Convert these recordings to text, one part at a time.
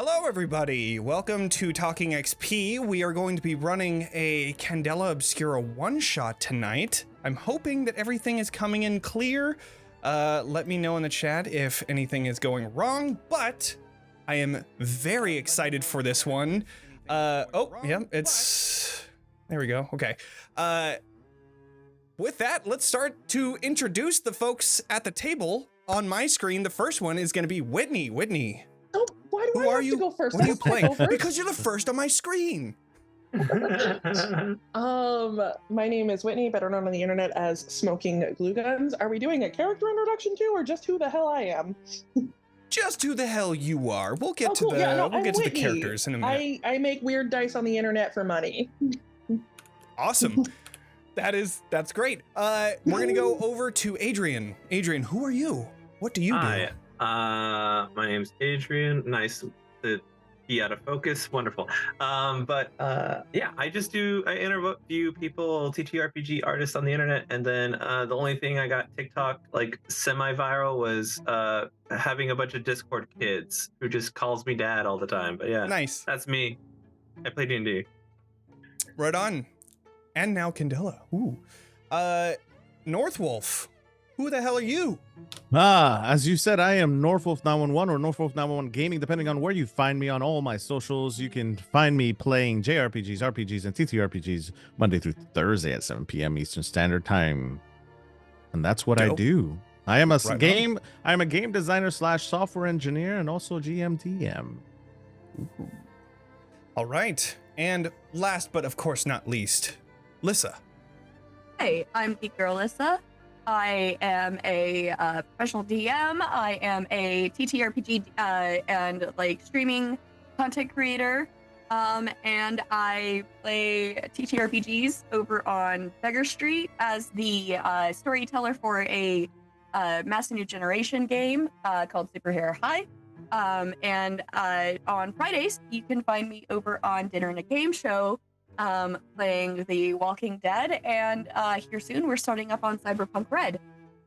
Hello everybody, welcome to TalkingXP. We are going to be running a Candela Obscura one-shot tonight. I'm hoping that everything is coming in clear. Let me know in the chat if anything is going wrong, but I am very excited for this one. It's... There we go, okay. With that, let's start to introduce the folks at the table. On my screen, the first one is gonna be Whitney. Whitney. Oh, why do I have to go first? What are you playing? Because you're the first on my screen. My name is Whitney, better known on the internet as Smoking Glue Guns. Are we doing a character introduction too, or just who the hell I am? Just who the hell you are. We'll get to cool. the characters in a minute. I make weird dice on the internet for money. Awesome. That's great. We're gonna go over to Adrian. Adrian, who are you? What do you do? Hi. My name's Adrian. Nice to be out of focus. Wonderful. Yeah, I interview people, TTRPG artists on the internet, and then the only thing I got TikTok like semi-viral was having a bunch of Discord kids who just calls me dad all the time. But yeah, nice. That's me. I play D&D. Right on. And now Candela. Ooh. Northwolf. Who the hell are you? As you said, I am Northwolf 911 or Northwolf 911 Gaming, depending on where you find me on all my socials. You can find me playing JRPGs, RPGs, and TTRPGs Monday through Thursday at 7 p.m. Eastern Standard Time. And that's what I do. I am a game designer / software engineer and also GM/DM. All right. And last but of course not least, Lyssa. Hey, I'm Geek Girl Lyssa. I am a professional DM. I am a TTRPG and like streaming content creator. And I play TTRPGs over on Beggar Street as the storyteller for a Mass New Generation game called Superhero High. And on Fridays, you can find me over on Dinner and a Game Show playing The Walking Dead, and here soon we're starting up on Cyberpunk Red.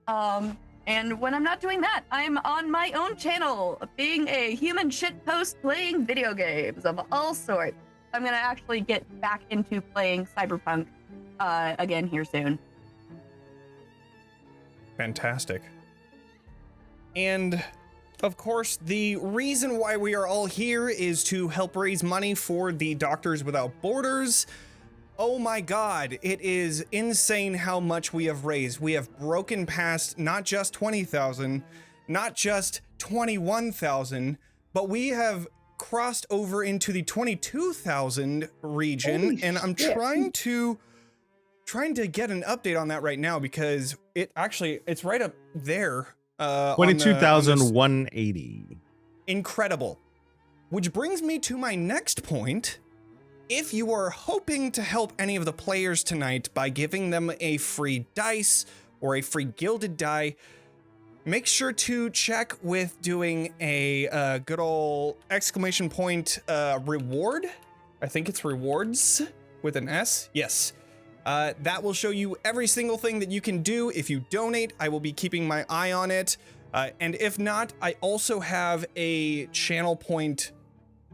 And when I'm not doing that, I'm on my own channel, being a human shitpost playing video games of all sorts. I'm gonna actually get back into playing Cyberpunk again here soon. Fantastic. And of course, the reason why we are all here is to help raise money for the Doctors Without Borders. Oh my God, it is insane how much we have raised. We have broken past not just 20,000, not just 21,000, but we have crossed over into the 22,000 region. And I'm trying to get an update on that right now because it's right up there. 22,180. Incredible. Which brings me to my next point. If you are hoping to help any of the players tonight by giving them a free dice or a free gilded die, make sure to check with doing a good old exclamation point reward. I think it's rewards with an S. Yes. That will show you every single thing that you can do. If you donate, I will be keeping my eye on it. And if not, I also have a channel point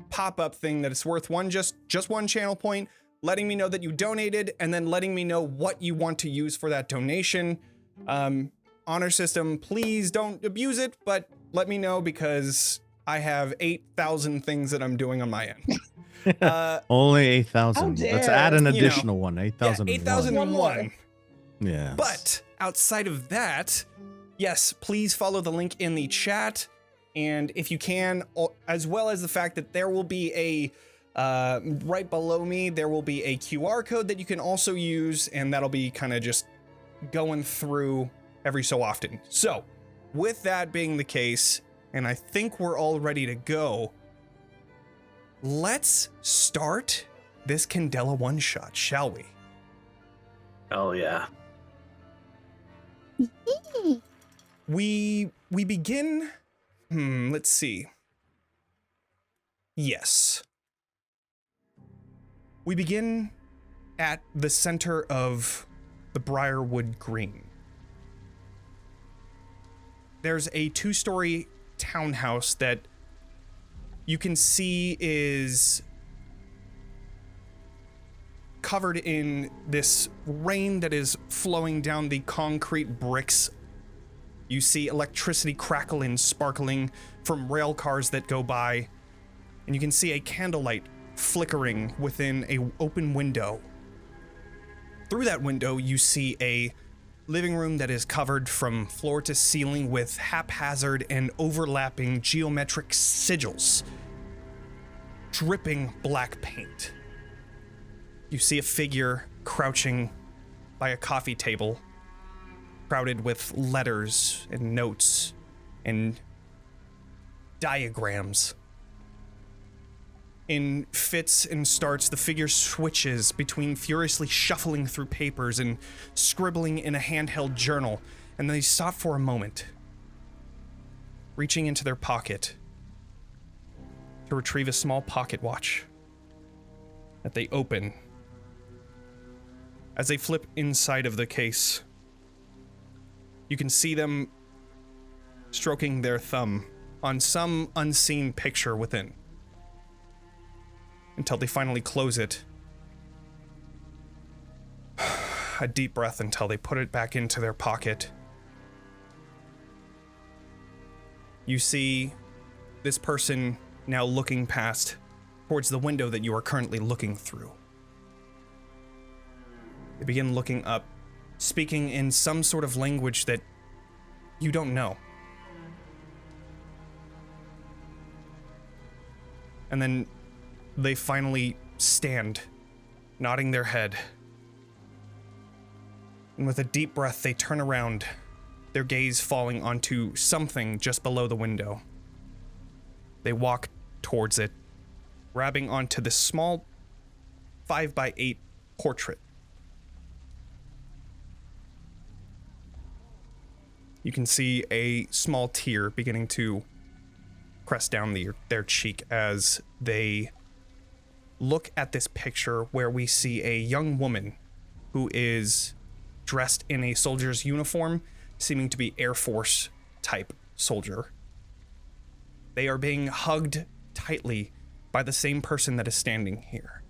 pop-up thing that is worth just one channel point, letting me know that you donated and then letting me know what you want to use for that donation. Honor system, please don't abuse it, but let me know because I have 8,000 things that I'm doing on my end. Only 8,000. Let's add an additional one. 8,000. Yeah, 8,001. Yeah. But outside of that, yes, please follow the link in the chat. And if you can, as well as the fact that there will be a, right below me, there will be a QR code that you can also use. And that'll be kind of just going through every so often. So with that being the case, and I think we're all ready to go, let's start this Candela one-shot, shall we? Oh, yeah. We begin... let's see. Yes. We begin at the center of the Briarwood Green. There's a 2-story townhouse that you can see is covered in this rain that is flowing down the concrete bricks. You see electricity crackle and sparkling from rail cars that go by, and you can see a candlelight flickering within an open window. Through that window, you see a living room that is covered from floor to ceiling with haphazard and overlapping geometric sigils, dripping black paint. You see a figure crouching by a coffee table, crowded with letters and notes and diagrams. In fits and starts, the figure switches between furiously shuffling through papers and scribbling in a handheld journal, and they stop for a moment, reaching into their pocket to retrieve a small pocket watch that they open. As they flip inside of the case, you can see them stroking their thumb on some unseen picture within, until they finally close it. A deep breath until they put it back into their pocket. You see this person now looking past towards the window that you are currently looking through. They begin looking up, speaking in some sort of language that you don't know. And then they finally stand, nodding their head. And with a deep breath, they turn around, their gaze falling onto something just below the window. They walk towards it, grabbing onto this small 5x8 portrait. You can see a small tear beginning to press down their cheek as they look at this picture where we see a young woman who is dressed in a soldier's uniform, seeming to be Air Force type soldier. They are being hugged tightly by the same person that is standing here.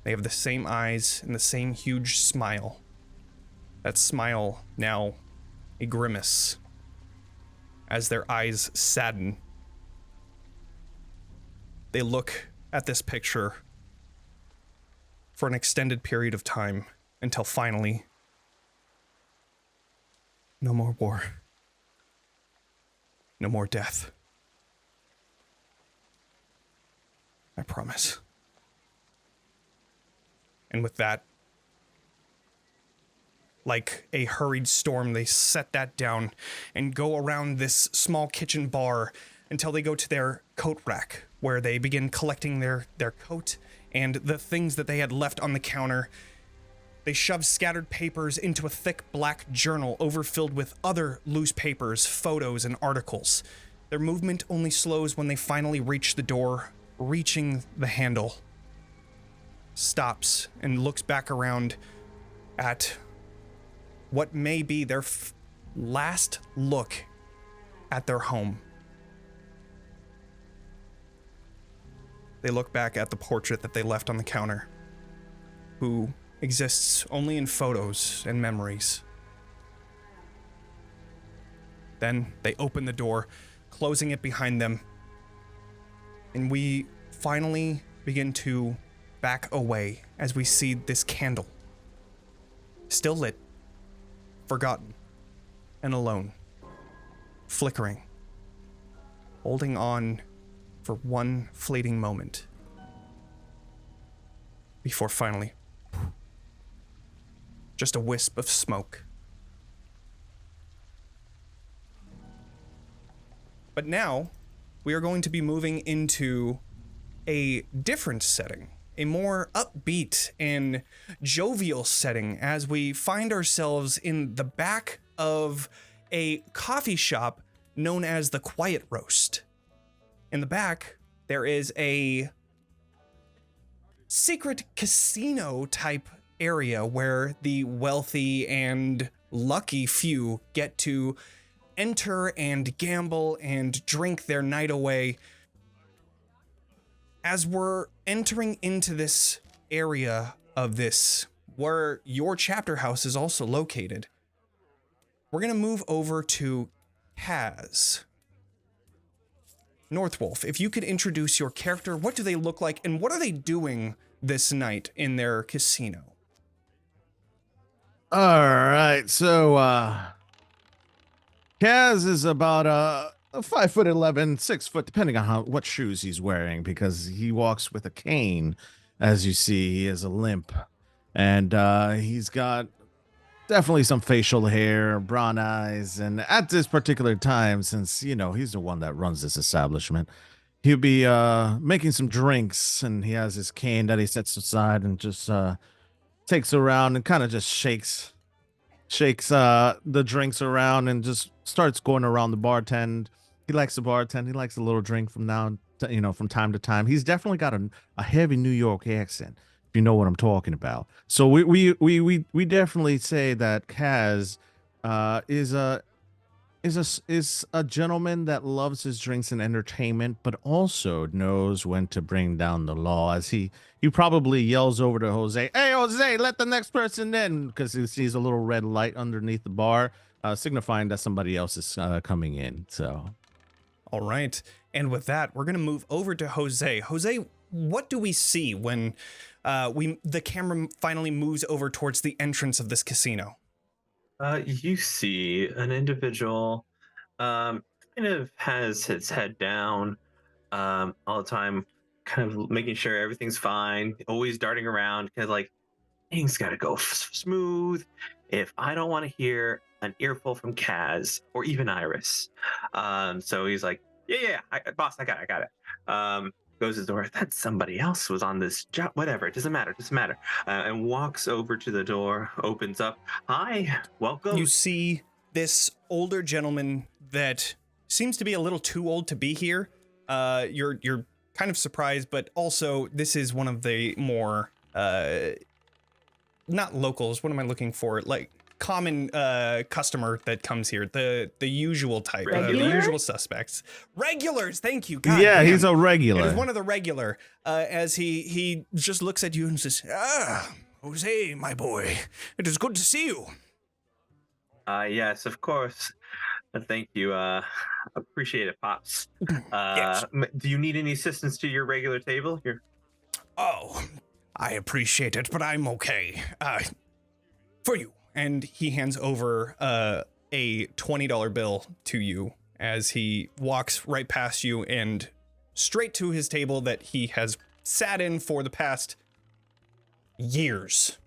They have the same eyes and the same huge smile. That smile now a grimace as their eyes sadden. They look at this picture for an extended period of time until finally, no more war, no more death. I promise. And with that, like a hurried storm, they set that down and go around this small kitchen bar until they go to their coat rack, where they begin collecting their coat and the things that they had left on the counter. They shove scattered papers into a thick black journal overfilled with other loose papers, photos, and articles. Their movement only slows when they finally reach the door, reaching the handle. Stops and looks back around at what may be their last look at their home. They look back at the portrait that they left on the counter, who exists only in photos and memories. Then they open the door, closing it behind them, and we finally begin to back away as we see this candle, still lit, forgotten, and alone, flickering, holding on for one fleeting moment before finally just a wisp of smoke. But now we are going to be moving into a different setting, a more upbeat and jovial setting, as we find ourselves in the back of a coffee shop known as the Quiet Roast. In the back, there is a secret casino type area where the wealthy and lucky few get to enter and gamble and drink their night away. as we're entering into this area of this, where your chapter house is also located, we're going to move over to Kaz. Northwolf, if you could introduce your character, what do they look like, and what are they doing this night in their casino? All right, so Kaz is about 5'11", 6 foot, depending on what shoes he's wearing, because he walks with a cane. As you see, he has a limp, and he's got definitely some facial hair, brown eyes, and at this particular time, since he's the one that runs this establishment, he'll be making some drinks, and he has his cane that he sets aside and just takes around and kind of just shakes the drinks around and just starts going around the bartend. He likes to bartend. He likes a little drink from from time to time. He's definitely got a heavy New York accent, if you know what I'm talking about. So we definitely say that Kaz is a gentleman that loves his drinks and entertainment, but also knows when to bring down the law. As he probably yells over to Jose, "Hey, Jose, let the next person in," because he sees a little red light underneath the bar, signifying that somebody else is coming in. So, all right. And with that, we're going to move over to Jose. Jose, what do we see when the camera finally moves over towards the entrance of this casino? You see an individual kind of has his head down all the time, kind of making sure everything's fine, always darting around, kind of like, things got to go smooth. If I don't want to hear an earful from Kaz or even Iris. So he's like, boss, I got it. Goes to the door. That somebody else was on this job. Whatever. It doesn't matter. And walks over to the door, opens up. Hi, welcome. You see this older gentleman that seems to be a little too old to be here. You're kind of surprised, but also this is one of the more not locals. What am I looking for? Like common customer that comes here, the usual type, the usual suspects, regulars. Thank you. God yeah, damn. He's a regular. It is one of the regular. As he just looks at you and says, Jose, my boy, it is good to see you. Yes, of course. Thank you. Appreciate it, Pops. Yes. Do you need any assistance to your regular table here? Oh, I appreciate it, but I'm okay. For you. And he hands over a $20 bill to you as he walks right past you and straight to his table that he has sat in for the past years.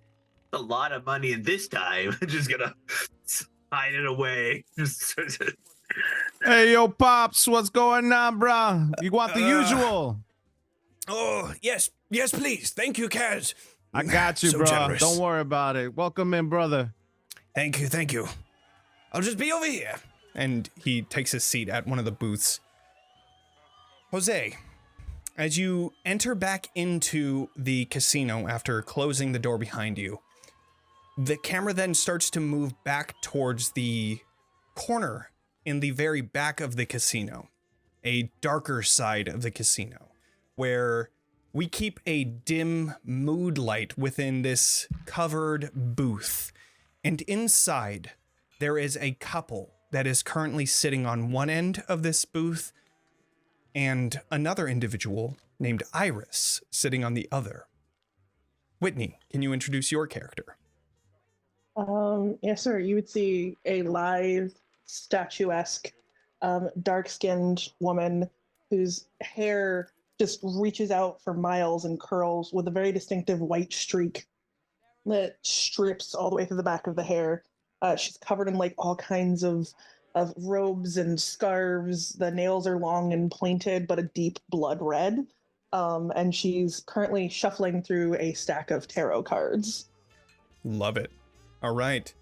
A lot of money this time. Just gonna hide it away. Hey, yo, Pops, what's going on, bruh? You want the usual? Oh, yes, please. Thank you, Kaz. I got you, So bro. generous. Don't worry about it. Welcome in, brother. Thank you. I'll just be over here. And he takes his seat at one of the booths. Jose, as you enter back into the casino after closing the door behind you, the camera then starts to move back towards the corner in the very back of the casino, a darker side of the casino, where we keep a dim mood light within this covered booth. And inside, there is a couple that is currently sitting on one end of this booth and another individual named Iris sitting on the other. Whitney, can you introduce your character? Yes, sir. You would see a lithe, statuesque, dark-skinned woman whose hair just reaches out for miles and curls with a very distinctive white streak that strips all the way through the back of the hair. She's covered in like all kinds of robes and scarves. The nails are long and pointed, but a deep blood red. And she's currently shuffling through a stack of tarot cards. Love it. All right.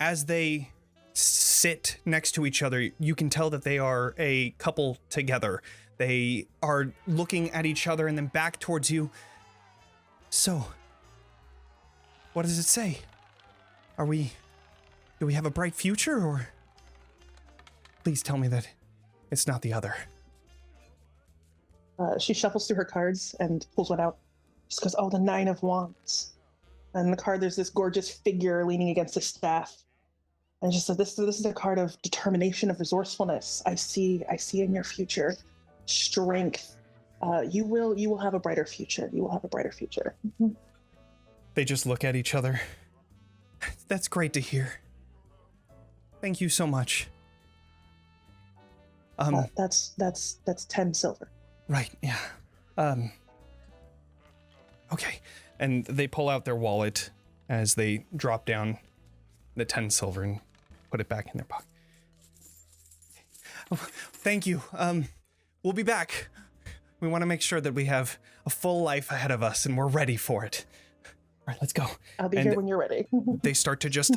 As they sit next to each other, you can tell that they are a couple together. They are looking at each other and then back towards you. So, what does it say? Do we have a bright future, or? Please tell me that it's not the other. She shuffles through her cards and pulls one out. She goes, "Oh, the 9 of Wands." And in the card, there's this gorgeous figure leaning against a staff. And she said, "This is a card of determination, of resourcefulness. I see in your future strength. You will have a brighter future. You will have a brighter future." Mm-hmm. They just look at each other. That's great to hear. Thank you so much. That's 10 silver. Right, yeah. Okay. And they pull out their wallet as they drop down the 10 silver and put it back in their pocket. Oh, thank you. We'll be back. We want to make sure that we have a full life ahead of us and we're ready for it. All right, let's go. I'll be here when you're ready. They start to just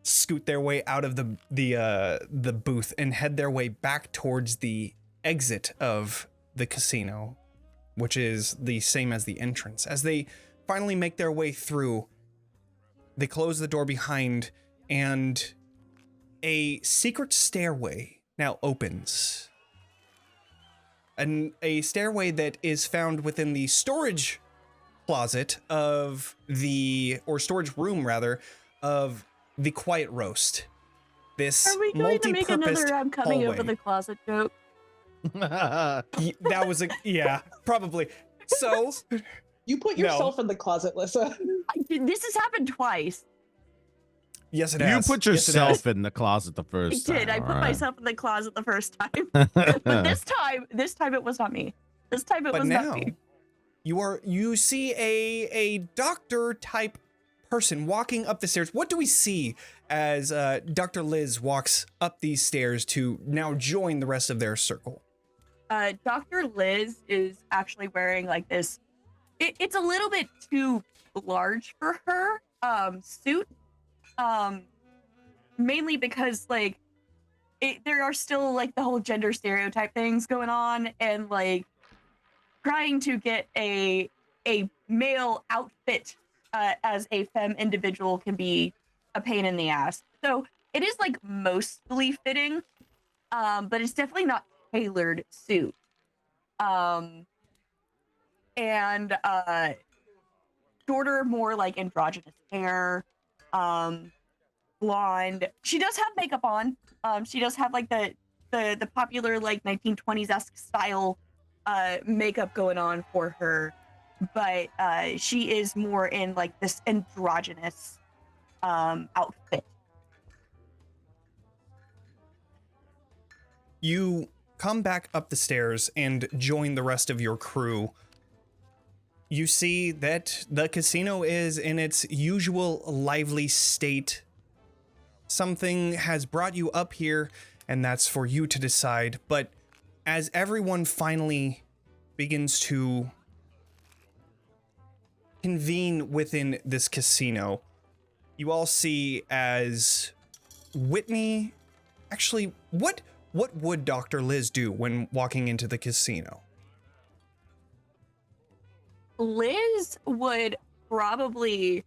scoot their way out of the booth and head their way back towards the exit of the casino, which is the same as the entrance. As they finally make their way through, they close the door behind, and a secret stairway now opens. And a stairway that is found within the storage closet of or storage room rather, of the Quiet Roast. This Are we going to make another multi-purposed coming hallway. over the closet joke? That was yeah, probably. So You put yourself in the closet, Lyssa. This has happened twice. yes, it You has. put Yes, it yourself has. in the closet the I first did. I time. put myself in the closet the first time. But this time it was not me. This time it But was now not me. you see a doctor type person walking up the stairs. What do we see as Dr. Liz walks up these stairs to now join the rest of their circle? Dr. Liz is actually wearing like this. It's a little bit too large for her suit. Mainly because like there are still like the whole gender stereotype things going on, and like trying to get a male outfit as a femme individual can be a pain in the ass. So it is like mostly fitting, but it's definitely not tailored suit. And shorter, more like androgynous hair, blonde. She does have makeup on. She does have like the popular like 1920s-esque style makeup going on for her, but she is more in like this androgynous outfit. You come back up the stairs and join the rest of your crew. You see that the casino is in its usual lively state. Something has brought you up here, and that's for you to decide. But as everyone finally begins to convene within this casino, you all see as Whitney... Actually, what would Dr. Liz do when walking into the casino? Liz would probably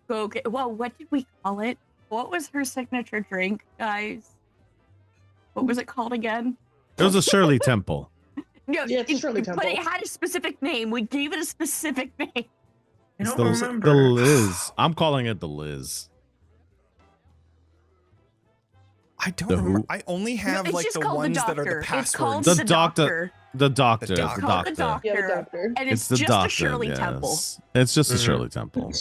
go get, well, what did we call it? What was her signature drink, guys? What was it called again? It was a Shirley Temple. No, Yeah, it's Shirley Temple. but it had a specific name. We gave it a specific name. I It's don't the remember. Liz. I'm calling it the Liz. I don't The remember. who? I only have it's like just the called ones the that are doctor. the It's called passwords. The the doctor. doctor. The doctor. The The doctor. Called the doctor. Yeah, the doctor. doctor. And It's it's the just doctor. a Shirley yes. Temple. It's just a Mhm. Shirley Temple.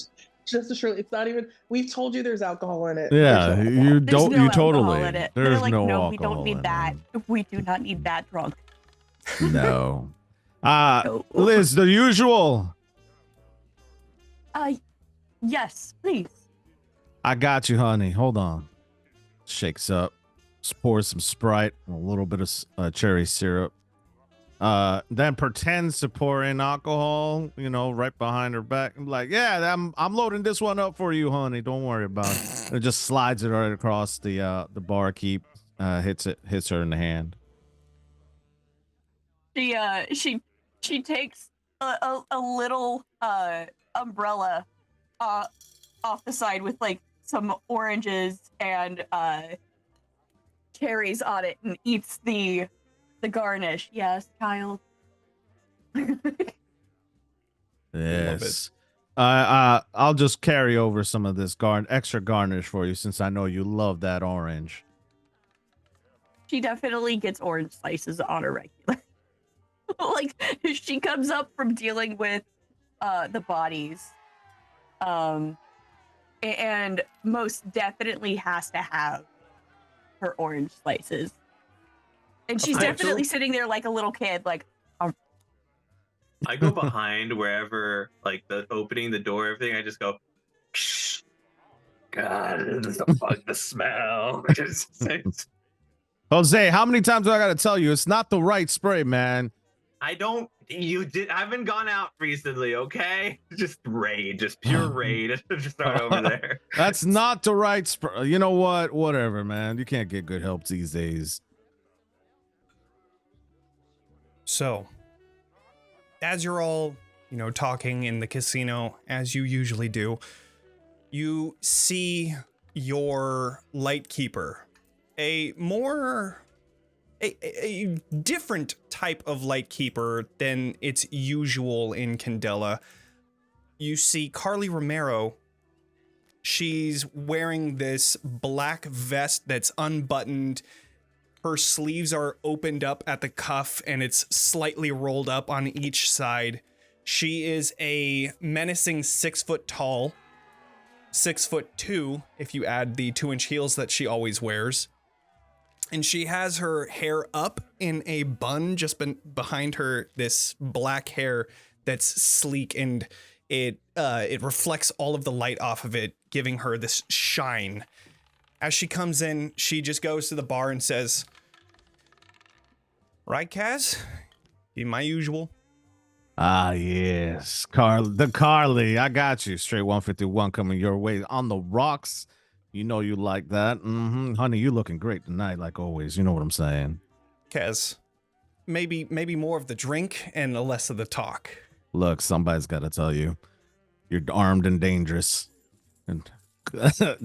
Just a Shirley. It's not even. We've told you there's alcohol in it. Yeah, There's no you There's don't. no You alcohol totally. in it. There's They're like, no no, alcohol. we don't need in that. it. We do not need that drunk. No. No. Liz, the usual. Yes, please. I got you, honey. Hold on. Shakes up. Pours some Sprite, a little bit of cherry syrup. Then pretends to pour in alcohol, right behind her back. I'm like, yeah, I'm loading this one up for you, honey. Don't worry about it. And it just slides it right across the barkeep. Hits her in the hand. She takes a little umbrella off the side with like some oranges and cherries on it and eats the garnish. Yes, child. Yes. I'll just carry over some of this extra garnish for you since I know you love that orange. She definitely gets orange slices on a regular. Like, she comes up from dealing with the bodies, and most definitely has to have her orange slices. And she's definitely sitting there like a little kid, like, I go behind wherever, like the opening, the door, everything. I just go, shh. God, it's a bug the smell. Jose, how many times do I got to tell you? It's not the right spray, man. I haven't gone out recently, okay? Just raid, just pure raid. Just start over there. That's not the right spray. You know what? Whatever, man. You can't get good help these days. So, as you're all, talking in the casino, as you usually do, you see your Lightkeeper, a different type of Lightkeeper than it's usual in Candela. You see Carly Romero. She's wearing this black vest that's unbuttoned. Her sleeves are opened up at the cuff and it's slightly rolled up on each side. She is a menacing 6 foot tall, 6'2" if you add the 2-inch heels that she always wears. And she has her hair up in a bun just behind her, this black hair that's sleek, and it reflects all of the light off of it, giving her this shine. As she comes in, she just goes to the bar and says, "Right, Kaz? Be my usual." Ah, yes. Carly, I got you. Straight 151 coming your way on the rocks. You know you like that. Honey, you looking great tonight, like always. You know what I'm saying. Kaz, maybe more of the drink and less of the talk. Look, somebody's got to tell you. You're armed and dangerous. And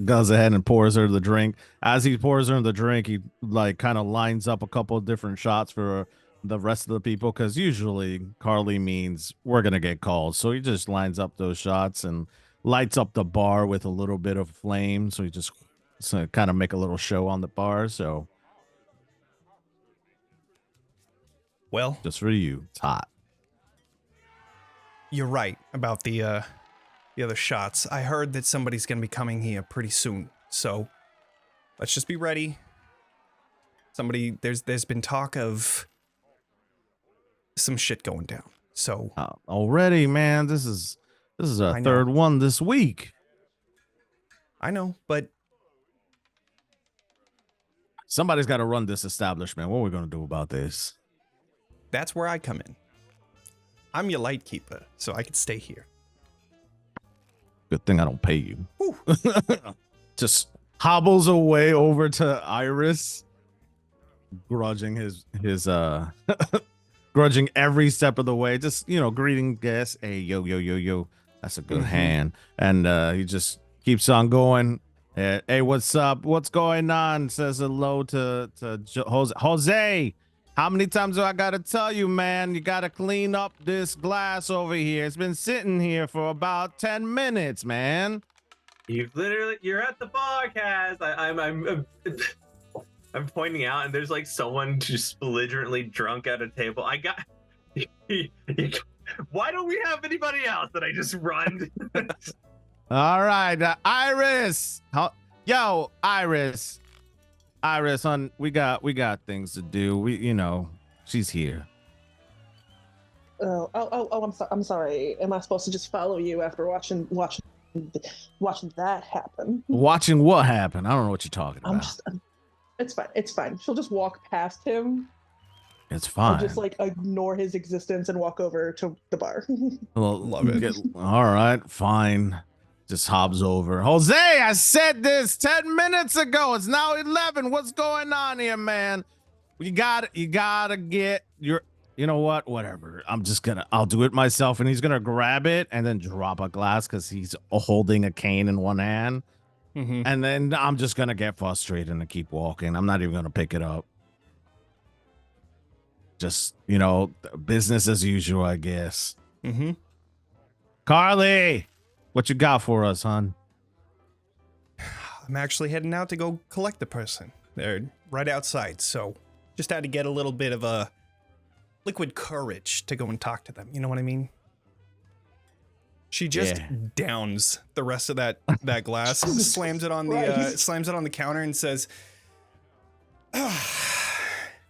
goes ahead and pours her the drink. As he pours her the drink, he kind of lines up a couple of different shots for the rest of the people, because usually Carly means we're gonna get called, so he just lines up those shots and lights up the bar with a little bit of flame, so he just kind of make a little show on the bar. So, well, just for you, it's hot. You're right about the other shots. I heard that somebody's gonna be coming here pretty soon, so let's just be ready. There's been talk of some shit going down. So already, man, this is our third one this week. I know, but somebody's got to run this establishment. What are we going to do about this? That's where I come in. I'm your Lightkeeper, so I can stay here. Good thing I don't pay you. Just hobbles away over to Iris, grudging his grudging every step of the way, just greeting guests. Hey, yo, that's a good hand. And he just keeps on going. Hey, what's up? What's going on? Says hello to Jose. How many times do I gotta tell you, man? You gotta clean up this glass over here. It's been sitting here for about 10 minutes, man. You're at the bar, Kaz. I'm pointing out, and there's someone just belligerently drunk at a table. Why don't we have anybody else that I just run? All right, Iris. Iris, hon, we got things to do. She's here. I'm sorry. Am I supposed to just follow you after watching that happen? Watching what happen? I don't know what you're talking about. It's fine. She'll just walk past him. It's fine. I'll just ignore his existence and walk over to the bar. Well, love it. All right, fine. Just hobs over. Jose, I said this 10 minutes ago. It's now 11. What's going on here, man? You gotta get your, you know what? Whatever. I'll do it myself. And he's gonna grab it and then drop a glass because he's holding a cane in one hand. Mm-hmm. And then I'm just going to get frustrated and keep walking. I'm not even going to pick it up. Well, Well, get all right. Fine. Just hobs over. Jose, I said this 10 minutes ago. It's now 11. What's going on here, man? You gotta get your, you know what? Whatever. I'm just gonna I'll do it myself, and he's gonna grab it and then drop a glass because he's holding a cane in one hand. And then I'm just gonna get frustrated and keep walking. I'm not even gonna pick it up. just, business as usual, I guess. Mm-hmm. Carly, what you got for us, hon? I'm actually heading out to go collect the person. They're right outside, so just had to get a little bit of a liquid courage to go and talk to them. You know what I mean? She just downs the rest of that glass, slams it on the counter, and says,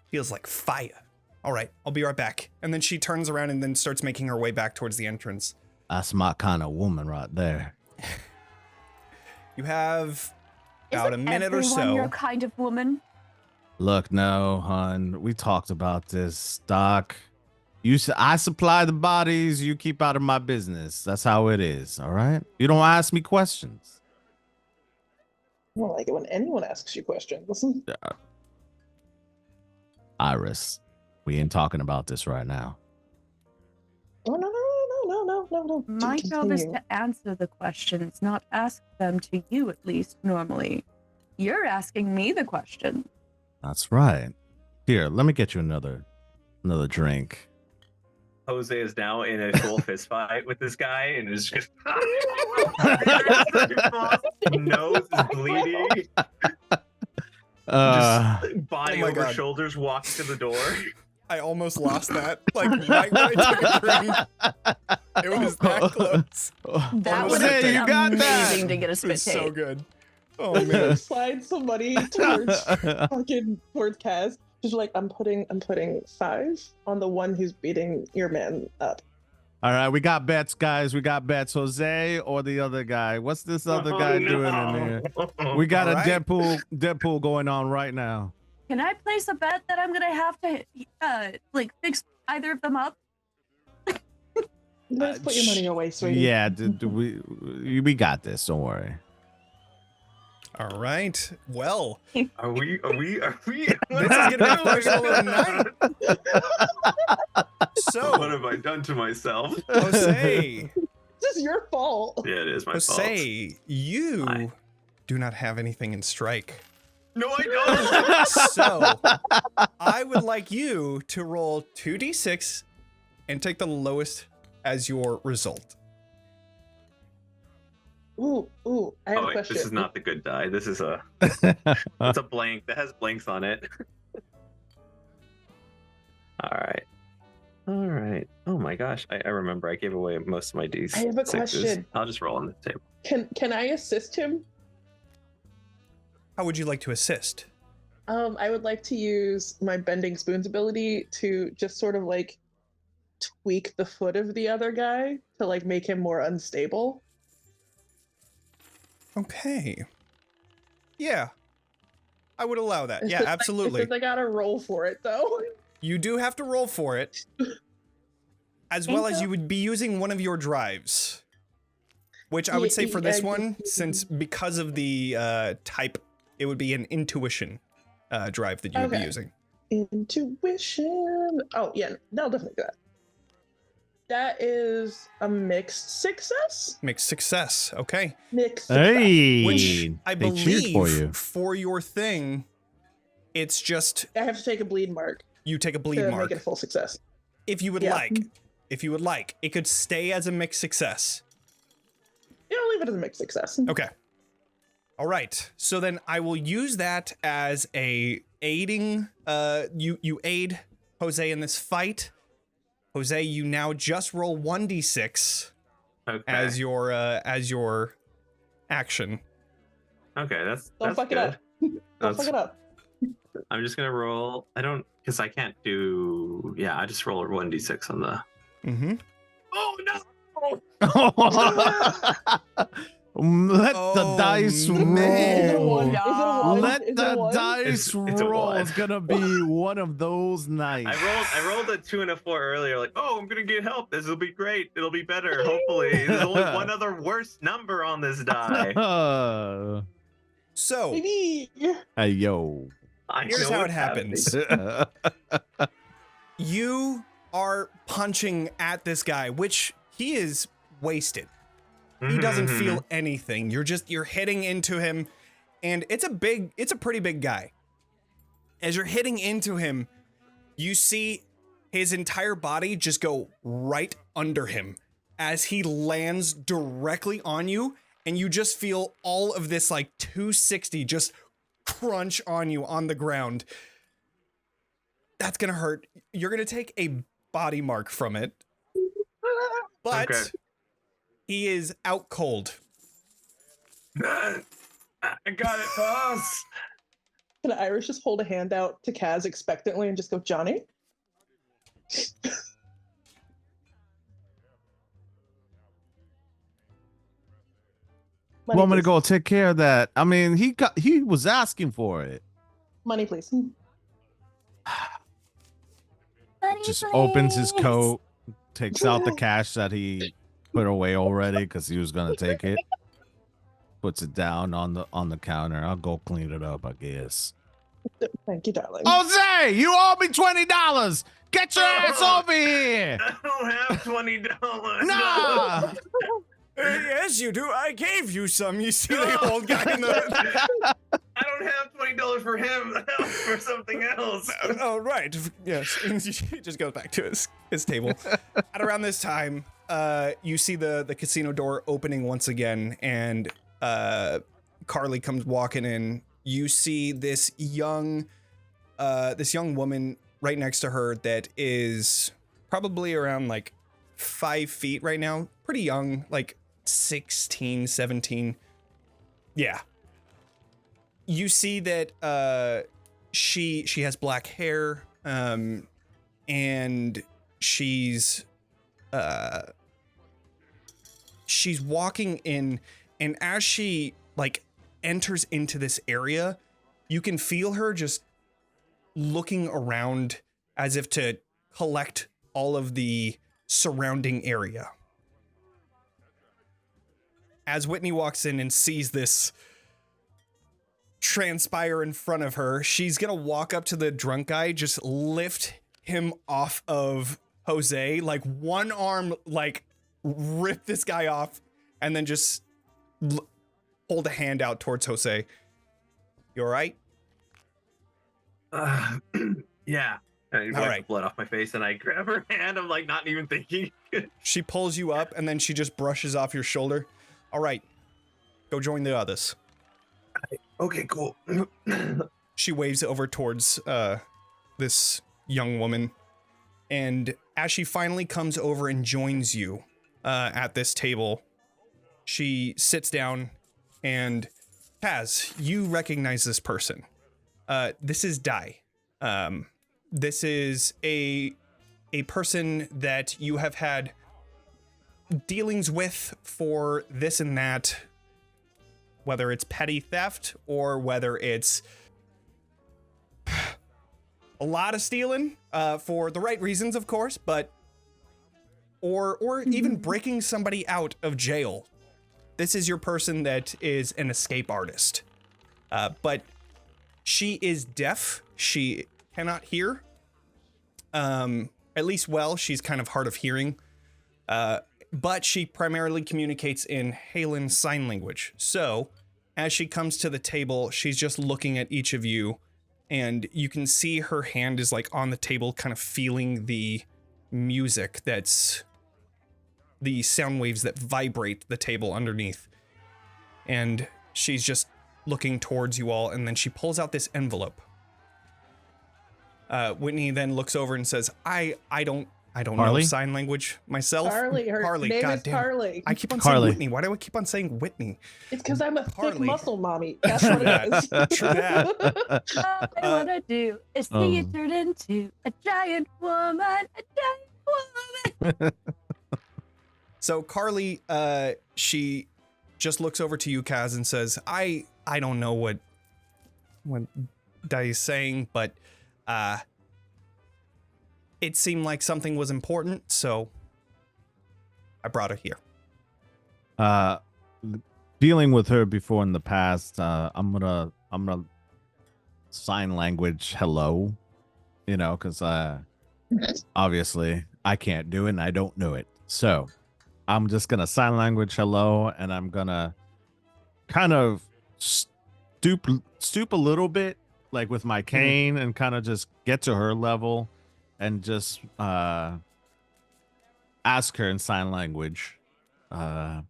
"Feels like fire. All right, I'll be right back." And then she turns around and then starts making her way back towards the entrance. That's my kind of woman right there. You have about a minute or so. Your kind of woman. Look, no, hon. We talked about this, Doc. I supply the bodies. You keep out of my business. That's how it is. All right. You don't ask me questions. I don't like it when anyone asks you questions. Listen. Iris, we ain't talking about this right now. Oh, no. My job is to answer the questions, not ask them to you, at least normally. You're asking me the question. That's right. Here, let me get you another drink. Jose is now in a full fist fight with this guy and is just nose is bleeding. Just body over shoulders, walking to the door. I almost lost that. Like right when I took a drink. It was that close. That would have been amazing to get a spit take. So good. Oh man. Slide somebody towards Cass. Just like I'm putting 5 on the one who's beating your man up. All right, we got bets, guys. We got bets. Jose or the other guy. What's this other guy doing in here? We got a Deadpool going on right now. Can I place a bet that I'm gonna have to fix either of them up? Let's put your money away, sweetie. Yeah, we got this. Don't worry. All right. Well, are we? This is gonna be the first roll of the night. So, what have I done to myself? Jose, this is your fault. Yeah, it is my fault. Jose, you do not have anything in strike. No, I don't. So, I would like you to roll 2d6 and take the lowest as your result. Ooh, I have a question. This is not the good die. This is it's a blank that has blanks on it. All right. Oh my gosh, I remember I gave away most of my Ds. I have a question. I'll just roll on the table. Can I assist him? How would you like to assist? I would like to use my bending spoons ability to just sort of like tweak the foot of the other guy to like make him more unstable. Okay. Yeah. I would allow that. Yeah, absolutely. I gotta roll for it though. You do have to roll for it. As well as you would be using one of your drives. Which I would say for this one, since because of the type, it would be an intuition drive that you would be using. Intuition. Oh yeah, that'll definitely do that. That is a mixed success. Mixed success. Okay. Mixed success. Hey, which I believe for your thing, it's just I have to take a bleed mark. You take a bleed to mark. Make it a full success. If you would like. If you would like. It could stay as a mixed success. Yeah, I'll leave it as a mixed success. Okay. All right. So then I will use that as a aiding. You aid Jose in this fight. Jose, you now just roll 1d6 as your action. Okay, that's fuck good. it up. Don't fuck it up. I'm just gonna roll. Because I can't do. Yeah, I just roll a 1d6 on the. Mm-hmm. Oh no! Let the dice roll. Let the dice roll. It's gonna be one of those nights. I rolled a 2 and a 4 earlier. Like, oh, I'm gonna get help. This will be great. It'll be better. Hopefully, there's only one other worse number on this die. So, hey yo. Here's how it happens. You are punching at this guy, which he is wasted. He doesn't feel anything. You're hitting into him, and it's a pretty big guy. As you're hitting into him, you see his entire body just go right under him as he lands directly on you, and you just feel all of this like 260 just crunch on you on the ground. That's gonna hurt. You're gonna take a body mark from it, but Okay. he is out cold. I got it, boss. Can Iris just hold a hand out to Kaz expectantly and just go, Jonny? Money, Want me to please. go take care of that? I mean, he was asking for it. Money, please. Money, Just opens his please. coat, takes out the cash that he put away already because he was gonna take it. Puts it down on the counter. I'll go clean it up, I guess. Thank you, darling. Jose, you owe me $20. Get your ass over here. I don't have $20. Nah. Yes, you do. I gave you some. You see the No. old guy in the. I don't have $20 for him. For something else. Oh, right. Yes. He just goes back to his table. At around this time, you see the casino door opening once again, and Carly comes walking in. You see this young woman right next to her that is probably around like 5 feet right now. Pretty young, like 16, 17. Yeah. You see that she has black hair, and she's walking in, and as she like enters into this area, you can feel her just looking around as if to collect all of the surrounding area. As Whitney walks in and sees this transpire in front of her, she's gonna walk up to the drunk guy, just lift him off of Jose, like one arm, like rip this guy off, and then just hold a hand out towards Jose. You all right? Yeah. And I wipe right. the blood off my face, and I grab her hand. I'm like not even thinking. She pulls you up, and then she just brushes off your shoulder. All right, go join the others. Okay, cool. She waves over towards this young woman, and as she finally comes over and joins you at this table, she sits down, and Kaz, you recognize this person. This is Dai. This is a person that you have had dealings with for this and that, whether it's petty theft or whether it's a lot of stealing for the right reasons, of course, but or even breaking somebody out of jail. This is your person that is an escape artist, but she is deaf. She cannot hear. At least, well, she's kind of hard of hearing. But she primarily communicates in Halen sign language. So, as she comes to the table, she's just looking at each of you, and you can see her hand is like on the table, kind of feeling the music that's the sound waves that vibrate the table underneath. And she's just looking towards you all, and then she pulls out this envelope. Whitney then looks over and says, I don't know Carly? sign language myself. Carly, her name is goddamn. Carly. I keep on Carly. saying Whitney. Why do I keep on saying Whitney? It's because I'm a thick Carly. muscle mommy. That's what it is. True that. All I wanna do is see you turn into a giant woman, a giant woman. So Carly, she just looks over to you, Kaz, and says, I don't know what Dai is saying, but it seemed like something was important, so I brought her here. Dealing with her before in the past, I'm gonna sign language hello, because obviously I can't do it and I don't know it. So I'm just gonna sign language hello, and I'm gonna kind of stoop a little bit, like with my cane, and kind of just get to her level, and just ask her in sign language, how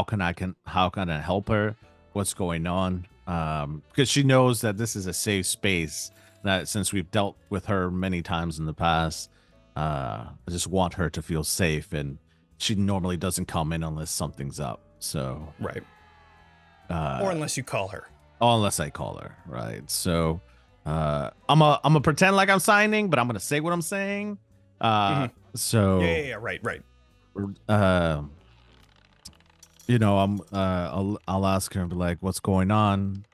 can I help her? What's going on? Because she knows that this is a safe space. That since we've dealt with her many times in the past, I just want her to feel safe, and she normally doesn't come in unless something's up. So Right. Or unless you call her. unless I call her, right? So I'm a pretend like I'm signing, but I'm gonna say what I'm saying. So Yeah. Right. you know, I'll ask her and be like, "What's going on?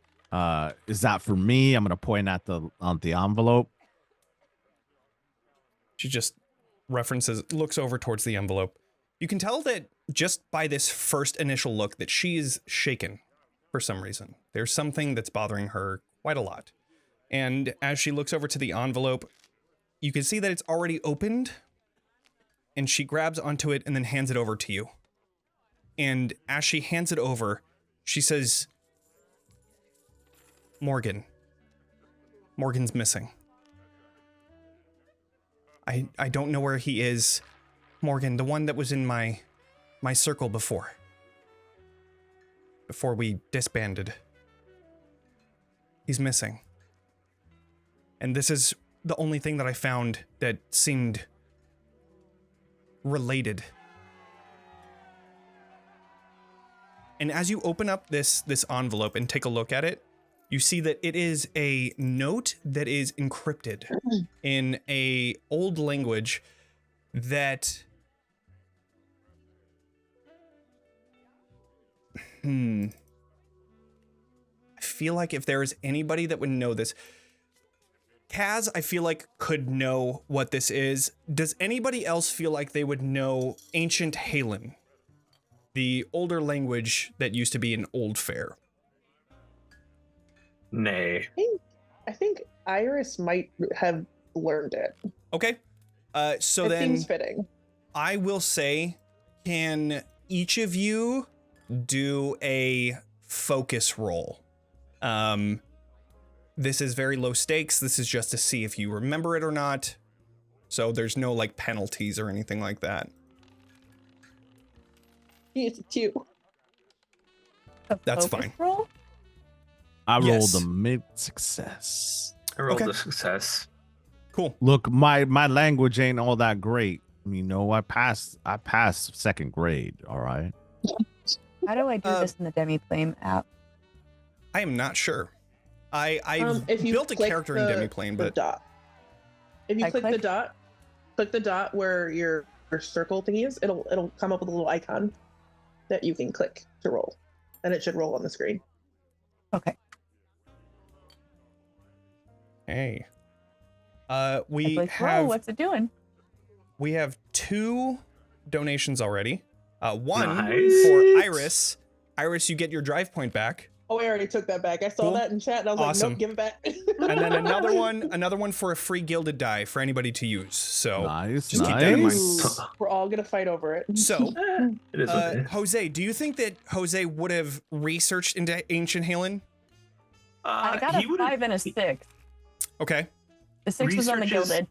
Is that for me?" I'm gonna point at the envelope. She just looks over towards the envelope. You can tell that just by this first initial look that she is shaken for some reason. There's something that's bothering her quite a lot. And as she looks over to the envelope, you can see that it's already opened, and she grabs onto it and then hands it over to you. And as she hands it over, she says, Morgan's missing. I don't know where he is. Morgan, the one that was in my circle before we disbanded. He's missing. And this is the only thing that I found that seemed related. And as you open up this envelope and take a look at it, you see that it is a note that is encrypted in a old language that I feel like if there is anybody that would know this, Kaz, I feel like could know what this is. Does anybody else feel like they would know Ancient Halen, the older language that used to be in Old Fair? Nay. I think Iris might have learned it. Okay. So It then seems fitting. I will say, can each of you do a focus roll? This is very low stakes. This is just to see if you remember it or not. So there's no like penalties or anything like that. It's cute. That's Focus fine. Roll? I Yes. rolled a mid success. I rolled Okay. a success. Cool. Look, my language ain't all that great. You know, I passed second grade. All right. How do I do this in the Demiplane app? I am not sure. I've If you built a click character in Demiplane, the but dot. If you I click the click? dot, click the dot where your circle thingy is. It'll come up with a little icon that you can click to roll, and it should roll on the screen. Okay. hey. I We click roll. have What's it doing? 2 donations already. One Nice. for Iris. Iris, you get your drive point back. Oh, I already took that back. I saw Cool. that in chat, and I was Awesome. like, nope, give it back. And then another one for a free gilded die for anybody to use. So Nice, just keep that in mind. nice. Ooh, we're all gonna fight over it. So It is what it is. Jose, do you think that Jose would have researched into Ancient Halen? I got a 5 and a 6. Okay. The 6 was on the Research is- gilded.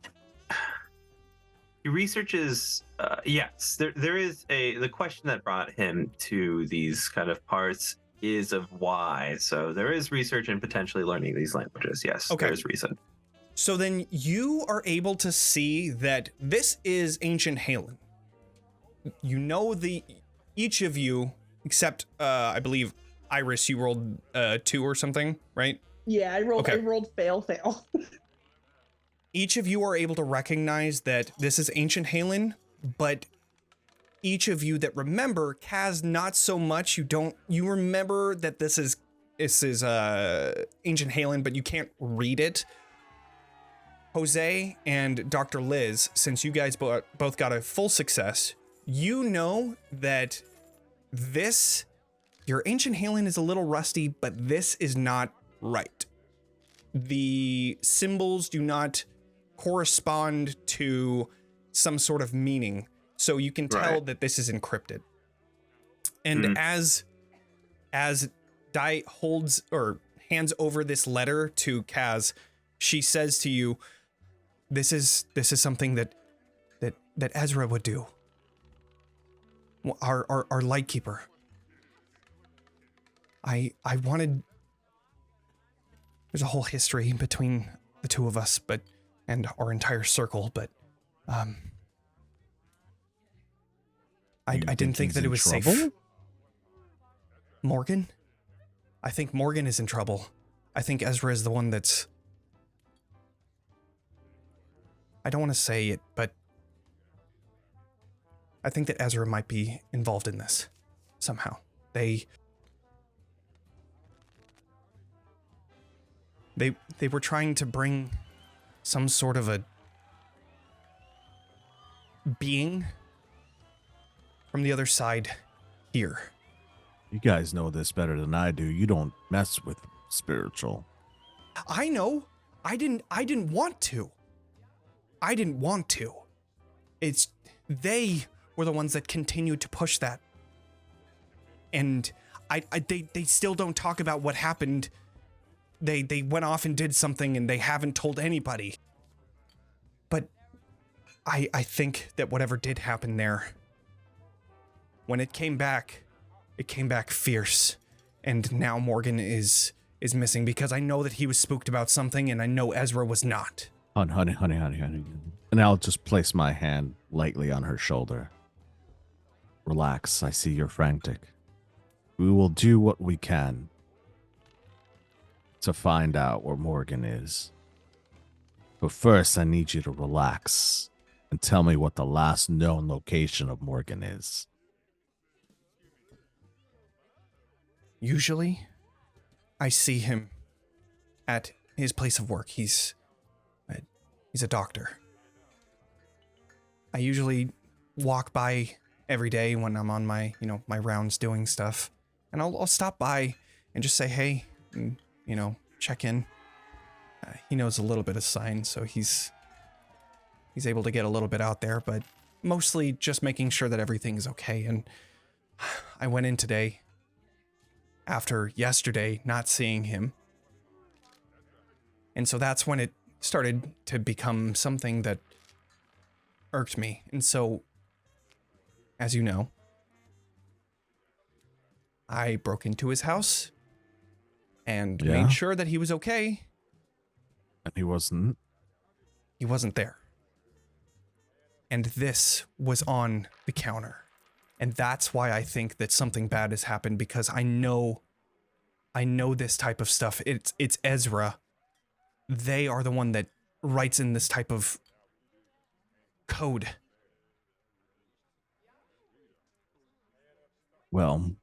He researches, yes, there is the question that brought him to these kind of parts is of why. So there is research in potentially learning these languages. Yes, Okay. there's reason. So then you are able to see that this is Ancient Halen. You know each of you, except I believe Iris, you rolled 2 or something, right? Yeah, I rolled. Okay. I rolled fail. Each of you are able to recognize that this is Ancient Halen, but each of you that remember, Kaz, not so much. You remember that this is Ancient Halen, but you can't read it. Jose and Dr. Liz, since you guys both got a full success, you know that your Ancient Halen is a little rusty, but this is not right. The symbols do not correspond to some sort of meaning, so you can tell Right. that this is encrypted. And as Dai holds or hands over this letter to Kaz, she says to you, this is something that Ezra would do. Our Lightkeeper. I wanted. There's a whole history between the two of us, and our entire circle, but I didn't think that it was safe. Morgan? I think Morgan is in trouble. I think Ezra is the one that's... I don't want to say it, but I think that Ezra might be involved in this somehow. They were trying to bring some sort of a being from the other side here. You guys know this better than I do. You don't mess with spiritual. I know. I didn't want to. I didn't want to. It's they were the ones that continued to push that. And they still don't talk about what happened. They went off and did something and they haven't told anybody. But I think that whatever did happen there, when it came back fierce. And now Morgan is missing because I know that he was spooked about something and I know Ezra was not. Honey. And I'll just place my hand lightly on her shoulder. Relax, I see you're frantic. We will do what we can to find out where Morgan is. But first, I need you to relax and tell me what the last known location of Morgan is. Usually, I see him at his place of work. He's a doctor. I usually walk by every day when I'm on my, my rounds doing stuff. And I'll stop by and just say, hey, and, check in. He knows a little bit of sign, so he's able to get a little bit out there, but mostly just making sure that everything's okay. And I went in today after yesterday not seeing him. And so that's when it started to become something that irked me. And so, as you know, I broke into his house and made sure that he was okay. And he wasn't? He wasn't there. And this was on the counter. And that's why I think that something bad has happened, because I know this type of stuff. It's Ezra. They are the one that writes in this type of code. Well,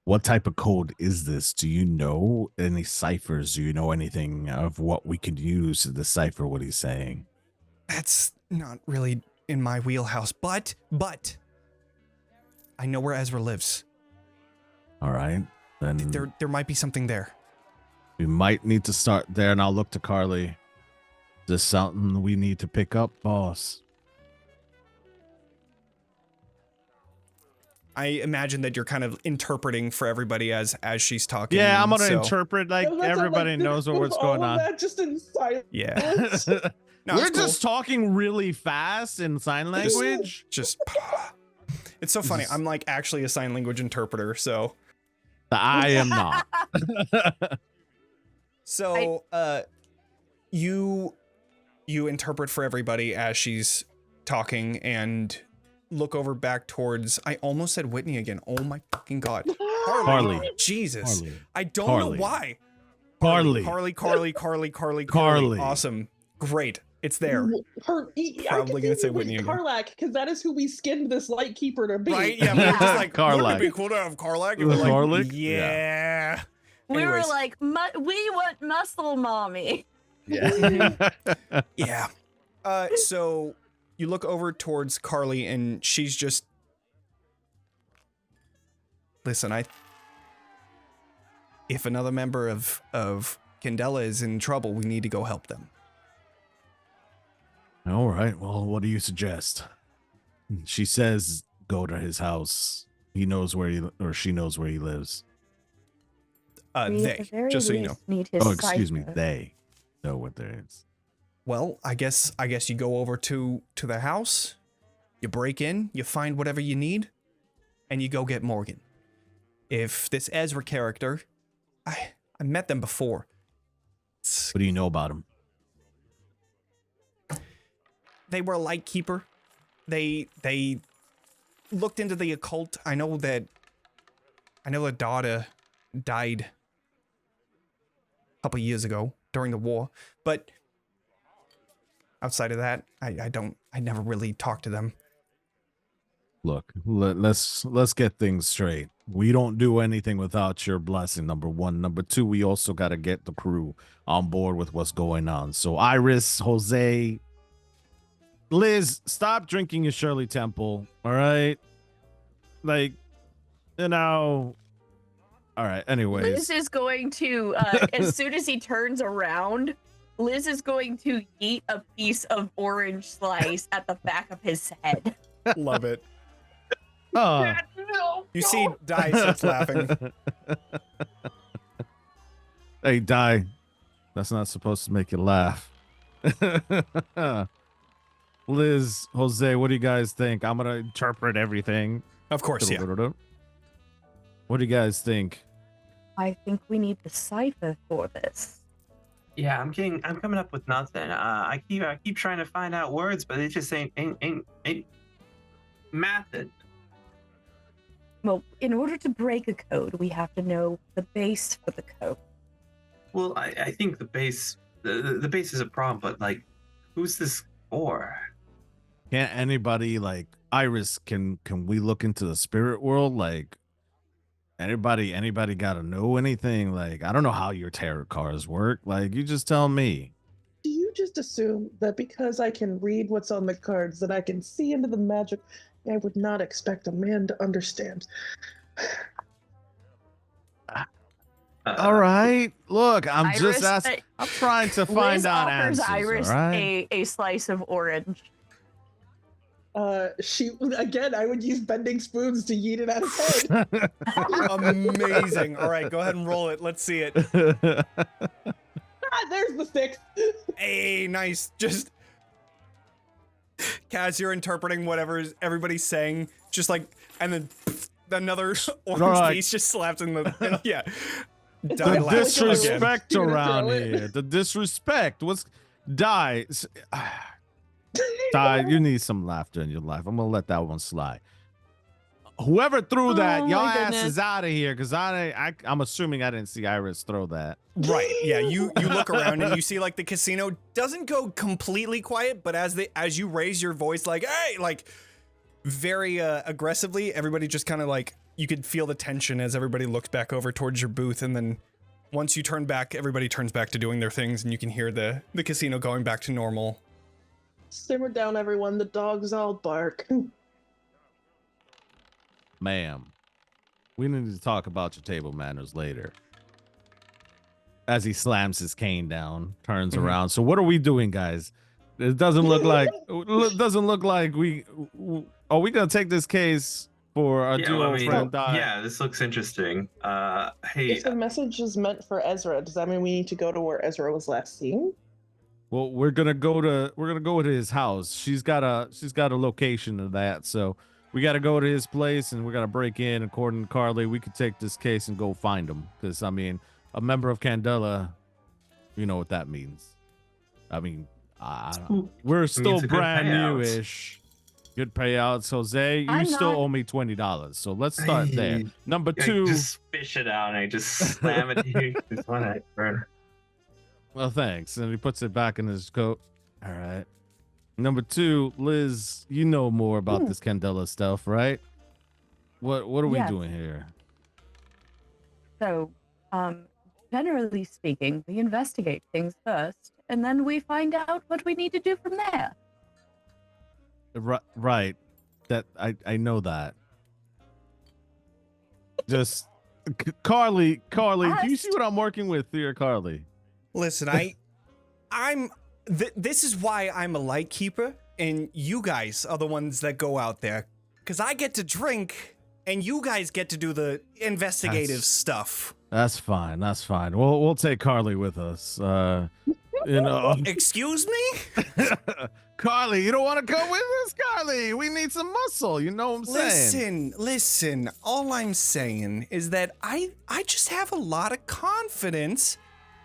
what type of code is this? Do you know any ciphers? Do you know anything of what we could use to decipher what he's saying? That's not really in my wheelhouse, but I know where Ezra lives. All right, then there might be something there. We might need to start there, and I'll look to Carly. Is this something we need to pick up, boss? I imagine that you're kind of interpreting for everybody as she's talking. Yeah, I'm gonna interpret like everybody knows what's going on. That just in silence. Yeah. No, we're just talking really fast in sign language. Just it's so funny. I'm like actually a sign language interpreter, so I am not. So you interpret for everybody as she's talking and look over back towards, I almost said Whitney again. Oh my fucking God. Carly. Jesus. Carly. I don't know why. Carly. Carly. Awesome. Great. It's there. Probably gonna say Whitney again. Carlac, because that is who we skinned this Lightkeeper to be. Right? Yeah, we're just like, Carlac. wouldn't it be cool to have Carlac? And With we're like, Carlac? yeah. We Anyways. were like, we want muscle mommy. Yeah. Yeah. So you look over towards Carly and she's just, listen, if another member of Candela is in trouble, we need to go help them. All right. Well, what do you suggest? She says go to his house. He knows where she knows where he lives. They, just so you know. Need his Oh, excuse me. cipher. They know what there is. Well, I guess you go over to the house, you break in, you find whatever you need, and you go get Morgan. If this Ezra character, I met them before. What do you know about him? They were a Lightkeeper. They looked into the occult. I know that daughter died a couple years ago during the war, but outside of that, I never really talked to them. Look, let's get things straight. We don't do anything without your blessing, number one. Number two, we also got to get the crew on board with what's going on. So Iris, Jose, Liz, stop drinking your Shirley Temple, all right? Like, you know, all right, anyways. Liz is going to, as soon as he turns around, Liz is going to eat a piece of orange slice at the back of his head. Love it. Oh. You see Di starts laughing. Hey, Di, that's not supposed to make you laugh. Liz, Jose, what do you guys think? I'm going to interpret everything. Of course, yeah. What do you guys think? I think we need the cipher for this. Yeah, I'm coming up with nothing. I keep trying to find out words, but it just ain't method. Well, in order to break a code, we have to know the base for the code. Well, I think the base is a problem, but like, who's this for? Can't anybody, like, Iris, can we look into the spirit world? Like, anybody gotta know anything? Like, I don't know how your tarot cards work. Like, you just tell me. Do you just assume that because I can read what's on the cards, that I can see into the magic? I would not expect a man to understand. All right. Look, I'm Iris, just asking. I'm trying to find Liz out offers answers. Iris all right? a slice of orange. She again. I would use bending spoons to yeet it at his head. Amazing. All right, go ahead and roll it. Let's see it. There's the 6. Hey, nice. Just Kaz, you're interpreting whatever everybody's saying, just like, and then another orange piece just slapped in the yeah. The disrespect around here. The disrespect. What's Die? Die. You need some laughter in your life. I'm gonna let that one slide. Whoever threw that, y'all ass is out of here, because I'm assuming I didn't see Iris throw that. Right. Yeah. You look around and you see like the casino doesn't go completely quiet, but as you raise your voice, like, hey, like very aggressively, everybody just kind of like, you could feel the tension as everybody looks back over towards your booth, and then once you turn back, everybody turns back to doing their things, and you can hear the casino going back to normal. Simmer down, everyone. The dogs all bark. Ma'am, we need to talk about your table manners later. As he slams his cane down, turns around. So what are we doing, guys? It doesn't look like we are we gonna take this case for our duo friend Die? Yeah, this looks interesting. Hey, If the message is meant for Ezra, does that mean we need to go to where Ezra was last seen? Well, we're gonna go to his house. She's got a location of that, so we got to go to his place and we got to break in. According to Carly, we could take this case and go find him, because I mean, a member of Candela, you know what that means. I mean, we're still brand new-ish. Good payouts. Jose, you still owe me $20, so let's start there. Number 2, just fish it out and I just slam it to you. Just one night burner. Well, thanks. And he puts it back in his coat. All right. Number 2, Liz, you know more about this Candela stuff, right? What are we doing here? So, generally speaking, we investigate things first, and then we find out what we need to do from there. Right. That I know that. Just Carly, do you see what I'm working with here, Carly? Listen, this is why I'm a Lightkeeper, and you guys are the ones that go out there, because I get to drink, and you guys get to do the investigative stuff. That's fine. We'll take Carly with us. You know. Excuse me? Carly, you don't want to come with us, Carly? We need some muscle. You know what I'm saying? Listen. All I'm saying is that I just have a lot of confidence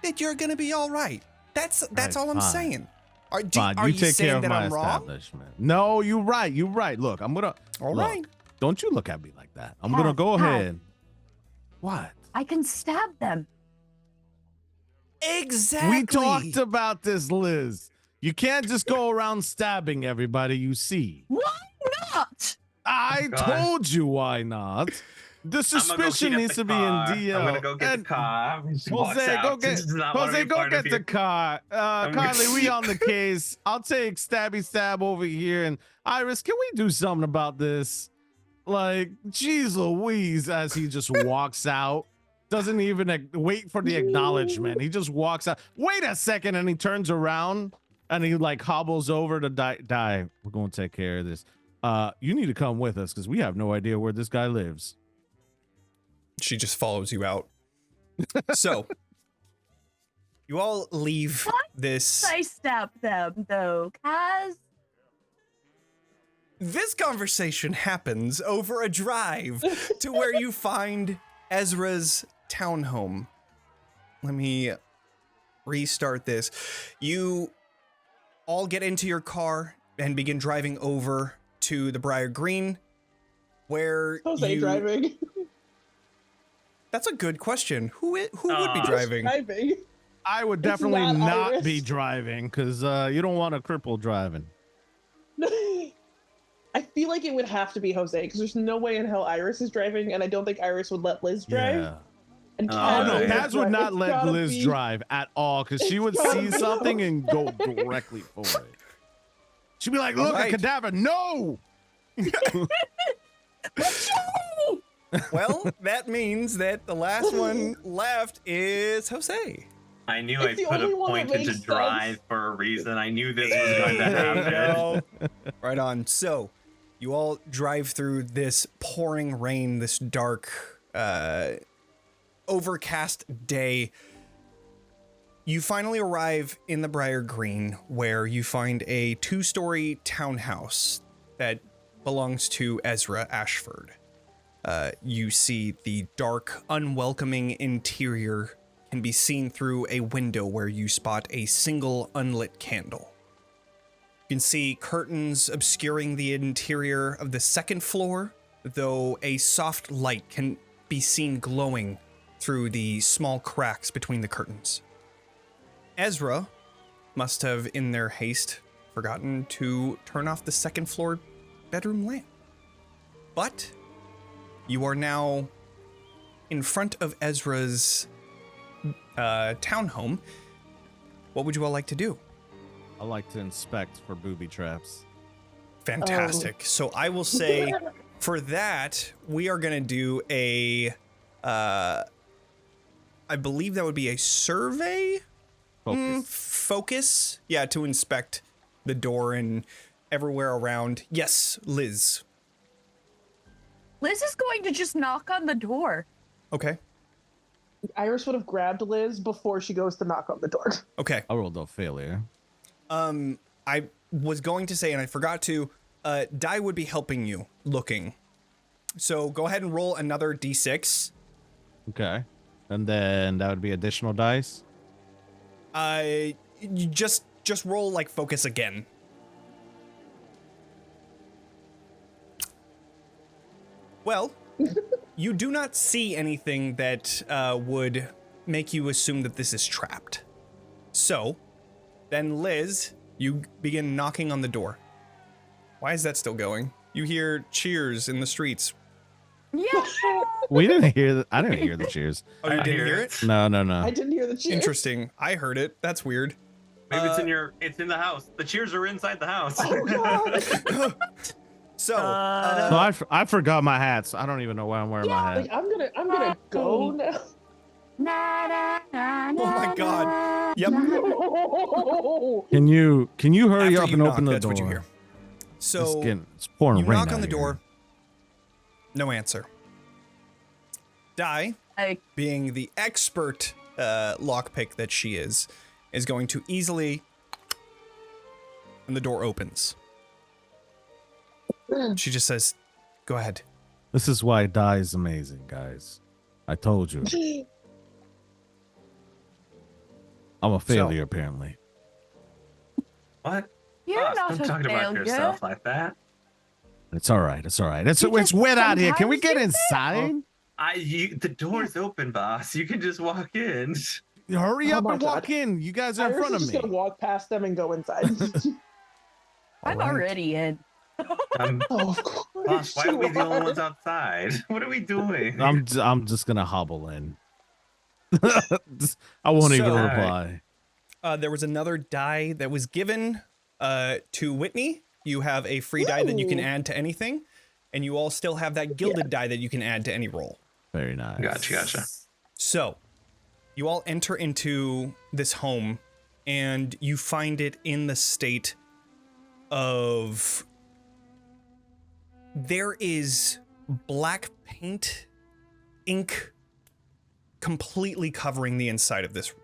that you're gonna be all right. That's all I'm fine. saying. Are Fine, you take saying care of that my I'm wrong? establishment. No, you're right. You're right. Look, I'm gonna. All look, right. Don't you look at me like that. I'm gonna go ahead. What? I can stab them. Exactly. We talked about this, Liz. You can't just go around stabbing everybody you see. Why not? I God. told you why not. The I'm gonna go suspicion clean up needs the to be in car. DL. I'm gonna go get the And car. She walks Jose, out. go get She does not wanna be part of the your- car. I'm gonna- Carly, we on the case. I'll take Stabby Stab over here. And Iris, can we do something about this? Like, geez Louise, as he just walks out. Doesn't even wait for the acknowledgement. He just walks out. Wait a second, and he turns around and he like hobbles over to die. We're gonna take care of this. You need to come with us because we have no idea where this guy lives. She just follows you out. So, you all leave this. I stab them though, Kaz. This conversation happens over a drive to where you find Ezra's townhome. Let me restart this. You all get into your car and begin driving over to the Briar Green, where Jose you... driving. That's a good question. Who would be driving? Driving. I would It's definitely not not Iris. be driving because you don't want a cripple driving. I feel like it would have to be Jose because there's no way in hell Iris is driving, and I don't think Iris would let Liz drive. Yeah. And Oh, Kaz No, yeah. would Kaz would drive. not It's let gotta Liz be- drive at all because she It's would gotta see be something and go directly for it. She'd be like, look, Right. a cadaver. No! Well, that means that the last one left is Jose. I knew It's I the put a only one that point into makes drive sense. for a reason. I knew this was going to There you happen. go. Right on. So, you all drive through this pouring rain, this dark, overcast day. You finally arrive in the Briar Green, where you find a 2-story townhouse that belongs to Ezra Ashford. You see the dark, unwelcoming interior can be seen through a window where you spot a single unlit candle. You can see curtains obscuring the interior of the second floor, though a soft light can be seen glowing through the small cracks between the curtains. Ezra must have, in their haste, forgotten to turn off the second floor bedroom lamp. But you are now in front of Ezra's townhome. What would you all like to do? I like to inspect for booby traps. Fantastic. So I will say for that, we are going to do a, I believe that would be a survey? Focus? Yeah, to inspect the door and everywhere around. Yes, Liz. Liz is going to just knock on the door. Okay. Iris would have grabbed Liz before she goes to knock on the door. Okay. I rolled a failure. I was going to say, and I forgot to, Di would be helping you looking. So go ahead and roll another d6. Okay. And then that would be additional dice. You just roll like focus again. Well, you do not see anything that would make you assume that this is trapped. So, then Liz, you begin knocking on the door. Why is that still going? You hear cheers in the streets. Yeah. We didn't hear that. I didn't hear the cheers. Oh, you I didn't hear hear it. it? No. I didn't hear the cheers. Interesting. I heard it. That's weird. Maybe it's in the house. The cheers are inside the house. Oh god! So, So I forgot my hats. I don't even know why I'm wearing my Like, hat. I'm gonna go now. oh my god. Yep. No. Can you hurry After up you and knock, open the that's door? what you hear. So, It's pouring you rain knock out on the here. door. No answer. Di, I being the expert lockpick that she is, is going to easily, and the door opens. She just says, go ahead. This is why die is amazing, guys. I told you. I'm a failure, apparently. What? You're Boss, not don't a talk about failure. yourself like that. It's all right. It's all right. It's You just wet out here. Can we get sometimes do inside? The door's open, boss. You can just walk in. Hurry Oh up my and walk God. in. You guys are in Iris front is of just me. gonna walk past them and go inside. I'm All right. already in. Oh, of course. Boss, why are we you the only are. ones outside? What are we doing? I'm just gonna hobble in. I won't even So- reply. There was another die that was given to Whitney. You have a free die that you can Ooh. add to anything, and you all still have that gilded die that you can add to any roll. Very nice. Gotcha. So, you all enter into this home, and you find it in the state of... There is black paint, ink, completely covering the inside of this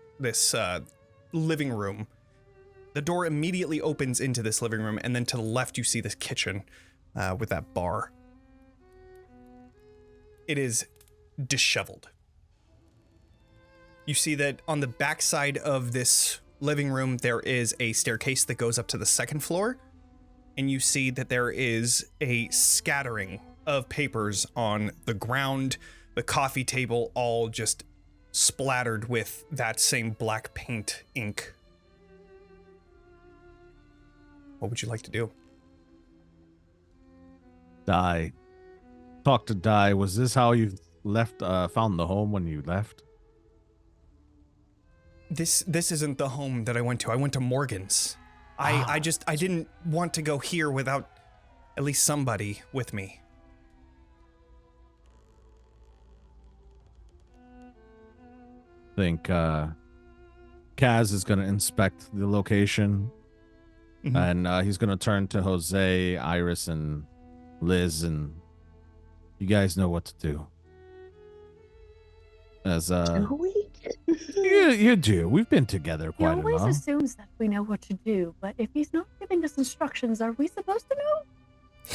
living room. The door immediately opens into this living room, and then to the left you see this kitchen with that bar. It is disheveled. You see that on the backside of this living room there is a staircase that goes up to the second floor, and you see that there is a scattering of papers on the ground, the coffee table, all just splattered with that same black paint ink. What would you like to do? Die. Talk to Die. Was this how you left? Found the home when you left? This isn't the home that I went to. I went to Morgan's. I didn't want to go here without at least somebody with me. Think Kaz is gonna inspect the location, and he's gonna turn to Jose, Iris, and Liz, and you guys know what to do. As Do we? you do. We've been together He quite always enough. assumes that we know what to do, but if he's not giving us instructions, are we supposed to know?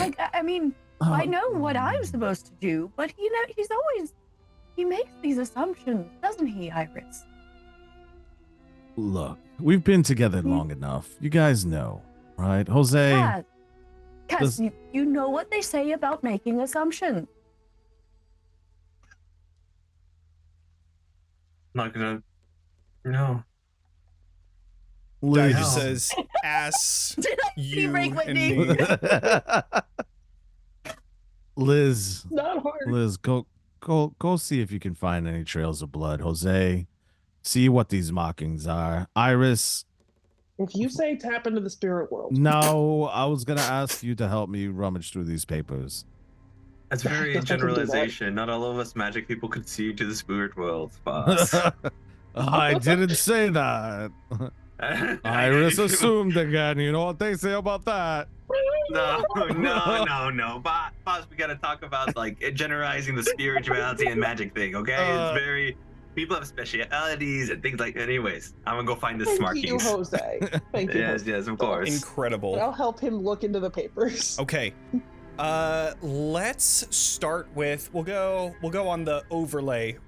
Like, I mean, I know what I'm supposed to do, but he makes these assumptions, doesn't he, Iris? Look, we've been together long enough. You guys know, right? Jose. Cass, you know what they say about making assumptions. Not gonna. No. Guy Liz. just says, ass Did I you break and Whitney? me. Liz, Not hard. Liz, go see if you can find any trails of blood. Jose, see what these markings are. Iris, If you say tap into the spirit world, no, I was gonna ask you to help me rummage through these papers. That's very I can do that. generalization. Not all of us magic people could see to the spirit world, boss. I didn't say that. Iris assumed again. You know what they say about that? No. Boss, we gotta talk about like generalizing the spirituality and magic thing, okay? It's very people have specialities and things like anyways. I'm gonna go find the thank markings. you, Jose. Thank you. Yes, Jose. of course. Incredible. I'll help him look into the papers. Okay. Let's start with we'll go on the overlay.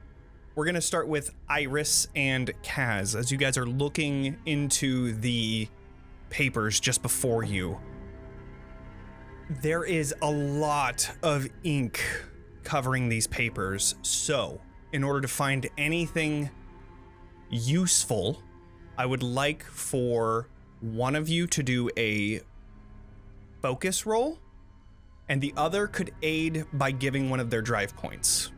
We're gonna start with Iris and Kaz as you guys are looking into the papers just before you. There is a lot of ink covering these papers, so in order to find anything useful, I would like for one of you to do a focus roll, and the other could aid by giving one of their drive points.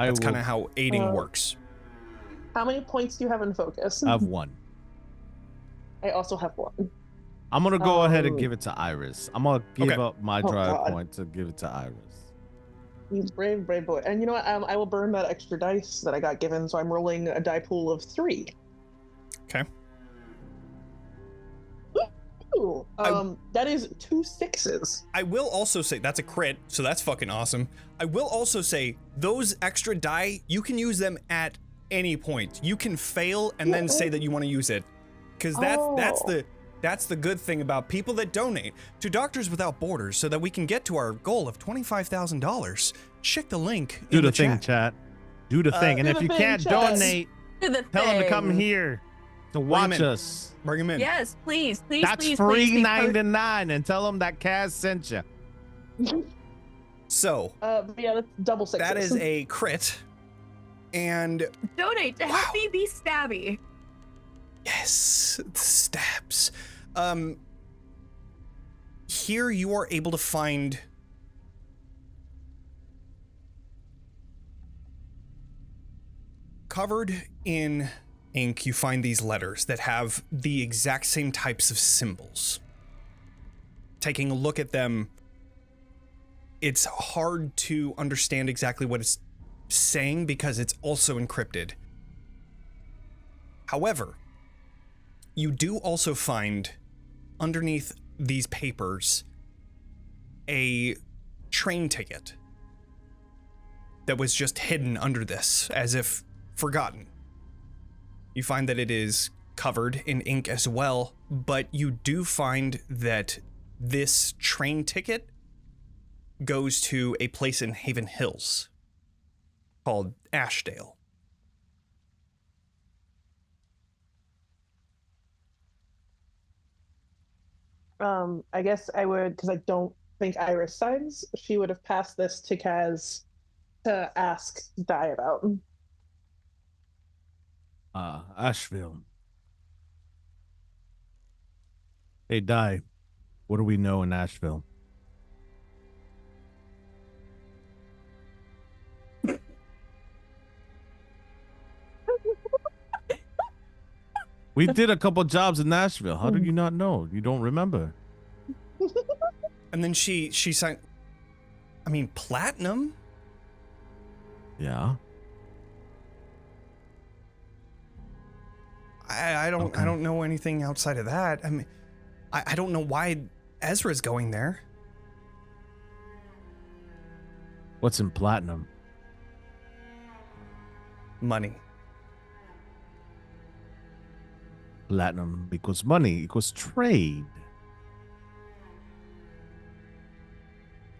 That's kind of how aiding works. How many points do you have in focus? I have one. I also have one. I'm gonna go ahead and give it to Iris. I'm gonna give Okay. up my Oh, drive God. point to give it to Iris. You brave boy. And you know what? I will burn that extra dice that I got given, so I'm rolling a die pool of 3. Okay. Ooh, that is 2 6s. I will also say that's a crit, so that's fucking awesome. I will also say those extra die, you can use them at any point. You can fail and then say that you want to use it Because that's the good thing about people that donate to Doctors Without Borders, so that we can get to our goal of $25,000. Check the link Do in the the thing, chat. chat. Do the thing. And do if the you thing, can't chat. donate, Do the tell them to come thing. here to Bring 'em watch in. us. Bring him in. Yes, please, please, That's please, free please. 99, and tell them that Kaz sent you. So Yeah, that's double sixes. that is a crit, and Donate to help me be stabby. yes, the stabs. Here you are able to find covered in ink. You find these letters that have the exact same types of symbols. Taking a look at them, it's hard to understand exactly what it's saying because it's also encrypted. However, you do also find underneath these papers a train ticket that was just hidden under this, as if forgotten. You find that it is covered in ink as well, but you do find that this train ticket goes to a place in Haven Hills called Ashdale. I guess I would, because I don't think Iris signs, she would have passed this to Kaz to ask Di about. Asheville. Hey, Di, what do we know in Asheville? We did a couple jobs in Nashville. How do you not know? You don't remember? And then she signed, I mean, platinum? Yeah. I don't know anything outside of that. I mean, I don't know why Ezra's going there. What's in platinum? Money. Platinum equals money equals trade.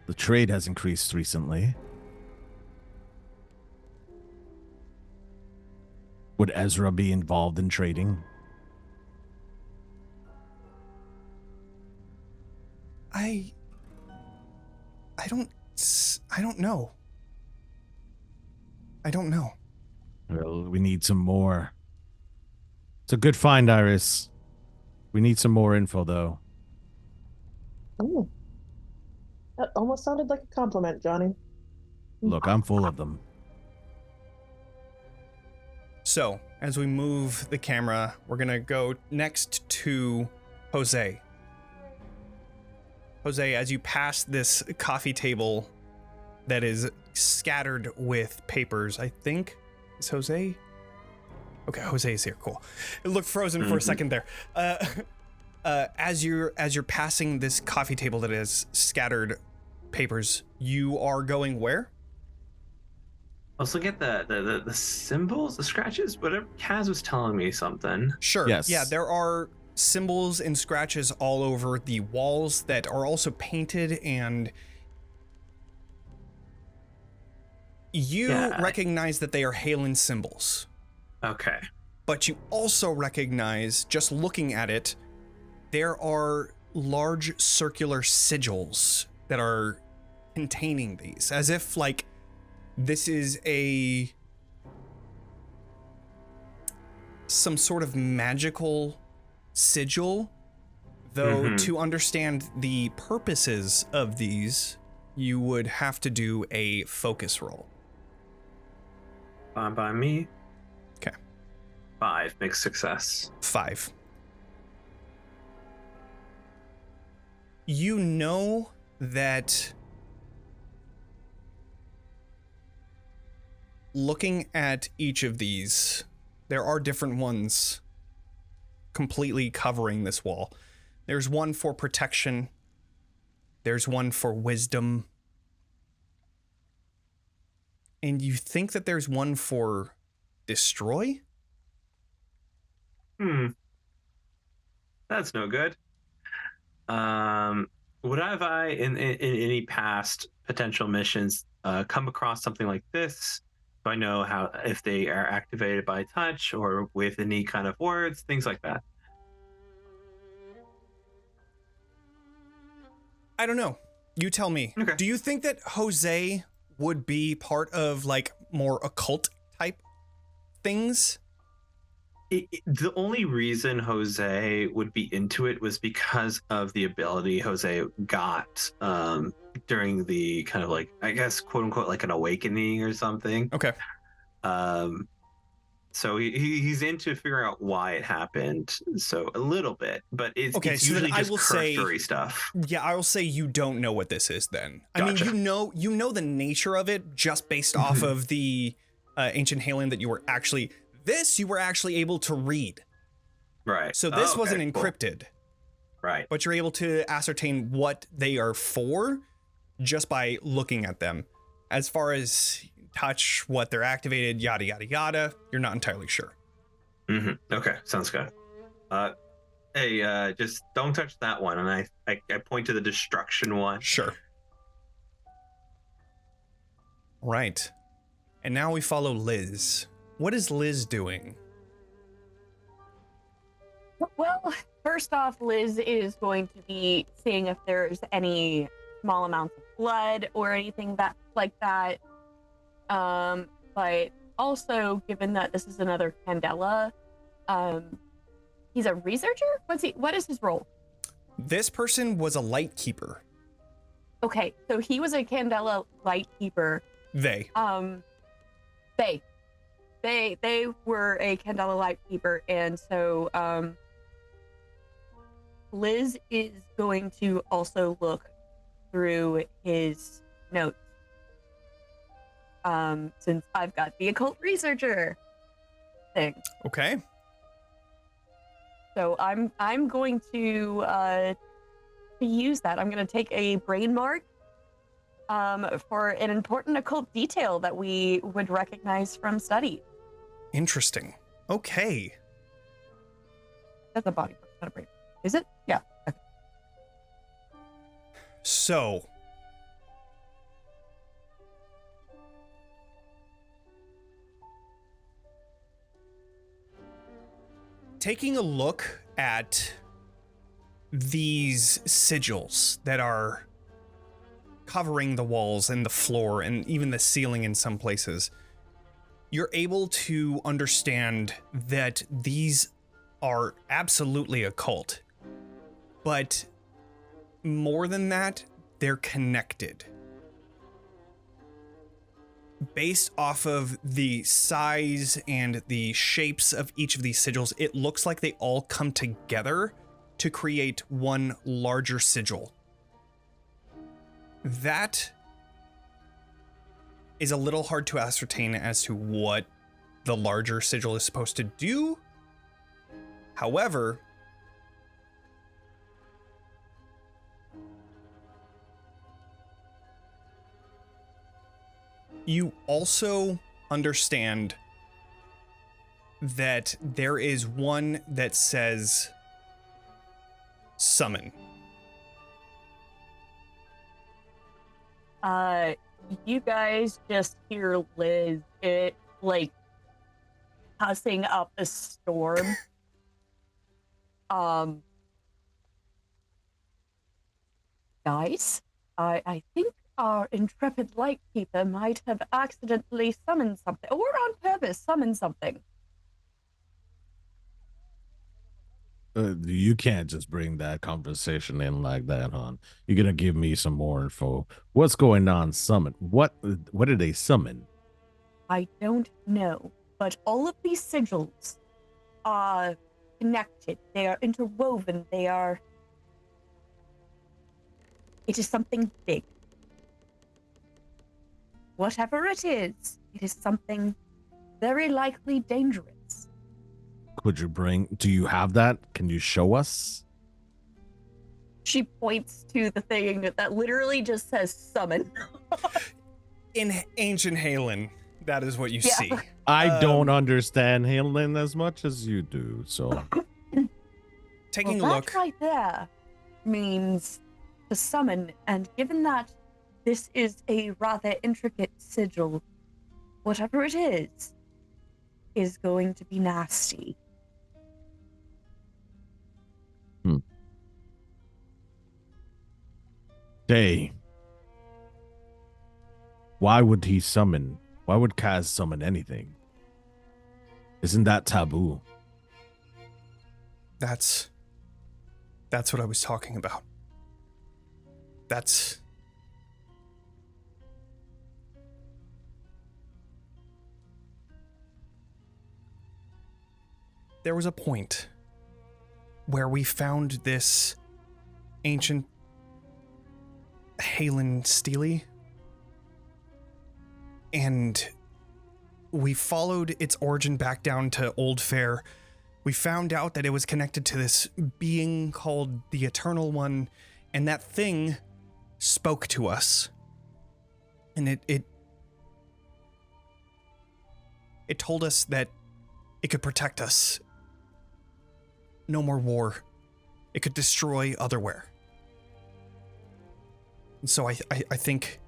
The trade has increased recently. Would Ezra be involved in trading? I don't know. I don't know. Well, we need some more. It's a good find, Iris. We need some more info, though. Ooh. That almost sounded like a compliment, Johnny. Look, I'm full of them. So, as we move the camera, we're gonna go next to Jose. Jose, as you pass this coffee table that is scattered with papers, I think, is Jose? Okay, Jose is here, cool. It looked frozen for a second there. As you're passing this coffee table that is scattered papers, you are going where? Let's look at the symbols, the scratches, whatever. Kaz was telling me something. Sure. Yes. Yeah, there are symbols and scratches all over the walls that are also painted, and you recognize that they are Halen symbols. Okay. But you also recognize, just looking at it, there are large circular sigils that are containing these, as if like this is some sort of magical sigil, though to understand the purposes of these, you would have to do a focus roll. Fine by me. Okay. 5 makes success. 5. You know that looking at each of these, there are different ones completely covering this wall. There's one for protection. There's one for wisdom. And you think that there's one for destroy? That's no good. Would I, in any past potential missions, come across something like this? Do I know how if they are activated by touch or with any kind of words, things like that? I don't know. You tell me. Okay. Do you think that Jose would be part of like more occult type things? The only reason Jose would be into it was because of the ability Jose got during the kind of like, I guess, quote unquote, like an awakening or something. Okay. So he's into figuring out why it happened. So a little bit, but it's so usually then I just will say- cursory stuff. Yeah, I will say you don't know what this is then. Gotcha. I mean, you know the nature of it just based off of the ancient Halen that you were actually able to read. Right. So this Okay, wasn't cool. encrypted, Right. but you're able to ascertain what they are for just by looking at them. As far as touch, what they're activated, yada, yada, yada, you're not entirely sure. Okay, sounds good. Hey, just don't touch that one. And I point to the destruction one. Sure. Right. And now we follow Liz. What is Liz doing? Well, first off, Liz is going to be seeing if there's any small amounts of blood or anything like that. But also, given that this is another Candela, he's a researcher? What is his role? This person was a Lightkeeper. Okay, so he was a Candela Lightkeeper. They were a Candela Lightkeeper, and so Liz is going to also look through his notes. Since I've got the occult researcher thing. Okay. So I'm going to use that. I'm going to take a brain mark for an important occult detail that we would recognize from study. Interesting. Okay. That's a body mark, not a brain mark. Is it? Yeah. Okay. So, taking a look at these sigils that are covering the walls and the floor and even the ceiling in some places, you're able to understand that these are absolutely occult. But more than that, they're connected. Based off of the size and the shapes of each of these sigils, it looks like they all come together to create one larger sigil. That is a little hard to ascertain as to what the larger sigil is supposed to do. However, you also understand that there is one that says summon. You guys just hear Liz, hussing up a storm. Guys, I think our intrepid Lightkeeper might have accidentally summoned something, or on purpose summoned something. You can't just bring that conversation in like that, hon. You're gonna give me some more info. What's going on? Summon? What did they summon? I don't know, but all of these sigils are connected. They are interwoven. It is something big. Whatever it is something very likely dangerous. Do you have that? Can you show us? She points to the thing that literally just says summon. In ancient Halen, that is what you see. I don't understand Halen as much as you do, so. taking well, a look. That right there means to summon, and given that this is a rather intricate sigil, whatever it is going to be nasty. Day. Why would he summon? Why would Kaz summon anything? Isn't that taboo? That's what I was talking about. There was a point where we found this ancient Halen Steely, and we followed its origin back down to Old Fair. We found out that it was connected to this being called the Eternal One, and that thing spoke to us. And it told us that it could protect us. No more war. It could destroy Otherwhere. And so I think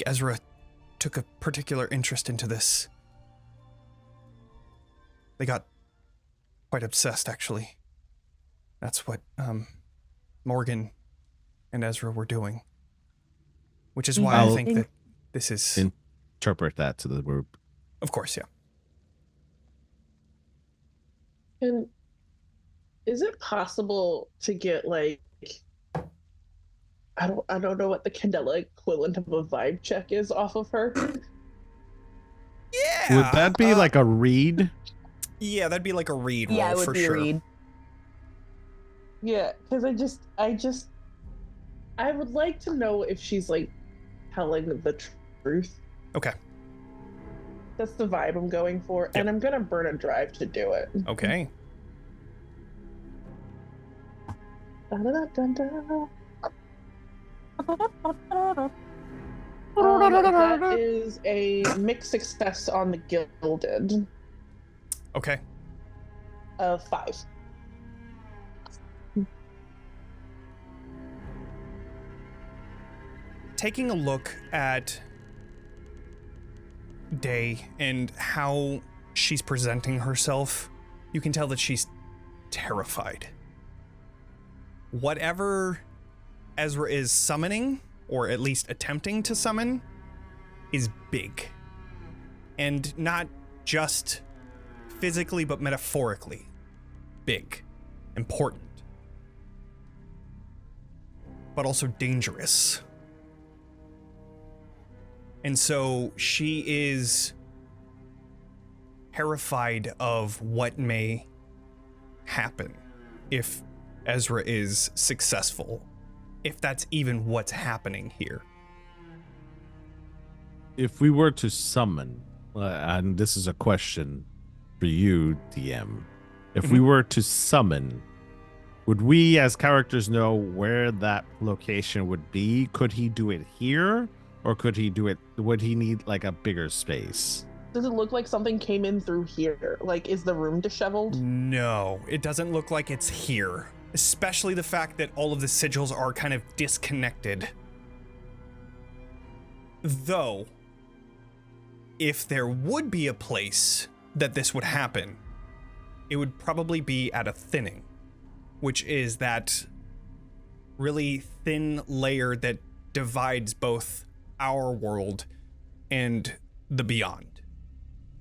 Ezra took a particular interest into this. They got quite obsessed, actually. That's what Morgan and Ezra were doing. Which is why I think that this is... Interpret that to the group. Of course, yeah. And is it possible to get, like, I don't know what the Candela equivalent of a vibe check is off of her? Yeah! Would that be like a read? Yeah, that'd be like a read roll, Yeah, it would for be sure. a read. Yeah, because I would like to know if she's, like, telling the truth. Okay. That's the vibe I'm going for, and I'm gonna burn a drive to do it. Okay. That is a mixed success on the Gilded Okay. of 5. Taking a look at Day and how she's presenting herself, you can tell that she's terrified. Whatever Ezra is summoning, or at least attempting to summon, is big. And not just physically, but metaphorically. Big. Important. But also dangerous. And so she is terrified of what may happen if Ezra is successful, if that's even what's happening here. If we were to summon, and this is a question for you, DM, if we were to summon, would we as characters know where that location would be? Could he do it here? Or could he do it, would he need like a bigger space? Does it look like something came in through here? Like, is the room disheveled? No, it doesn't look like it's here. Especially the fact that all of the sigils are kind of disconnected. Though, if there would be a place that this would happen, it would probably be at a thinning, which is that really thin layer that divides both our world and the beyond.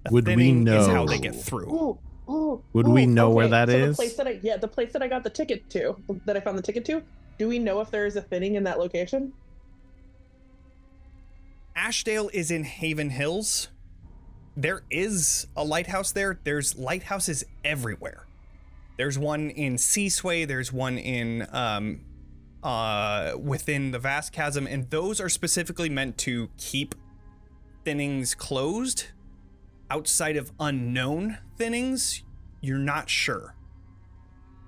A Would we thinning know? is how they get through. Would we know where that so is? The place that I got the ticket to, that I found the ticket to, do we know if there is a thinning in that location? Ashdale is in Haven Hills. There is a lighthouse there. There's lighthouses everywhere. There's one in Seasway. There's one in within the Vast Chasm, and those are specifically meant to keep thinnings closed. Outside of unknown thinnings, you're not sure.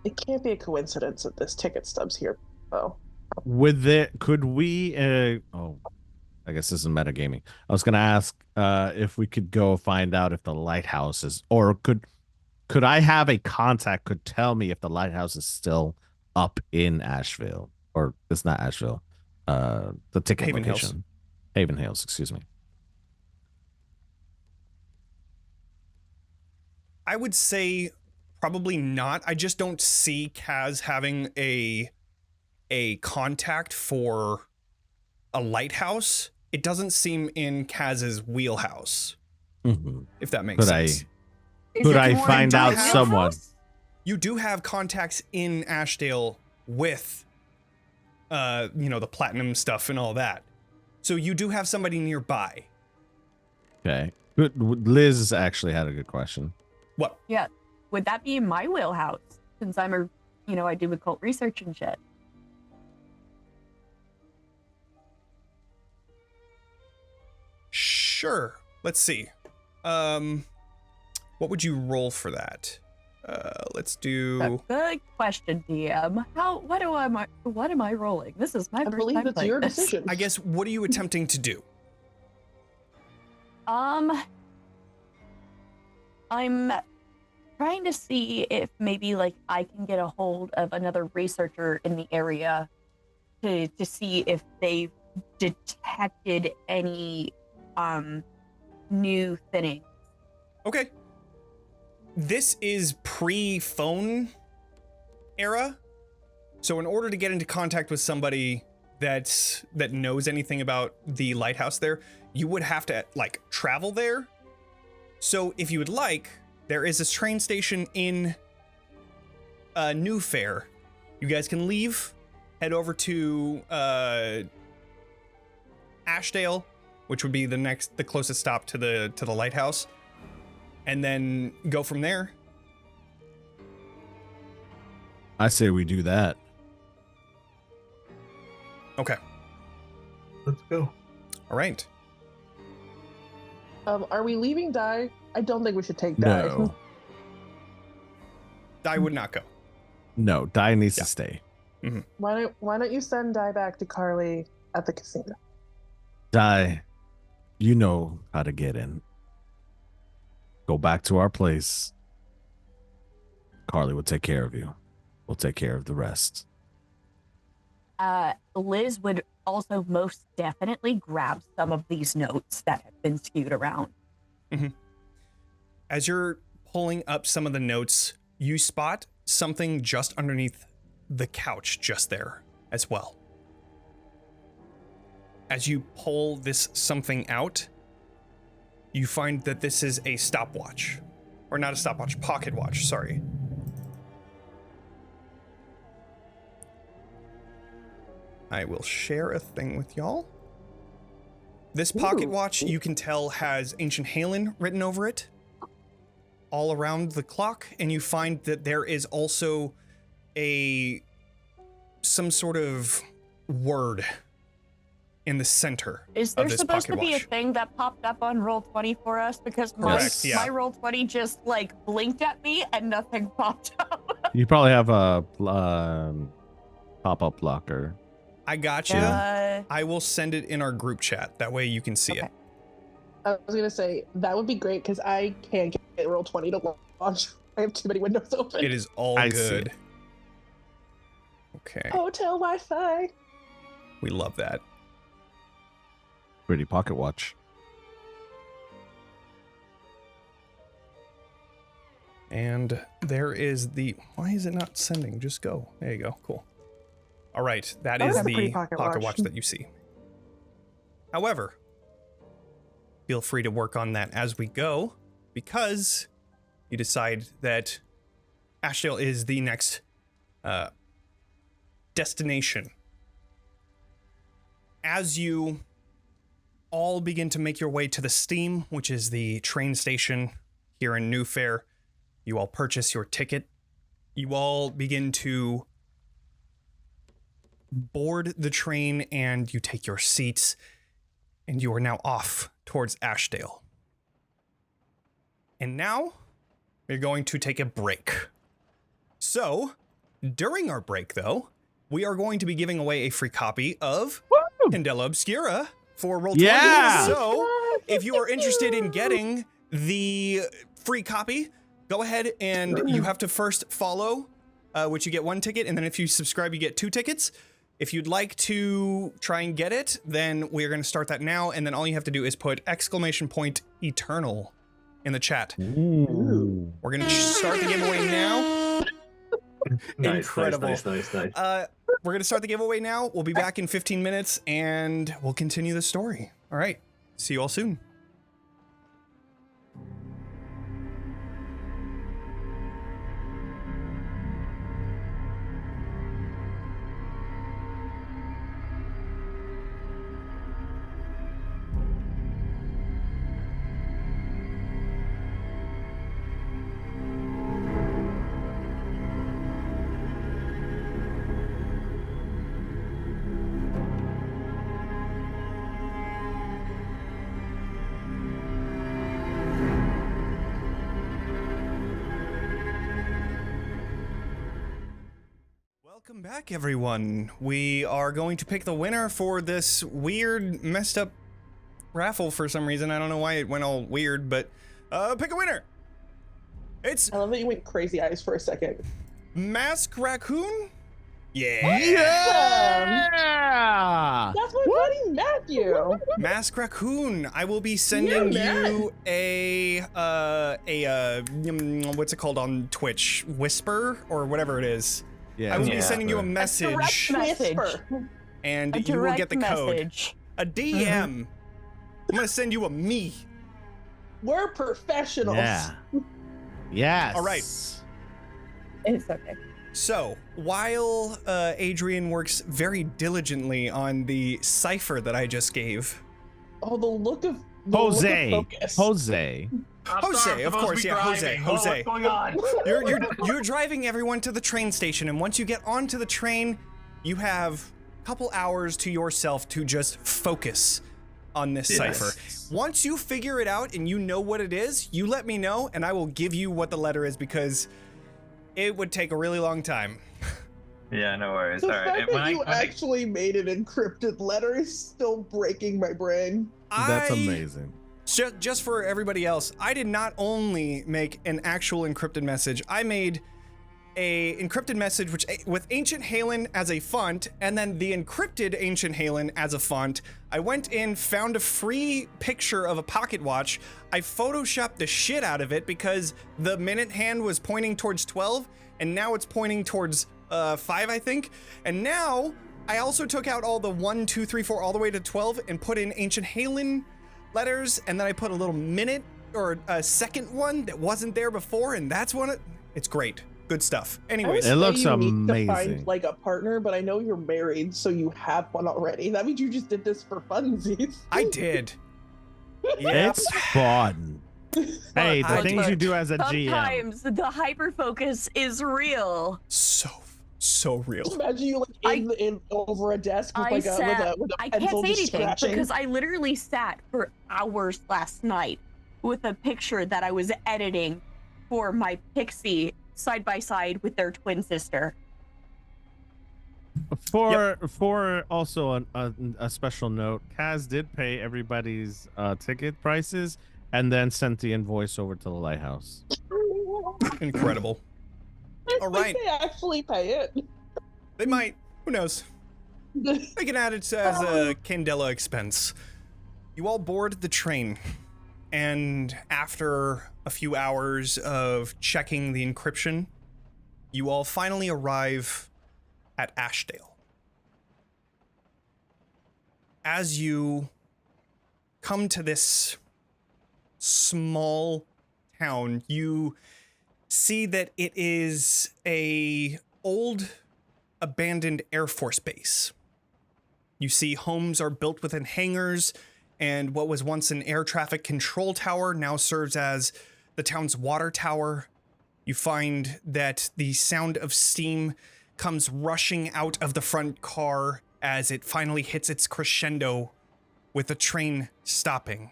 It can't be a coincidence that this ticket stub's here, though. Could we, I guess this is metagaming. I was going to ask if we could go find out if the lighthouse is, or could could I have a contact could tell me if the lighthouse is still up in Asheville, or it's not Asheville, the ticket Haven location. Hills. Haven Hills, excuse me. I would say probably not. I just don't see Kaz having a contact for a lighthouse. It doesn't seem in Kaz's wheelhouse, if that makes sense. Could I find out someone? You do have contacts in Ashdale with, the platinum stuff and all that. So you do have somebody nearby. Okay. Liz actually had a good question. What? Yeah. Would that be in my wheelhouse? Since I'm I do occult research and shit. Sure. Let's see. What would you roll for that? Let's do. Good question, DM. What am I rolling? This is my I first believe time it's playing your this. decision. I guess, what are you attempting to do? I'm trying to see if maybe I can get a hold of another researcher in the area to see if they've detected any new thinning. Okay. This is pre-phone era. So in order to get into contact with somebody that knows anything about the lighthouse there, you would have to travel there. So if you would like, there is this train station in New Fair. You guys can leave, head over to Ashdale, which would be the closest stop to the lighthouse, and then go from there. I say we do that. Okay. Let's go. All right. Are we leaving Dai? I don't think we should take Dai. No. Dai would not go. No, Dai needs Yeah. to stay. Why don't you send Dai back to Carly at the casino? Dai, you know how to get in. Go back to our place. Carly will take care of you. We'll take care of the rest. Liz would also most definitely grab some of these notes that have been skewed around. As you're pulling up some of the notes, you spot something just underneath the couch just there as well. As you pull this something out, you find that this is a stopwatch. Or not a stopwatch, pocket watch, sorry. I will share a thing with y'all. This pocket watch, you can tell, has Ancient Halen written over it all around the clock, and you find that there is also some sort of word in the center Is of there this supposed to pocket be a watch. thing that popped up on Roll20 for us? Because my Correct, yeah. Roll20 just blinked at me and nothing popped up. You probably have a pop-up blocker. I got you. I will send it in our group chat. That way you can see it. I was gonna say that would be great because I can't get Roll20 to launch. I have too many windows open. It is all I see good. it. Okay. Hotel Wi-Fi. We love that. Pretty pocket watch. And there is the... Why is it not sending? Just go. There you go. Cool. All right. That is That's a the pretty pocket pocket watch watch. that you see. However, feel free to work on that as we go, because you decide that Ashdale is the next destination. As you all begin to make your way to the Steam, which is the train station here in New Fair, you all purchase your ticket. You all begin to board the train and you take your seats, and you are now off towards Ashdale. And now we're going to take a break. So, during our break, though, we are going to be giving away a free copy of Candela Obscura for Roll20. Yeah! So, if you are interested in getting the free copy, go ahead and you have to first follow, which you get 1 ticket, and then if you subscribe, you get 2 tickets. If you'd like to try and get it, then we're going to start that now, and then all you have to do is put !eternal in the chat. Ooh. We're going to start the giveaway now. Incredible. Nice. We're going to start the giveaway now. We'll be back in 15 minutes, and we'll continue the story. All right. See you all soon. Welcome back, everyone. We are going to pick the winner for this weird, messed up raffle for some reason. I don't know why it went all weird, but pick a winner. It's I love that you went crazy eyes for a second. Mask Raccoon? Yeah. Yeah! That's my buddy Matthew. Mask Raccoon. I will be sending you what's it called on Twitch? Whisper or whatever it is. Yeah. I will be Yeah. sending you a direct message, message. Whisper. and A you will get the direct code. message. A DM. I'm gonna send you a me. We're professionals. Yeah. Yes. All right. It's okay. So, while Adrian works very diligently on the cipher that I just gave, Oh, the look of Jose. focus. Jose. Jose, of course, yeah, Jose. What's going on? you're driving everyone to the train station, and once you get onto the train, you have a couple hours to yourself to just focus on this cipher. Once you figure it out and you know what it is, you let me know, and I will give you what the letter is, because it would take a really long time. Yeah, no worries. The All right. fact that you actually made an encrypted letter is still breaking my brain. That's amazing. Just for everybody else, I did not only make an actual encrypted message, I made a encrypted message with Ancient Halen as a font, and then the encrypted Ancient Halen as a font. I went in, found a free picture of a pocket watch. I photoshopped the shit out of it because the minute hand was pointing towards 12, and now it's pointing towards 5, I think. And now I also took out all the 1, 2, 3, 4 all the way to 12 and put in Ancient Halen letters, and then I put a little minute or a second one that wasn't there before, and that's one. It's great, good stuff. Anyways, It looks you need to amazing. find like a partner, but I know you're married, so you have one already. That means you just did this for funsies. I did. Yeah. It's fun. Hey, the I things you did. do as a GM. Sometimes the hyperfocus is real. So real. Imagine you like in over a desk with I like sat- with a I can't pencil say just anything scratching. because I literally sat for hours last night with a picture that I was editing for my pixie side by side with their twin sister. For also a special note, Kaz did pay everybody's ticket prices and then sent the invoice over to the lighthouse. Incredible. I All think right. they actually pay it. They might. Who knows? They can add it as a Candela expense. You all board the train, and after a few hours of checking the encryption, you all finally arrive at Ashdale. As you come to this small town, you see that it is a old abandoned Air Force base. You see homes are built within hangars, and what was once an air traffic control tower now serves as the town's water tower. You find that the sound of steam comes rushing out of the front car as it finally hits its crescendo with the train stopping.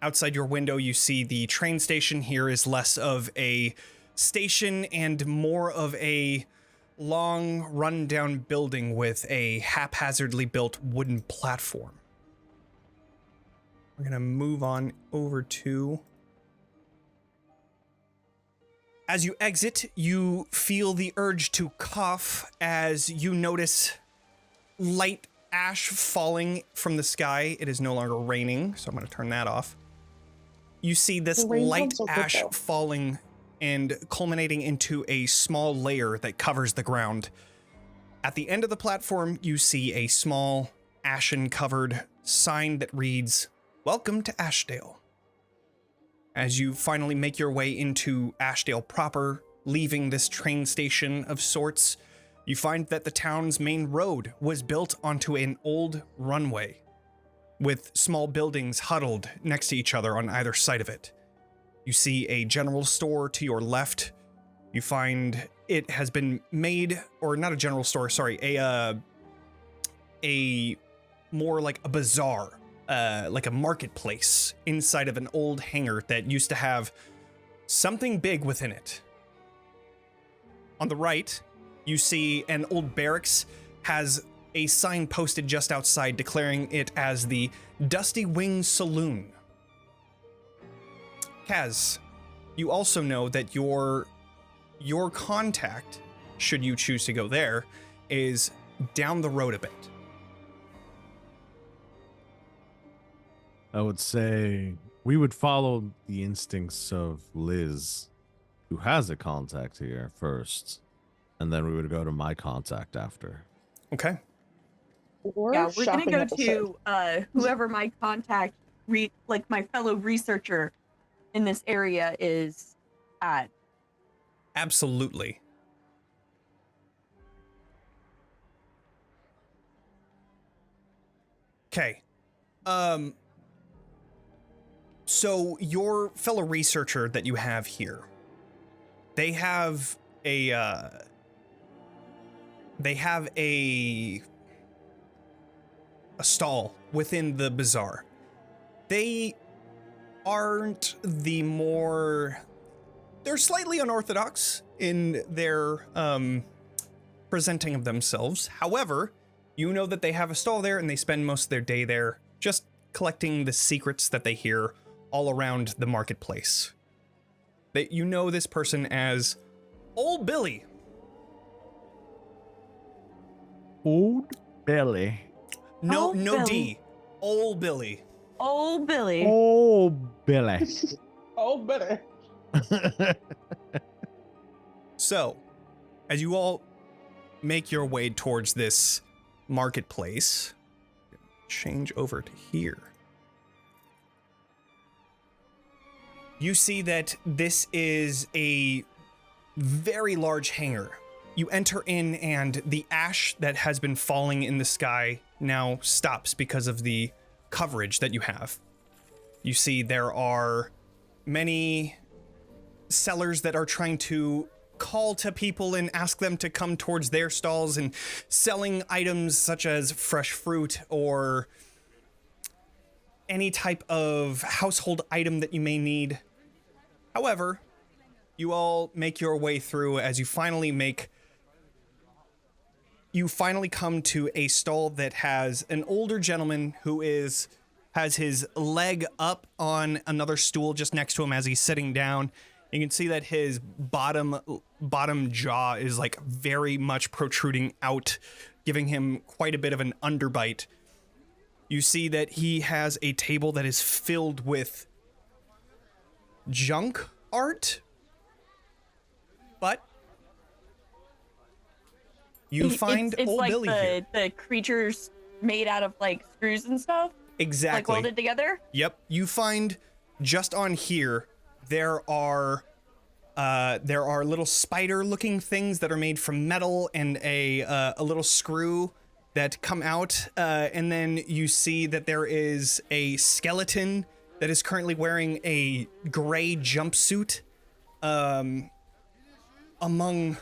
Outside your window, you see the train station. Here is less of a station and more of a long, run-down building with a haphazardly built wooden platform. We're gonna move on over to As you exit, you feel the urge to cough as you notice light ash falling from the sky. It is no longer raining, so I'm going to turn that off. You see this The rain light sounds so good, ash though. falling and culminating into a small layer that covers the ground. At the end of the platform, you see a small ashen-covered sign that reads, "Welcome to Ashdale." As you finally make your way into Ashdale proper, leaving this train station of sorts, you find that the town's main road was built onto an old runway, with small buildings huddled next to each other on either side of it. You see a general store to your left. You find it has been made, or not a general store, sorry, a more like a bazaar, like a marketplace inside of an old hangar that used to have something big within it. On the right, you see an old barracks has a sign posted just outside declaring it as the Dusty Wing Saloon. Kaz, you also know that your contact, should you choose to go there, is down the road a bit. I would say we would follow the instincts of Liz, who has a contact here first, and then we would go to my contact after. Okay. Or Yeah, we're gonna shopping go episode. to whoever my contact, like my fellow researcher in this area is at. Absolutely. Okay. So your fellow researcher that you have here, they have a stall within the bazaar. They aren't the more, they're slightly unorthodox in their presenting of themselves. However, you know that they have a stall there and they spend most of their day there just collecting the secrets that they hear all around the marketplace. That you know this person as Old Billy. Old Billy. No, Old no Billy. D. Old Billy. Old Billy. Old Billy. Oh, better. So, as you all make your way towards this marketplace, change over to here. You see that this is a very large hangar. You enter in and the ash that has been falling in the sky now stops because of the coverage that you have. You see there are many sellers that are trying to call to people and ask them to come towards their stalls and selling items such as fresh fruit or any type of household item that you may need. However, you all make your way through as you finally come to a stall that has an older gentleman who has his leg up on another stool just next to him as he's sitting down. You can see that his bottom jaw is like very much protruding out, giving him quite a bit of an underbite. You see that he has a table that is filled with junk art, but you find it's Old like Billy here. the creatures made out of like screws and stuff, like Exactly. welded together. Yep. You find just on here there are little spider-looking things that are made from metal and a little screw that come out, and then you see that there is a skeleton that is currently wearing a gray jumpsuit, among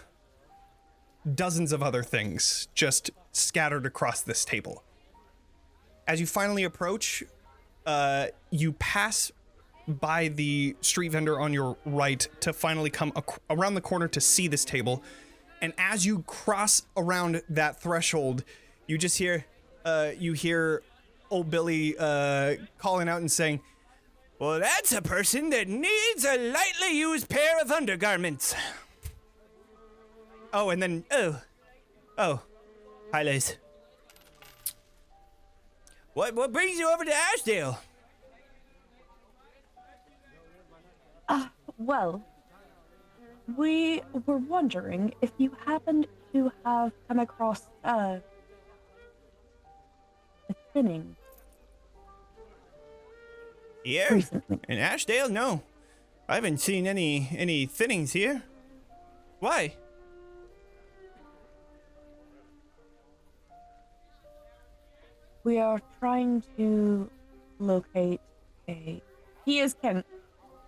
dozens of other things just scattered across this table. As you finally approach, you pass by the street vendor on your right to finally come around the corner to see this table. And as you cross around that threshold, you just hear, Old Billy calling out and saying, Well, that's a person that needs a lightly used pair of undergarments. Oh, and then, oh, hi, Liz. What brings you over to Ashdale? Well, we were wondering if you happened to have come across, a thinning Here? recently. In Ashdale? No. I haven't seen any thinnings here. Why? We are trying to locate he is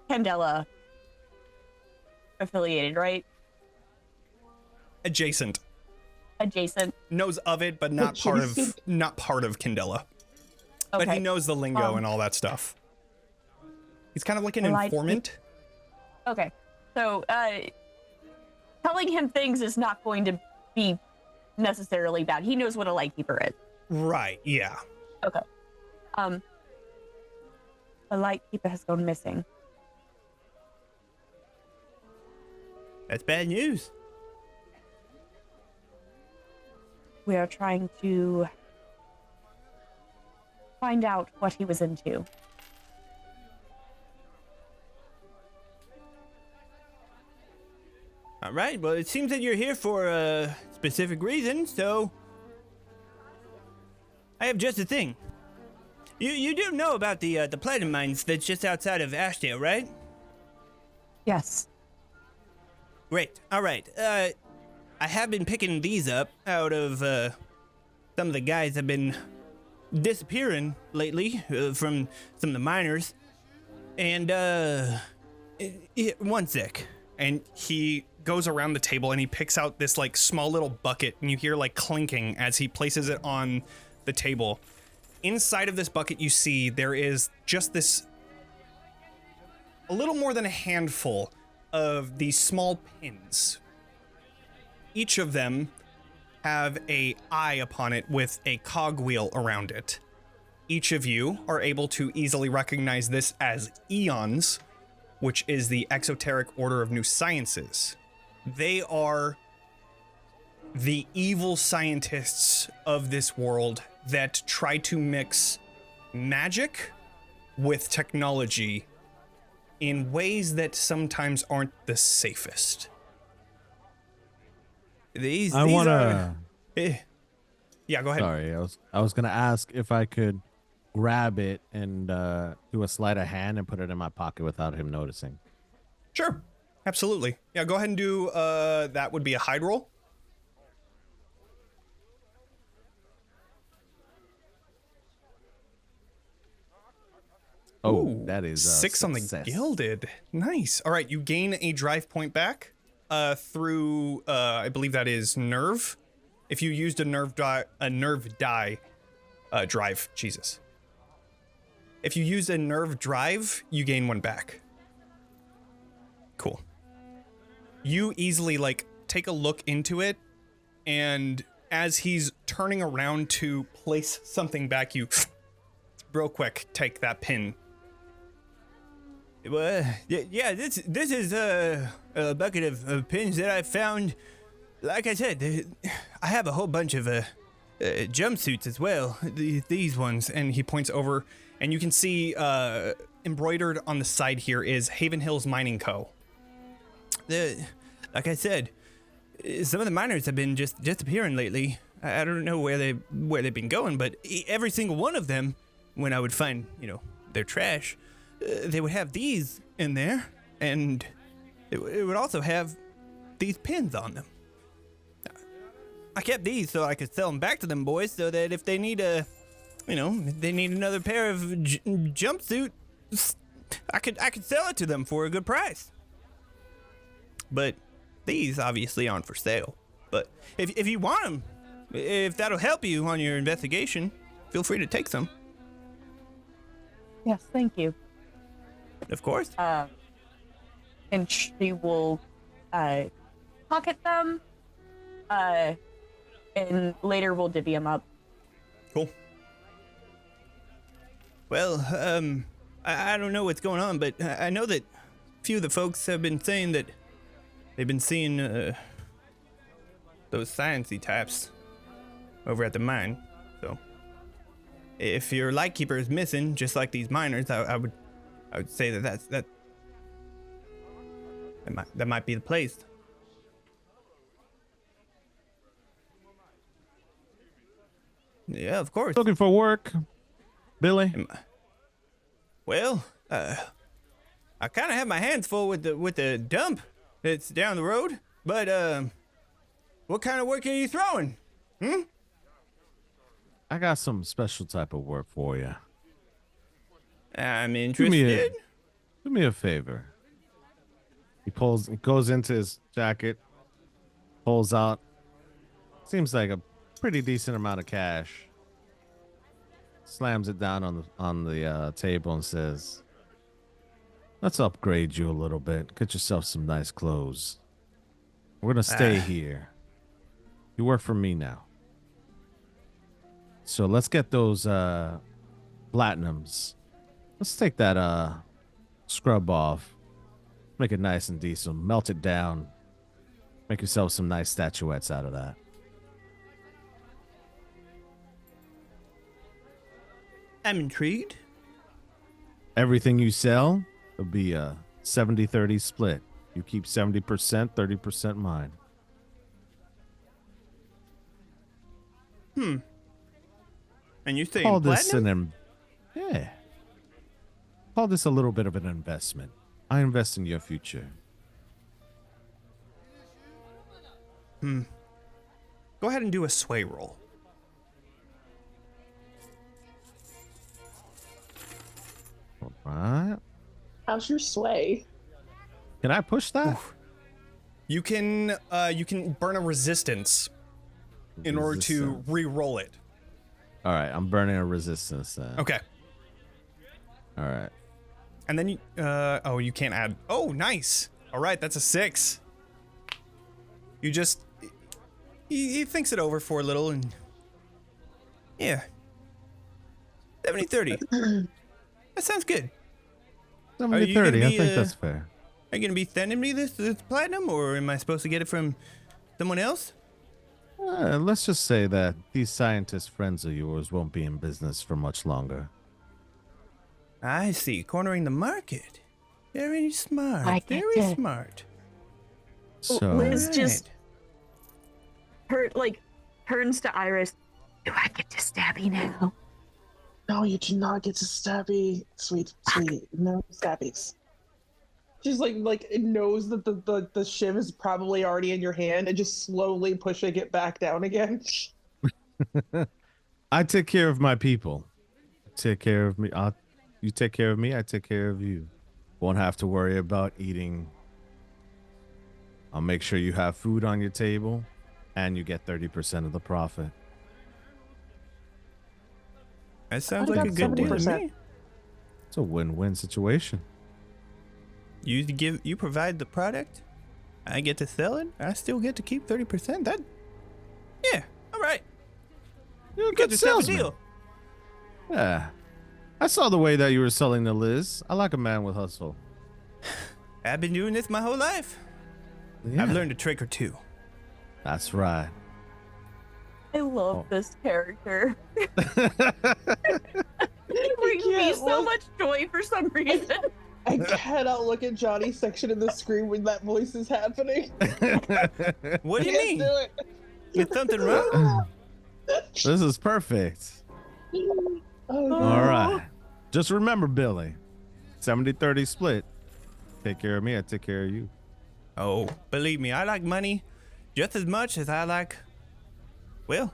Candela affiliated, right? Adjacent. Adjacent. Knows of it, but not part of Candela. Okay. But he knows the lingo and all that stuff. He's kind of like an informant. Okay. So, telling him things is not going to be necessarily bad. He knows what a Lightkeeper is. Right, yeah. Okay. A Lightkeeper has gone missing. That's bad news. We are trying to find out what he was into. All right, well, it seems that you're here for a specific reason, so I have just a thing. You do know about the platinum mines that's just outside of Ashdale, right? Yes. Great. All right. I have been picking these up out of some of the guys have been disappearing lately from some of the miners, and one sec. And he goes around the table and he picks out this like small little bucket, and you hear like clinking as he places it on the table. Inside of this bucket, you see there is just this a little more than a handful of these small pins. Each of them have a eye upon it with a cogwheel around it. Each of you are able to easily recognize this as eons, which is the exoteric order of new sciences. They are the evil scientists of this world that try to mix magic with technology in ways that sometimes aren't the safest. These I want are... to. Yeah, go ahead. Sorry, I was gonna ask if I could grab it and do a sleight of hand and put it in my pocket without him noticing. Sure, absolutely. Yeah, go ahead and do that would be a hide roll. Oh, Ooh, that is 6 on the success. gilded. Nice. All right, you gain a drive point back through I believe that is nerve. If you used a nerve die drive, Jesus. If you use a nerve drive, you gain 1 back. Cool. You easily like take a look into it, and as he's turning around to place something back, you real quick take that pin. Well, yeah, this is a bucket of pins that I found. Like I said, I have a whole bunch of jumpsuits as well. These ones, and he points over, and you can see embroidered on the side here is Haven Hills Mining Co. Like I said, some of the miners have been just disappearing lately. I don't know where they've been going, but every single one of them, when I would find their trash, they would have these in there, and it would also have these pins on them. I kept these so I could sell them back to them boys, so that if they need if they need another pair of jumpsuit, I could sell it to them for a good price. But these obviously aren't for sale. But if you want them, if that'll help you on your investigation, feel free to take some. Yes, thank you. Of course. And she will pocket them, and later we'll divvy them up. Cool. Well, I don't know what's going on, but I know that a few of the folks have been saying that they've been seeing those sciencey types over at the mine. So if your Lightkeeper is missing, just like these miners, I would say that might be the place. Yeah, of course. Looking for work, Billy? Well, I kind of have my hands full with the dump that's down the road, but what kind of work are you throwing? I got some special type of work for you. I'm interested. Do me a favor. He goes into his jacket, pulls out, seems like a pretty decent amount of cash. Slams it down on the table and says, "Let's upgrade you a little bit. Get yourself some nice clothes. We're gonna stay here. You work for me now. So let's get those platinums. Let's take that scrub off. Make it nice and decent. Melt it down. Make yourself some nice statuettes out of that." I'm intrigued. Everything you sell will be a 70-30 split. You keep 70%, 30% mine. And you're saying Call this platinum? yeah. Call this a little bit of an investment. I invest in your future. Go ahead and do a sway roll. All right. How's your sway? Can I push that? You can burn a resistance in order to re-roll it. All right, I'm burning a resistance then. Okay. All right. And then you can't add. Oh, nice. All right, that's a 6. You just he thinks it over for a little and yeah. 70-30. That sounds good. 70-30, I think that's fair. Are you gonna be sending me this platinum, or am I supposed to get it from someone else? Let's just say that these scientist friends of yours won't be in business for much longer. I see. Cornering the market. Very smart. I get Very it. smart. So Liz Right. just turns to Iris. Do I get to stabby now? No, you do not get to stabby. Sweet. No stabbies. She's like knows that the shiv is probably already in your hand and just slowly pushing it back down again. I take care of my people. Take care of me. You take care of me, I take care of you. Won't have to worry about eating. I'll make sure you have food on your table and you get 30% of the profit. That sounds I like a got good deal to 70%. me. It's a win-win situation. You provide the product, I get to sell it, I still get to keep 30%. Yeah, all right. You're a You got good yourself a salesman. deal. Yeah. I saw the way that you were selling to Liz. I like a man with hustle. I've been doing this my whole life. Yeah, I've learned a trick or two. that's right. I love this character. It I brings me can't so look. much joy for some reason. I cannot look at Johnny's section of the screen when that voice is happening. What do you Can't mean? do it. Is something wrong? This is perfect. Oh, All God. right. Just remember, Billy, 70-30 split. Take care of me, I take care of you. Oh, believe me, I like money just as much as I like, well,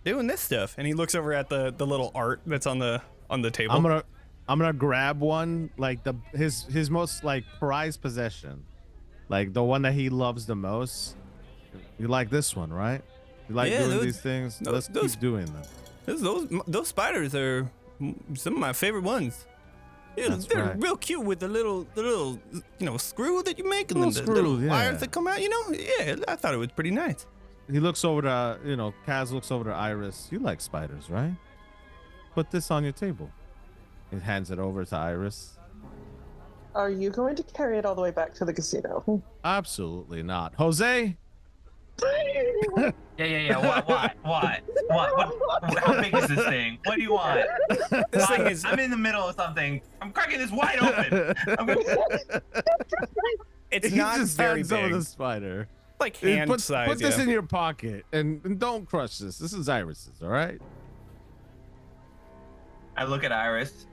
doing this stuff. And he looks over at the little art that's on the table. I'm gonna grab one, like his most like prized possession, like the one that he loves the most. You like this one, right? You like Yeah, doing these things. Let's those- keep doing them. Those spiders are some of my favorite ones. Yeah, That's they're right. real cute with the little screw that you make and then Little the little screw, yeah. wires that come out. Yeah, I thought it was pretty nice. He looks over to Kaz looks over to Iris. You like spiders, right? Put this on your table. He hands it over to Iris. Are you going to carry it all the way back to the casino? Absolutely not. Jose? Yeah. What? How big is this thing? What do you want? This thing is. I'm in the middle of something. I'm cracking this wide open. It's He not just very hands over big. the spider. Like hand Put size. this yeah. in your pocket and don't crush this. This is Iris's, all right? I look at Iris.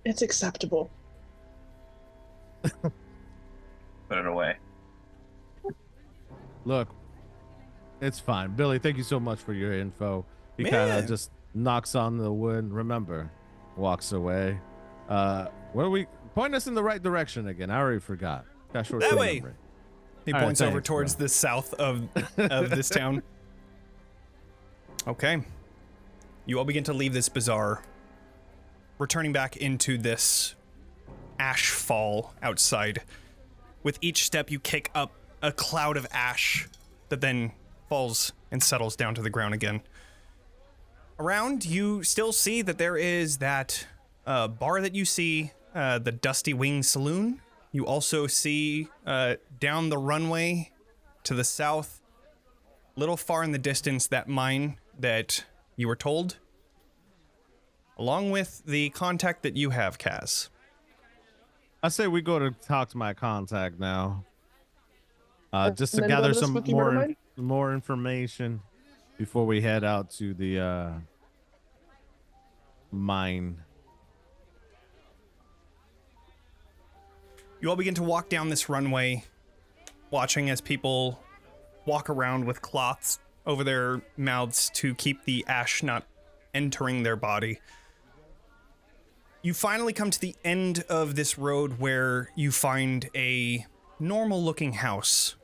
It's acceptable. Put it away. Look, it's fine. Billy, thank you so much for your info. He kind Man. of just knocks on the wood. Remember, walks away. Where are we? Point us in the right direction again. I already forgot. Got short That way. memory. He All right, points over thanks, towards bro. the south of this town. Okay. You all begin to leave this bazaar, returning back into this ash fall outside. With each step, you kick up a cloud of ash that then falls and settles down to the ground again. Around, you still see that there is that bar that you see, the Dusty Wing Saloon. You also see down the runway to the south, little far in the distance, that mine that you were told, along with the contact that you have, Kaz. I say we go to talk to my contact now. Just to And then go gather to the some spooky murder mine? more information before we head out to the mine. You all begin to walk down this runway, watching as people walk around with cloths over their mouths to keep the ash not entering their body. You finally come to the end of this road where you find a normal-looking house.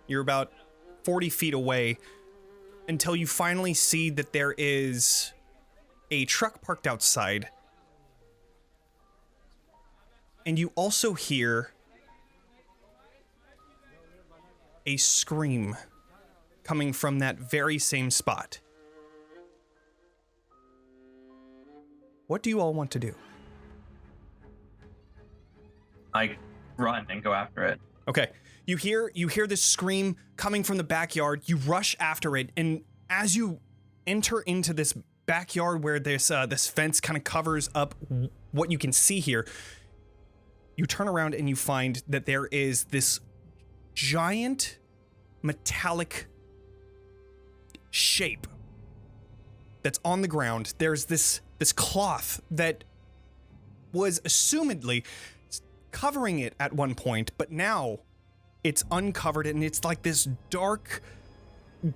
You're about 40 feet away until you finally see that there is a truck parked outside. And you also hear a scream coming from that very same spot. What do you all want to do? I run and go after it. Okay. You hear this scream coming from the backyard. You rush after it, and as you enter into this backyard where this fence kind of covers up what you can see here, you turn around and you find that there is this giant metallic shape that's on the ground. There's this cloth that was assumedly covering it at one point, but now it's uncovered and it's like this dark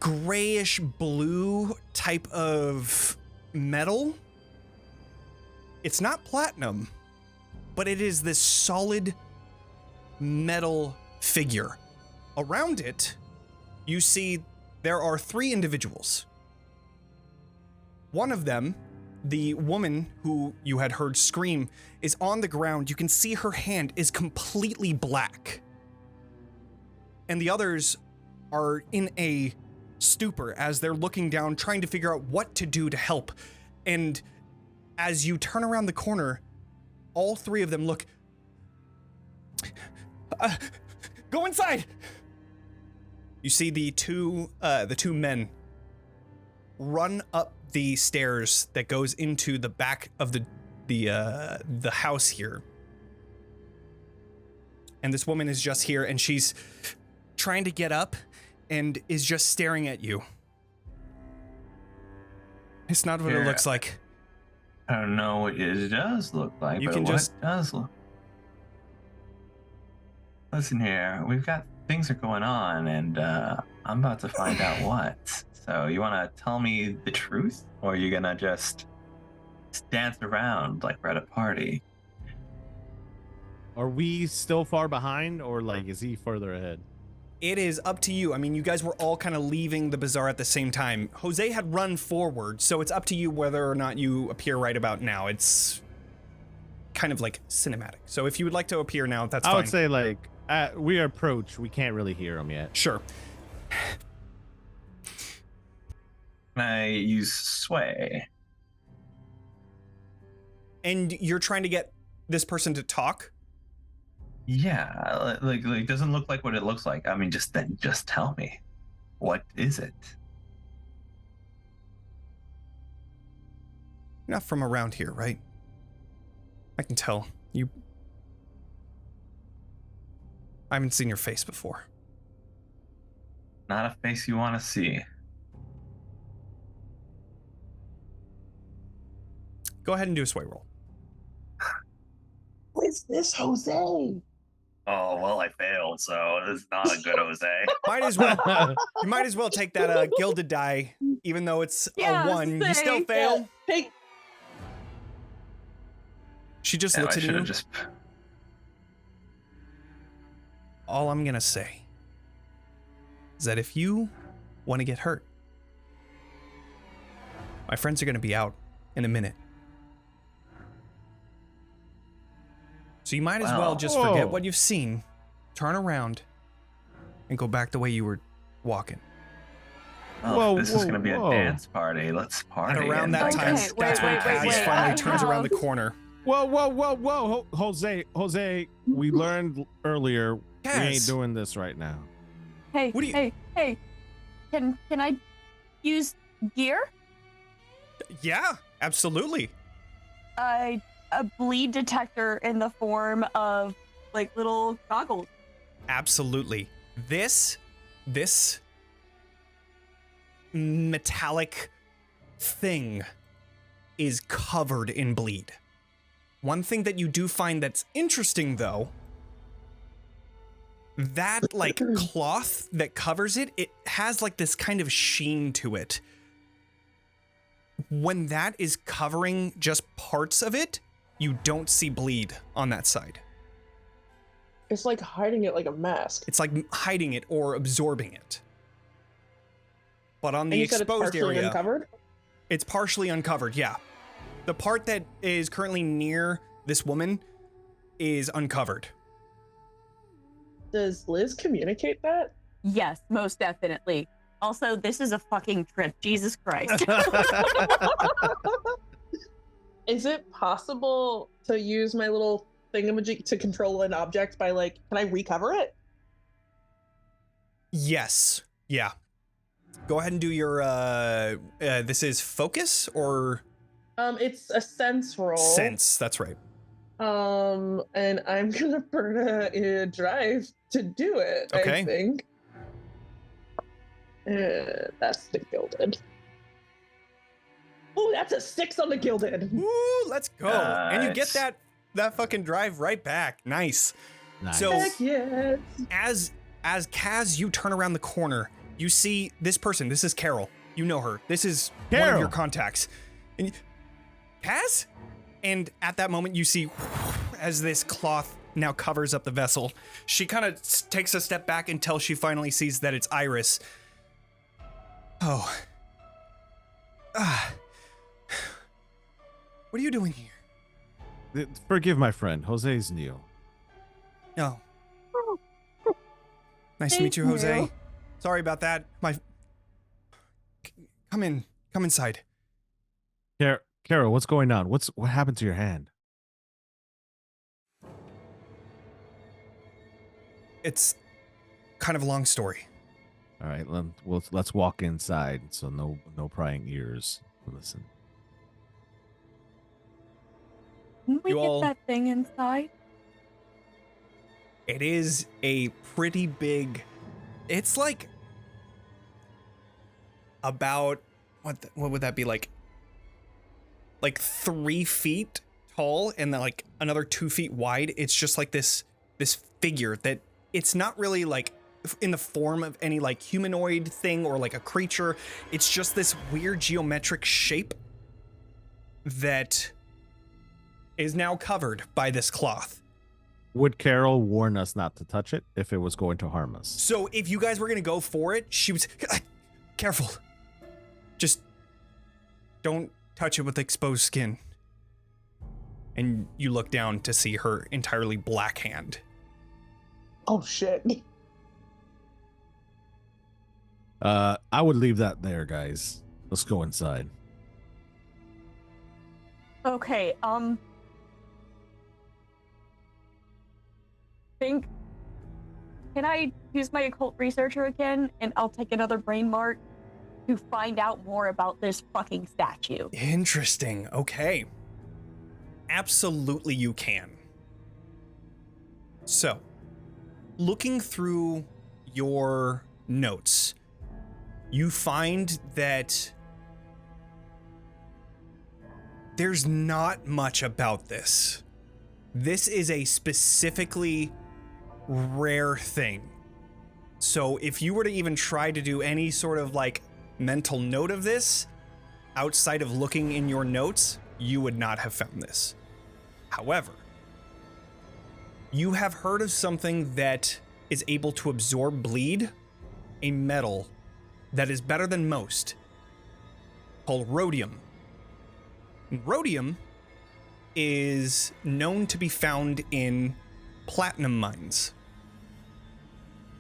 grayish blue type of metal. It's not platinum, but it is this solid metal figure. Around it, you see there are 3 individuals. One of them, the woman who you had heard scream, is on the ground. You can see her hand is completely black. And the others are in a stupor as they're looking down, trying to figure out what to do to help. And as you turn around the corner, all 3 of them look. Go inside! You see the two men run up the stairs that goes into the back of the house here. And this woman is just here, and she's trying to get up and is just staring at you. It's not what it looks like. I don't know what it does look like. You but can what just- it does look. Listen here, we've got things are going on, and I'm about to find out what. So you want to tell me the truth, or are you gonna just dance around like we're at a party? Are we still far behind, or like is he further ahead? It is up to you. I mean, you guys were all kind of leaving the bazaar at the same time. Jose had run forward, so it's up to you whether or not you appear right about now. It's kind of like cinematic. So if you would like to appear now, that's fine. I would say like we approach. We can't really hear him yet. Sure. Can I use sway? And you're trying to get this person to talk? Yeah, like doesn't look like what it looks like. I mean, just tell me, what is it? You're not from around here, right? I can tell. I haven't seen your face before. Not a face you want to see. Go ahead and do a sway roll. Who is this Jose? Oh, well, I failed, so this is not a good Jose. Might as well. You might as well take that gilded die, even though it's Yeah, a 1. You still same. fail. Hey, She just Damn, looks I at should you. have just. All I'm gonna say is that if you want to get hurt, my friends are gonna be out in a minute. So you might as well just forget what you've seen, turn around, and go back the way you were walking. Oh, this is gonna be a dance party. Let's party. And around and that I time, guess- that's when Kaz finally turns around the corner. Whoa, Jose, we learned earlier we ain't Kaz, doing this right now. Hey, What do you- hey. Can I use gear? yeah, absolutely. A bleed detector in the form of like little goggles. Absolutely. This metallic thing is covered in bleed. One thing that you do find that's interesting though, that like cloth that covers it, it has like this kind of sheen to it. When that is covering just parts of it, you don't see bleed on that side. it's like hiding it like a mask. It's like hiding it or absorbing it. But on the And you said it's exposed partially area, uncovered? it's partially uncovered, yeah. The part that is currently near this woman is uncovered. Does Liz communicate that? Yes, most definitely. Also, this is a fucking trip. Jesus Christ. Is it possible to use my little thingamajig to control an object by like, can I recover it? Yes, yeah. Go ahead and do your, this is focus or? It's a sense roll. Sense, that's right. And I'm gonna burn a drive to do it, Okay. I think. That's the gilded. Oh, that's a 6 on the gilded. Ooh, let's go. And you get Nice. that fucking drive right back. Nice. Nice. So- Heck yes. As Kaz, you turn around the corner, you see this person. This is Carol. You know her. This is one of Carol. your contacts. And Kaz? And at that moment, you see as this cloth now covers up the vessel. She kind of takes a step back until she finally sees that it's Iris. Oh. What are you doing here? Forgive my friend. Jose's new. No. Nice to meet you, Thank Jose. you. Sorry about that. Come inside. Carol, what's going on? What happened to your hand? It's kind of a long story. All right, let's walk inside. So no prying ears. Listen. Can we You get all- that thing inside? It is a pretty big. It's like about what would that be like? Like 3 feet tall and then like another 2 feet wide. It's just like this figure that it's not really like in the form of any like humanoid thing or like a creature. It's just this weird geometric shape that is now covered by this cloth. Would Carol warn us not to touch it if it was going to harm us? So if you guys were gonna go for it, she was careful. Just don't touch it with exposed skin. And you look down to see her entirely black hand. Oh shit. I would leave that there, guys. Let's go inside. Okay, think, can I use my occult researcher again, and I'll take another brain mark to find out more about this fucking statue? Interesting. Okay. Absolutely you can. So, looking through your notes, you find that there's not much about this. This is a specifically rare thing. So if you were to even try to do any sort of like mental note of this, outside of looking in your notes, you would not have found this. However, you have heard of something that is able to absorb bleed, a metal that is better than most, called rhodium. Rhodium is known to be found in platinum mines.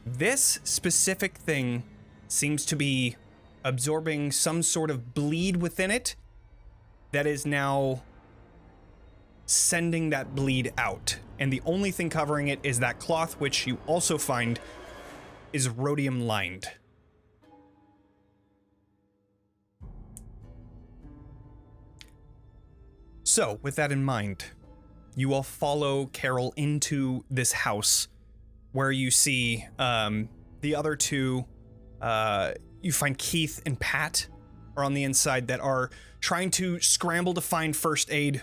This specific thing seems to be absorbing some sort of bleed within it that is now sending that bleed out. And the only thing covering it is that cloth, which you also find is rhodium lined. So, with that in mind, you all follow Carol into this house where you see the other two, you find Keith and Pat are on the inside that are trying to scramble to find first aid.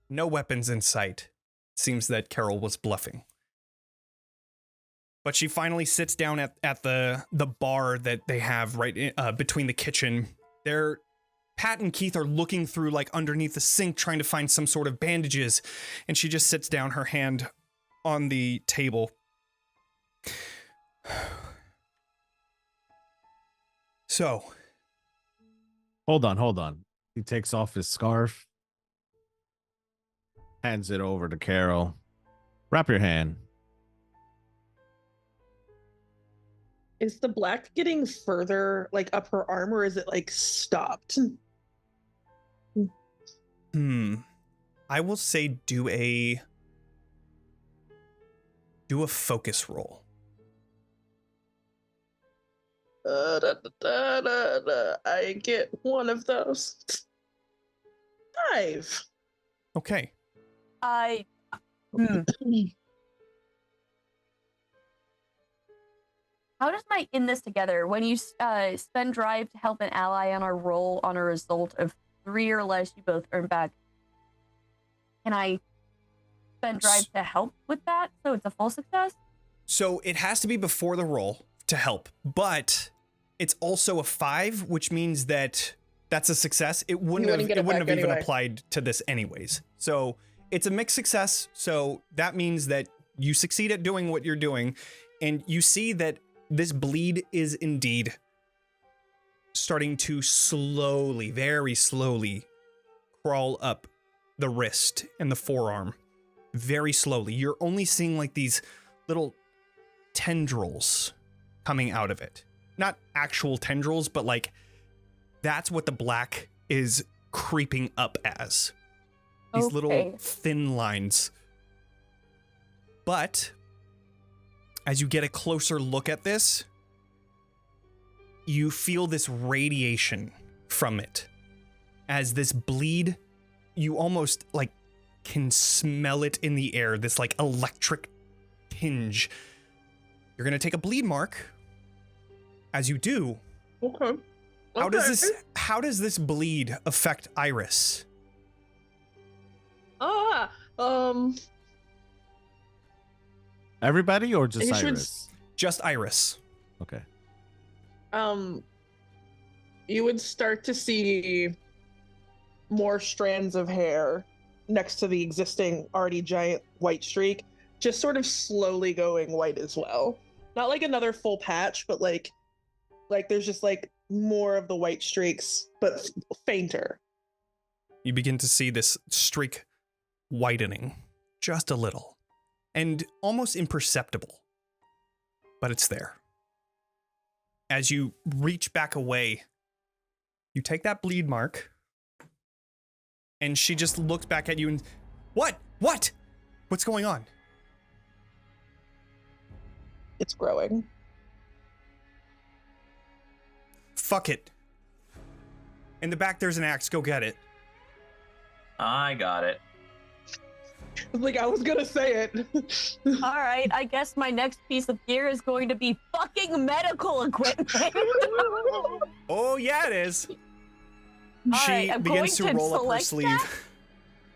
No weapons in sight. Seems that Carol was bluffing. But she finally sits down at the bar that they have right in, between the kitchen. Pat and Keith are looking through like underneath the sink trying to find some sort of bandages, and she just sits down, her hand on the table. So. Hold on. He takes off his scarf, hands it over to Carol. Wrap your hand. Is the black getting further, like up her arm, or is it like stopped? I will say do a focus roll. I get one of those. 5. How Okay. does my in this together? When you spend drive to help an ally on a roll on a result of 3 or less, you both earn back. Can I spend drive to help with that so it's a full success? So it has to be before the roll to help, but it's also a 5, which means that that's a success. It wouldn't have even anyway. applied to this anyways. So it's a mixed success. So that means that you succeed at doing what you're doing, and you see that this bleed is indeed starting to slowly, very slowly crawl up the wrist and the forearm. Very slowly. You're only seeing like these little tendrils coming out of it. Not actual tendrils, but like that's what the black is creeping up as. These little thin lines. But as you get a closer look at this, you feel this radiation from it. As this bleed, you almost like can smell it in the air, this like electric tinge. You're gonna take a bleed mark. As you do, how does this bleed affect Iris? Everybody or just Iris? Just Iris. Okay. You would start to see more strands of hair next to the existing already giant white streak, just sort of slowly going white as well. Not like another full patch, but like there's just like more of the white streaks, but fainter. You begin to see this streak widening just a little and almost imperceptible, but it's there. As you reach back away, you take that bleed mark, and she just looks back at you and, What? What's going on? It's growing. Fuck it. In the back, there's an axe. Go get it. I got it. Like, I was gonna say it. All right, I guess my next piece of gear is going to be fucking medical equipment. Oh, yeah, it is. All She right, I'm begins to going to roll up her select sleeve. that.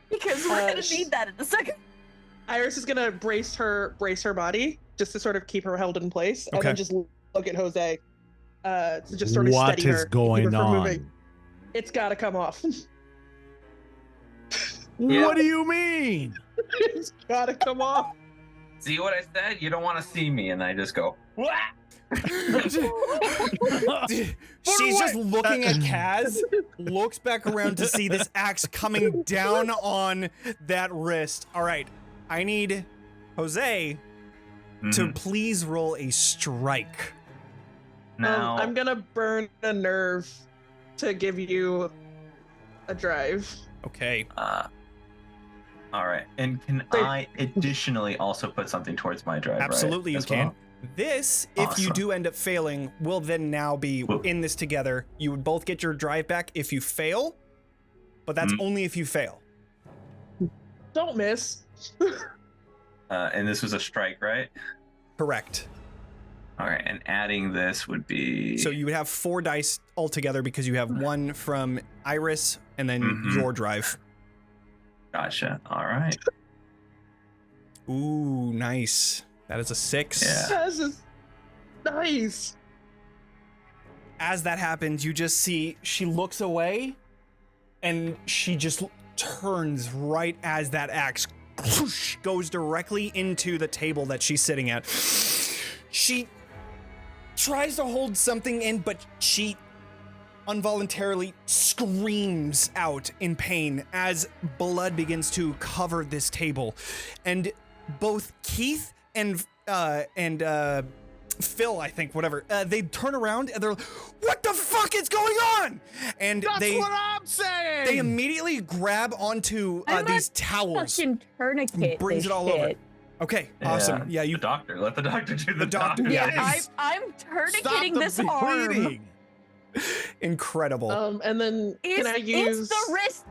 Because we're gonna sh- need that in a second. Iris is gonna brace her body just to sort of keep her held in place, and Okay. then just look at Jose to just sort of What steady her. is and keep her going from moving. on? It's gotta come off. Yeah. What do you mean? It's gotta come off. See what I said? You don't want to see me, and I just go. Wah! She's just looking at Kaz, looks back around to see this axe coming down on that wrist. All right, I need Jose to please roll a strike. Now I'm gonna burn a nerve to give you a drive. Okay. All right. And can I additionally also put something towards my drive? Absolutely, right, you as can. well? This, if you Awesome. do end up failing, will then now be Whoa. in this together. You would both get your drive back if you fail, but that's only if you fail. Don't miss. And this was a strike, right? Correct. All right. And adding this would be. So you would have 4 dice altogether because you have 1 from Iris and then Mhm. your drive. Gotcha. All right. Ooh, nice. That is a 6. Yeah. This is nice. As that happens, you just see she looks away and she just turns right as that axe whoosh, goes directly into the table that she's sitting at. She tries to hold something in, but she involuntarily screams out in pain as blood begins to cover this table. And both Keith and Phil, I think, whatever, they turn around and they're like, what the fuck is going on? And That's what I'm saying. they immediately grab onto I'm these not towels. Fucking tourniquet. Brings this it all shit. over. Okay, awesome. Yeah, you The doctor. Let the doctor do the doctor, doctor. yeah. Yeah, I'm tourniqueting Stop this the arm. bleeding. incredible. And then can I use? Is the wrist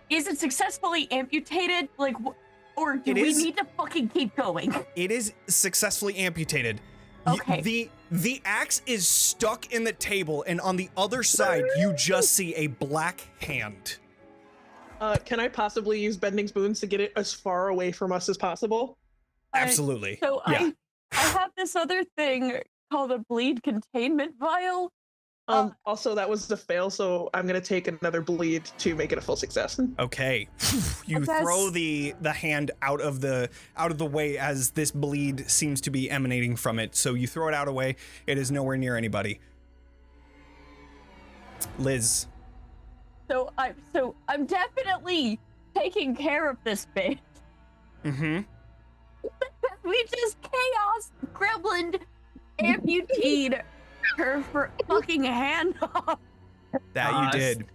is it successfully amputated? Like, or do It we is. need to fucking keep going? It is successfully amputated. Okay. The axe is stuck in the table, and on the other side, you just see a black hand. Can I possibly use bending spoons to get it as far away from us as possible? Absolutely. So yeah. I have this other thing called a bleed containment vial. Also, that was a fail, so I'm gonna take another bleed to make it a full success. Okay. You That's- throw the hand out of the way as this bleed seems to be emanating from it. So you throw it out away. It is nowhere near anybody. Liz. So I'm definitely taking care of this bitch. Mm-hmm. We just chaos gremlin amputated her for fucking hand off. That you did.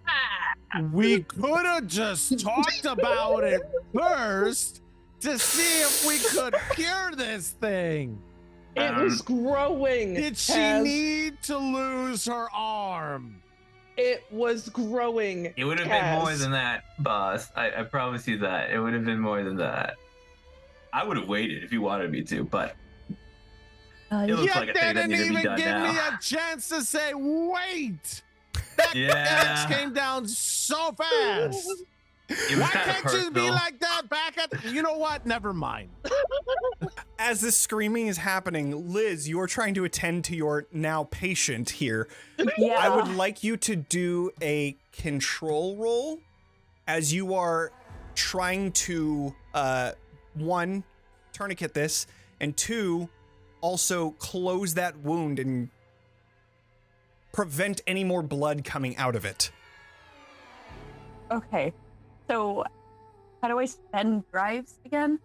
We could have just talked about it first to see if we could cure this thing. It was growing. Did she Kaz. need to lose her arm? It was growing. It would have been more Kaz. than that, boss. I promise you that. It would have been more than that. I would have waited if you wanted me to, but it looks You like a thing that didn't needed to be even done give now. me a chance to say, wait! That Yeah. axe came down so fast. It was Why kind of can't you be personal. like that back at... You know what? Never mind. As this screaming is happening, Liz, you are trying to attend to your now patient here. Yeah. I would like you to do a control roll as you are trying to, 1, tourniquet this, and 2, also close that wound and prevent any more blood coming out of it. Okay. So how do I spend drives again?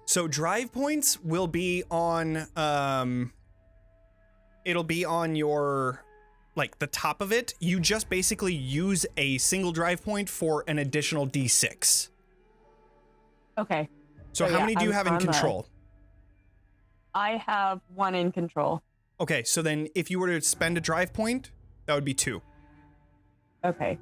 So drive points will be on, it'll be on your, like, the top of it. You just basically use a single drive point for an additional D6. Okay. So Oh, how yeah, many do you I'm have in on the- control? I have 1 in control. Okay, so then if you were to spend a drive point, that would be 2. Okay.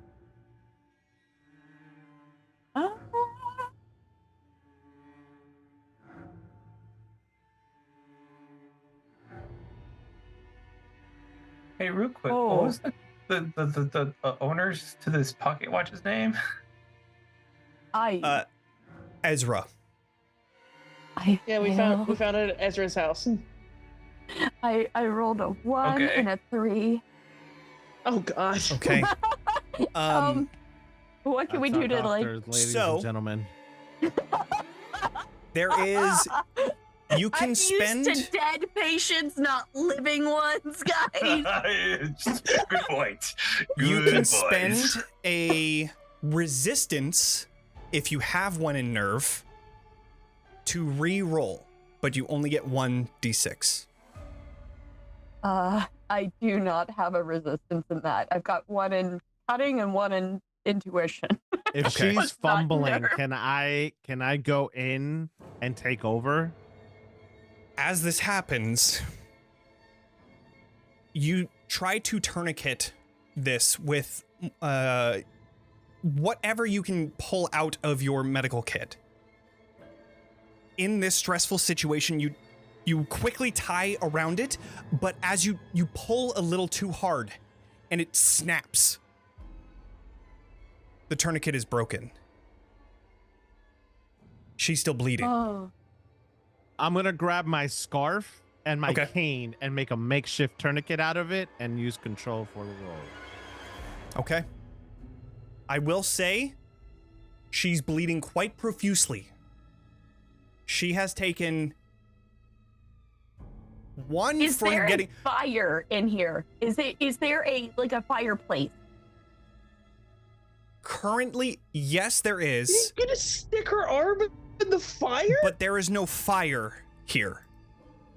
Hey, real quick, Oh. what was the owners to this pocket watch's name? Ezra. Yeah, we found it at Ezra's house. I rolled a 1 Okay. and a 3. Oh gosh. Okay. What can we That's do to our like? doctors, ladies So- and gentlemen. There is. You can I'm spend. used to dead patients, not living ones, guys. Good point. You Good can point. spend a resistance if you have one in nerve to re-roll, but you only get 1d6. I do not have a resistance in that. I've got 1 in cutting and 1 in intuition. If Okay. she's What's not fumbling, nerve? can I go in and take over? As this happens, you try to tourniquet this with whatever you can pull out of your medical kit. In this stressful situation, you quickly tie around it, but as you pull a little too hard and it snaps, the tourniquet is broken. She's still bleeding. Oh. I'm gonna grab my scarf and my Okay. cane and make a makeshift tourniquet out of it and use control for the roll. Okay. I will say she's bleeding quite profusely. She has taken 1 Is from there getting. a fire in here? Is there a fireplace? Currently, yes, there You is, gonna stick her arm in the fire? but there is no fire here.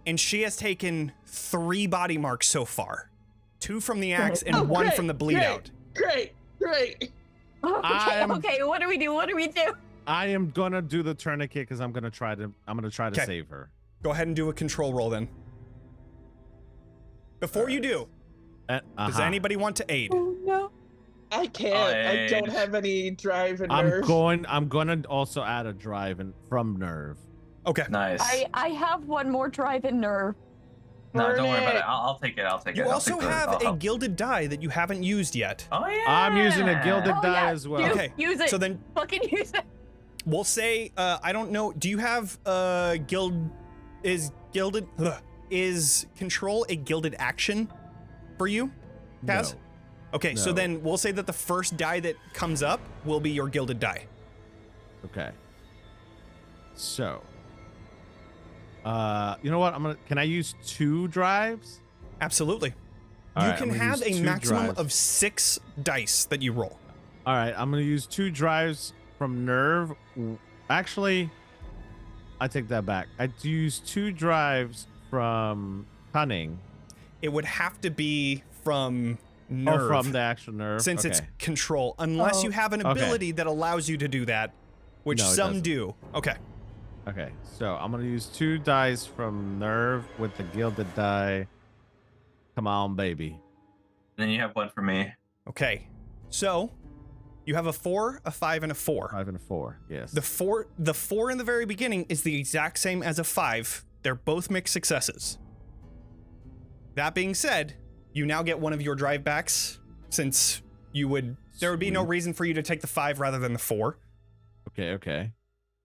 And she has taken 3 body marks so far. 2 from the axe and Oh, 1 great, from the bleed great. out. Great. Okay, I'm- okay. What do we do? What do we do? I am gonna do the tourniquet because I'm gonna try to Okay. save her. Go ahead and do a control roll then. Before you do, does Uh-huh. anybody want to aid? Oh no. I can't. I don't have any drive and nerve. I'm gonna also add a drive from nerve. Okay. Nice. I have 1 more drive and nerve. No, don't worry about Burn it. I'll take it. I'll take it. You I'll also take the- have I'll a help. gilded die that you haven't used yet. Oh yeah. I'm using a gilded Oh, die yeah. as well. Okay. Use it. So then Fucking use it. we'll say, I don't know, do you have is control a gilded action for you, Kaz? No. Okay, so No. then we'll say that the first die that comes up will be your gilded die. Okay. So, you know what? Can I use 2 drives? Absolutely. All You right, can I'm gonna have use a 2 maximum drives. of 6 dice that you roll. All right, I'm gonna use 2 drives from nerve. Actually, I take that back. I use 2 drives from cunning. It would have to be from nerve. Oh, from the actual nerve. Since it's Okay. control, unless Oh. you have an Okay. ability that allows you to do that, which No, it some doesn't. do. Okay. Okay, so I'm gonna use 2 dice from nerve with the gilded die. Come on, baby. And then you have 1 for me. Okay. So you have a 4, a 5, and a 4. 5 and a 4. Yes. The four in the very beginning is the exact same as a 5. They're both mixed successes. That being said, you now get one of your drive backs, since there would be no Sweet. reason for you to take the 5 rather than the 4. Okay.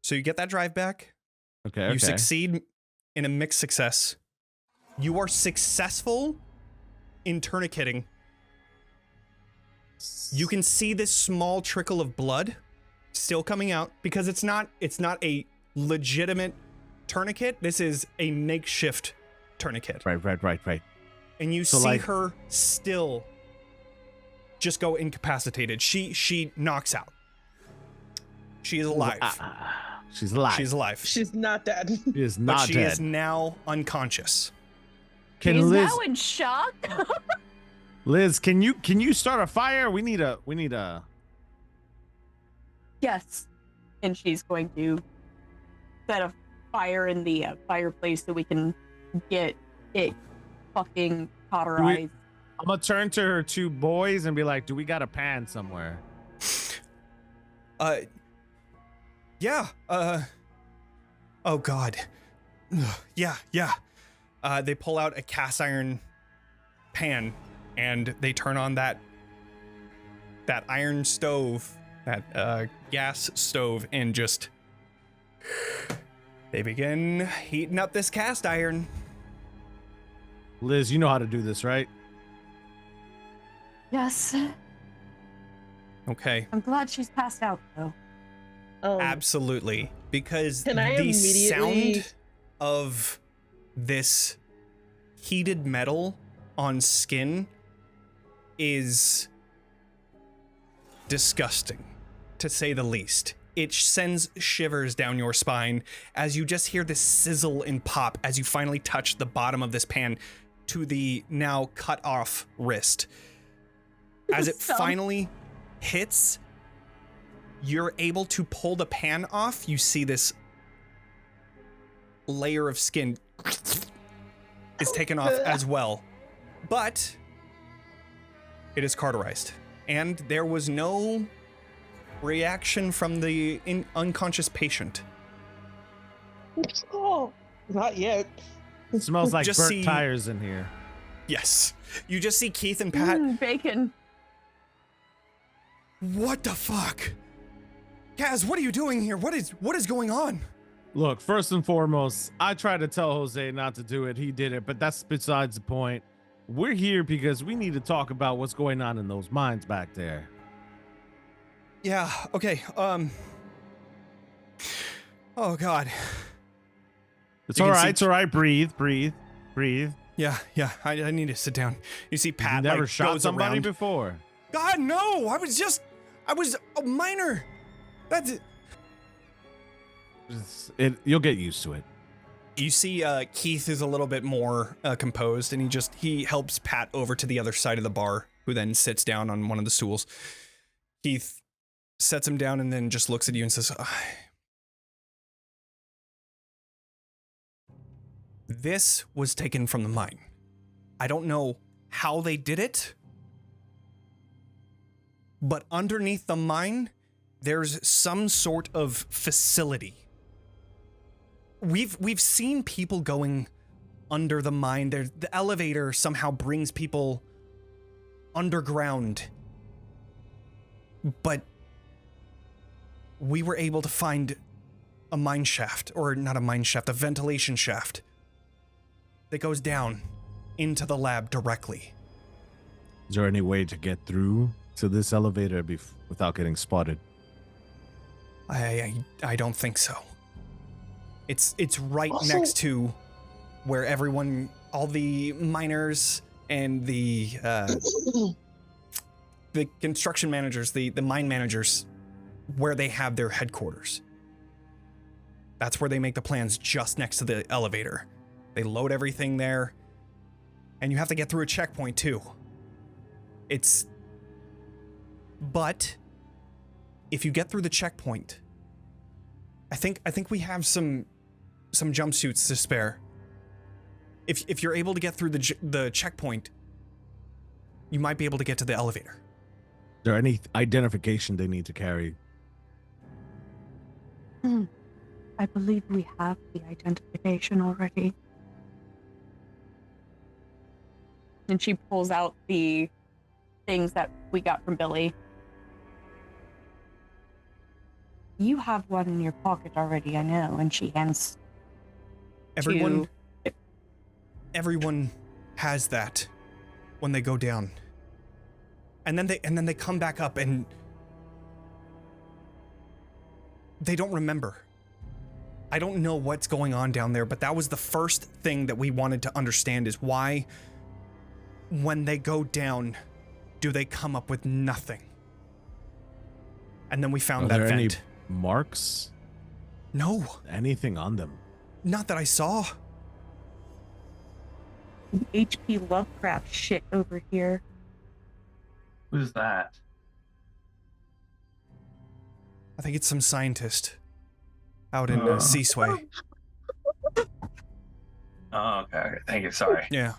So you get that drive back. Okay. You succeed in a mixed success. You are successful in tourniqueting. You can see this small trickle of blood still coming out because it's not a legitimate tourniquet. This is a makeshift tourniquet. Right. And you So, see like- her still just go incapacitated. She knocks out. She is alive. She's alive. She's alive. She's not dead. She is But not she dead. is now unconscious. Can He's Liz, now in shock. Liz, can you start a fire? We need a. Yes. And she's going to set a fire in the fireplace so we can get it fucking cauterized. I'm gonna turn to her two boys and be like, "Do we got a pan somewhere?" Yeah. Oh God. Yeah. They pull out a cast iron pan and they turn on that iron stove, that gas stove, and just they begin heating up this cast iron. Liz, you know how to do this, right? Yes. Okay. I'm glad she's passed out though. Absolutely, because Can I the immediately- sound of this heated metal on skin is disgusting, to say the least. It sends shivers down your spine as you just hear this sizzle and pop as you finally touch the bottom of this pan to the now cut off wrist. As it finally hits, you're able to pull the pan off. You see this layer of skin is taken off as well, but it is cauterized, and there was no reaction from the unconscious patient. Oh, not yet. It smells like Just burnt see- tires in here. Yes, you just see Keith and Pat. Bacon. What the fuck? Kaz, what are you doing here? What is going on? Look, first and foremost, I tried to tell Jose not to do it. He did it, but that's besides the point. We're here because we need to talk about what's going on in those mines back there. Yeah, okay. Oh God. It's You all can right. see- It's all right. Breathe. Yeah, I need to sit down. You see Pat You never like, shot goes somebody around. before. God, no! I was a minor. That's it. You'll get used to it. You see Keith is a little bit more composed, and he helps Pat over to the other side of the bar, who then sits down on one of the stools. Keith sets him down and then just looks at you and says, "This was taken from the mine. I don't know how they did it, but underneath the mine, there's some sort of facility. We've seen people going under the mine. The elevator somehow brings people underground, but we were able to find a mine shaft, or not a mine shaft, a ventilation shaft that goes down into the lab directly. Is there any way to get through to this elevator without getting spotted? I don't think so. It's right Also- next to where all the miners and the construction managers, the mine managers, where they have their headquarters. That's where they make the plans, just next to the elevator. They load everything there, and you have to get through a checkpoint too. But if you get through the checkpoint, I think we have some jumpsuits to spare. If you're able to get through the checkpoint, you might be able to get to the elevator. Is there any identification they need to carry? I believe we have the identification already. And she pulls out the things that we got from Billy. You have one in your pocket already, I know. And she hands Everyone has that when they go down. And then they come back up and they don't remember. I don't know what's going on down there, but that was the first thing that we wanted to understand, is why when they go down, do they come up with nothing? And then we found Are that there any vent. marks? No, Anything on them? not that I saw. HP Lovecraft shit over here. Who's that? I think it's some scientist out in Seasway. Oh, okay. Thank you. Sorry. Yeah.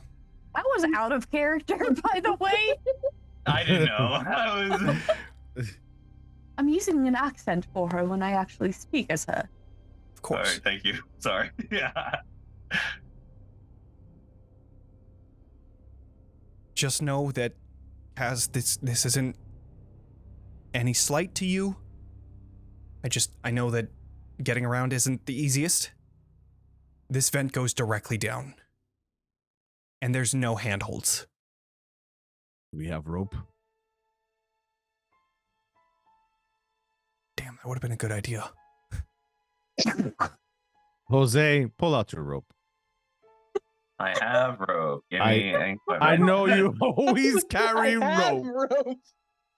I was out of character, by the way. I didn't know. I was. I'm using an accent for her when I actually speak as her. Of course. All right, thank you. Sorry. Yeah. Just know that, Kaz, this isn't any slight to you. I know that getting around isn't the easiest. This vent goes directly down. And there's no handholds. We have rope. Damn, that would have been a good idea. Jose, pull out your rope. I have rope. Give me I know you always carry rope. rope.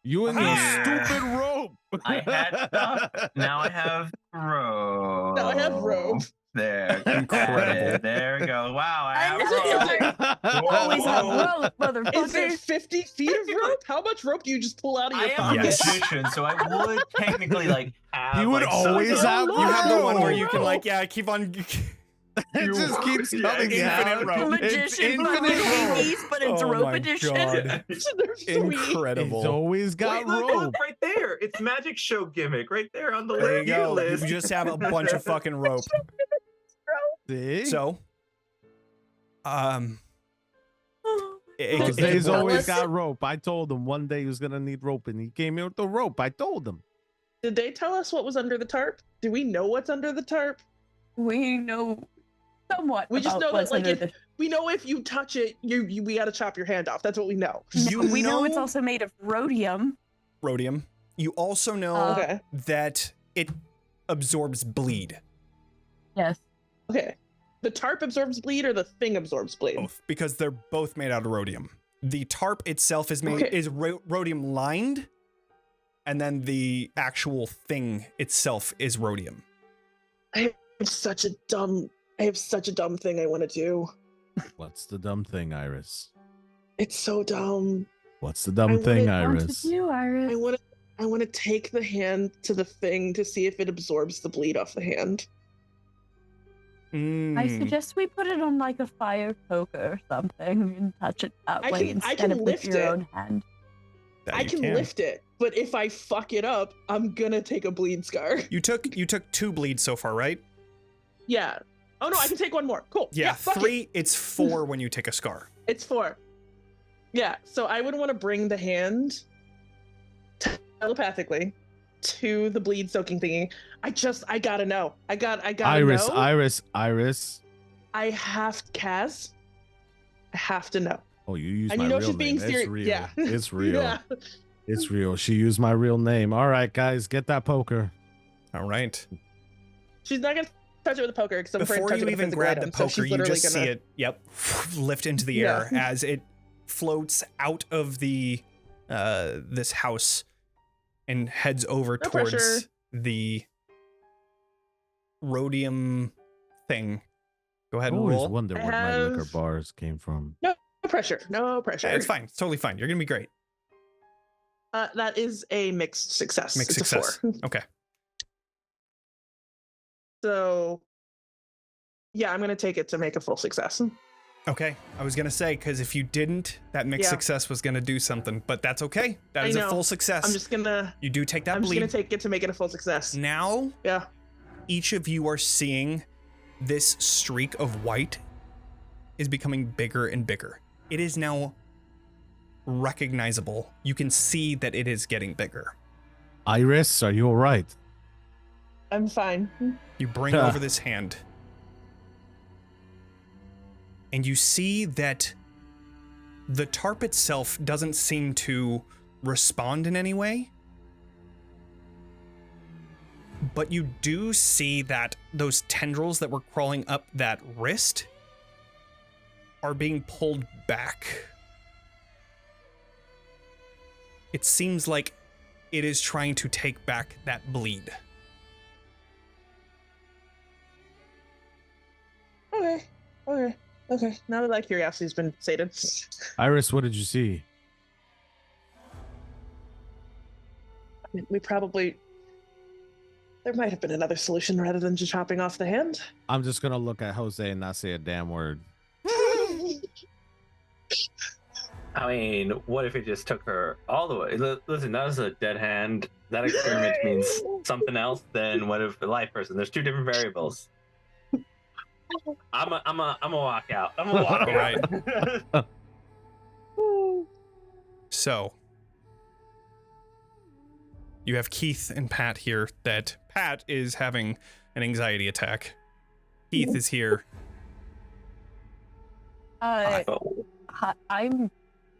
You and your Yeah. stupid rope. I had stuff. Now I have rope. Now I have rope. There. Incredible. There we go. Wow, I I have know. rope. Always have rope, Is there motherfucker. 50 feet of rope? How much rope do you just pull out of I your am pocket? a Yes. magician, so I would technically have. You would like, always some- have You have the one where rope. you can keep on. It just keeps coming infinite down. rope. It's Magician infinite fucking rope. Hades, but it's Oh rope my edition. God. They're sweet. Incredible. It's always got Wait, look, rope. right there. It's magic show gimmick right there on the There you review go. list. You just have a bunch of fucking rope. See? So, Jose's Tell always us. got rope. I told him one day he was gonna need rope, and he came here with the rope. I told him. Did they tell us what was under the tarp? Do we know what's under the tarp? We know somewhat. We just about know that, what's like, under if- the- We know if you touch it, we gotta chop your hand off. That's what we know. You we know it's know- also made of rhodium. rhodium. You also know Okay. that it absorbs bleed. Yes. Okay. The tarp absorbs bleed or the thing absorbs bleed? Both, because they're both made out of rhodium. The tarp itself is Okay. rhodium lined, and then the actual thing itself is rhodium. I have such a dumb thing I want to do. What's the dumb thing, Iris? It's so dumb. What's the dumb I thing, wouldn't Want to Iris? do, Iris? I want to take the hand to the thing to see if it absorbs the bleed off the hand. I Mm. suggest we put it on like a fire poker or something and touch it that I way can instead of with lift your it. own hand. That I you can lift it, but if I fuck it up, I'm gonna take a bleed scar. You took 2 bleeds so far, right? Yeah. Oh no, I can take one more. Cool. Yeah, fuck it. 3. It's 4 when you take a scar. It's 4. Yeah, so I would want to bring the hand telepathically to the bleed soaking thingy. I gotta know. I gotta Iris, know. Iris. I have Kaz. I have to know. Oh, you used And my you know real she's being name. It's serious. real. Yeah. It's real. Yeah. It's real. She used my real name. All right, guys, get that poker. All right. She's not gonna touch it with a poker because I'm afraid to Before touch you it with a even physical grab item, the so poker, she's you literally just gonna... see it, lift into the Yeah. air as it floats out of the this house and heads over No towards pressure. the rhodium thing. Go ahead I and always roll. wonder I where my liquor have- bars came from. No pressure. No pressure. It's fine. It's totally fine. You're gonna be great. That is a mixed success. Mixed It's success. a 4. Okay. So, yeah, I'm gonna take it to make a full success. Okay. I was gonna say, because if you didn't, that mixed Yeah. success was gonna do something, but that's okay. That I is a know. full success. I'm just gonna You do take that I'm just bleed. gonna take it to make it a full success. Now, Yeah. each of you are seeing this streak of white is becoming bigger and bigger. It is now recognizable. You can see that it is getting bigger. Iris, are you all right? I'm fine. You bring over this hand, and you see that the tarp itself doesn't seem to respond in any way. But you do see that those tendrils that were crawling up that wrist are being pulled back. It seems like it is trying to take back that bleed. Okay. Now that that curiosity's been sated. Iris, what did you see? We probably There might have been another solution rather than just chopping off the hand. I'm just gonna look at Jose and not say a damn word. I mean, what if it just took her all the way? Listen, that was a dead hand. That experiment means something else than what if a live person. There's two different variables. I'm a walk out. I'm a walk out. So you have Keith and Pat here. That Pat is having an anxiety attack. Keith is here. I'm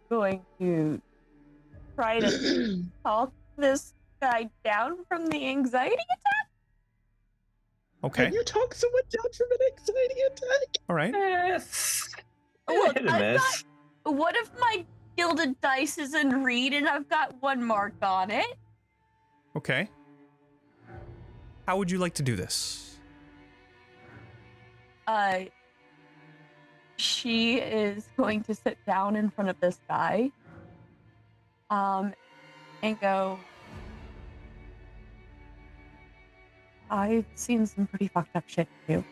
going to try to talk this guy down from the anxiety attack. Okay. Can you talk someone down from an anxiety attack? All right. Yes. Look, Hit and miss. What if my gilded dice is in reed and I've got one mark on it? Okay. How would you like to do this? She is going to sit down in front of this guy, and go, I've seen some pretty fucked up shit too.